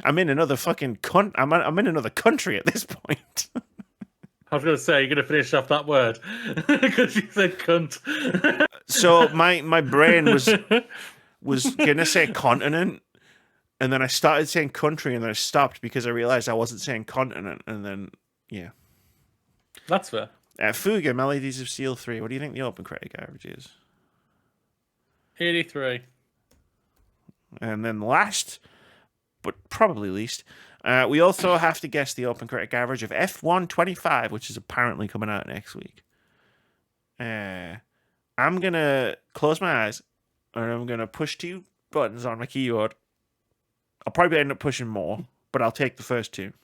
I'm in another fucking I'm in another country at this point. I was going to say, you're going to finish off that word because you said cunt. So my brain was going to say continent, and then I started saying country, and then I stopped because I realized I wasn't saying continent, and then, yeah. That's fair. Fuga, Melodies of Steel 3. What do you think the OpenCritic average is? 83. And then last, but probably least, we also have to guess the OpenCritic average of F125, which is apparently coming out next week. I'm going to close my eyes, and I'm going to push 2 buttons on my keyboard. I'll probably end up pushing more, but I'll take the first 2.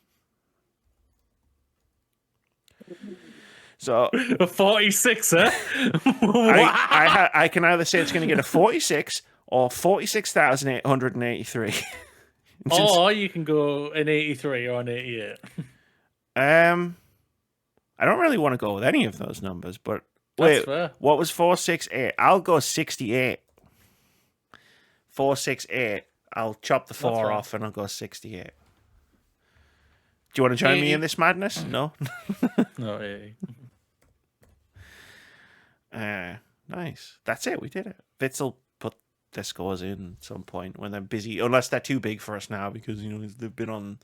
So a 46, huh? I can either say it's going to get a 46 or 46,883. Or you can go an 83 or an 88. I don't really want to go with any of those numbers, but That's wait, fair. What was 468? I'll go 68. 468. I'll chop the 4 off and I'll go 68. Do you want to join me in this madness? No? No, 80. Nice. That's it. We did it. Vitz will put their scores in at some point when they're busy, unless they're too big for us now because, you know, they've been on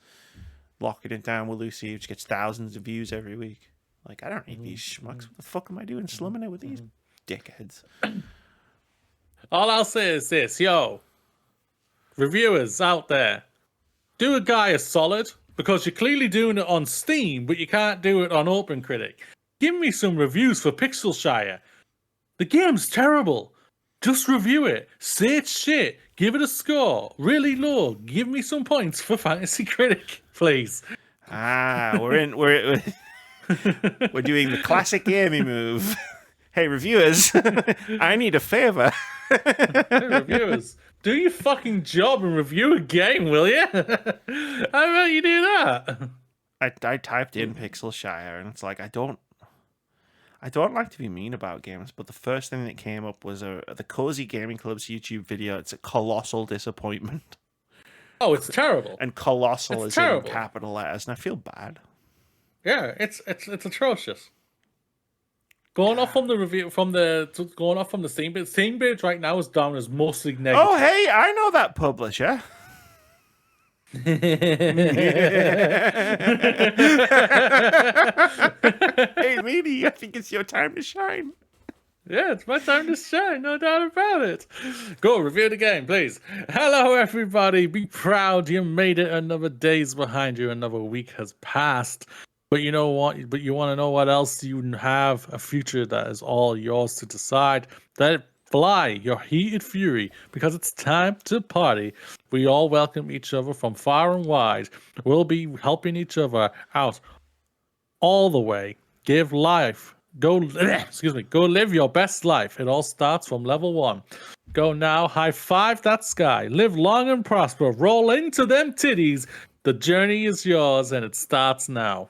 Locking It Down with Lucy, which gets thousands of views every week. Like, I don't need these schmucks. What the fuck am I doing slumming it with these dickheads? All I'll say is this, reviewers out there, do a guy a solid because you're clearly doing it on Steam, but you can't do it on OpenCritic. Give me some reviews for Pixelshire. The game's terrible. Just review it. Say it's shit. Give it a score. Really low. Give me some points for Fantasy Critic, please. We're doing the classic Amy move. Hey, reviewers, I need a favor. Hey, reviewers, do your fucking job and review a game, will you? How about you do that? I typed in Pixelshire, and it's like, I don't like to be mean about games, but the first thing that came up was the Cozy Gaming Club's YouTube video. It's a colossal disappointment. Oh, it's terrible. And colossal it's is terrible. in capital letters, and I feel bad. Yeah, it's atrocious. Going off from the review going off from the Steam page. Steam page right now is down as mostly negative. Oh, hey, I know that publisher. Hey, Meaty, I think it's your time to shine. Yeah, it's my time to shine, no doubt about it. Go review the game, please. Hello, everybody. Be proud you made it. Another day's behind you. Another week has passed. But you know what? But you want to know what else? You have a future that is all yours to decide. That fly your heated fury, because it's time to party. We all welcome each other from far and wide. We'll be helping each other out all the way. Give life. Go live your best life. It all starts from level 1. Go now, high five that sky. Live long and prosper. Roll into them titties. The journey is yours, and it starts now.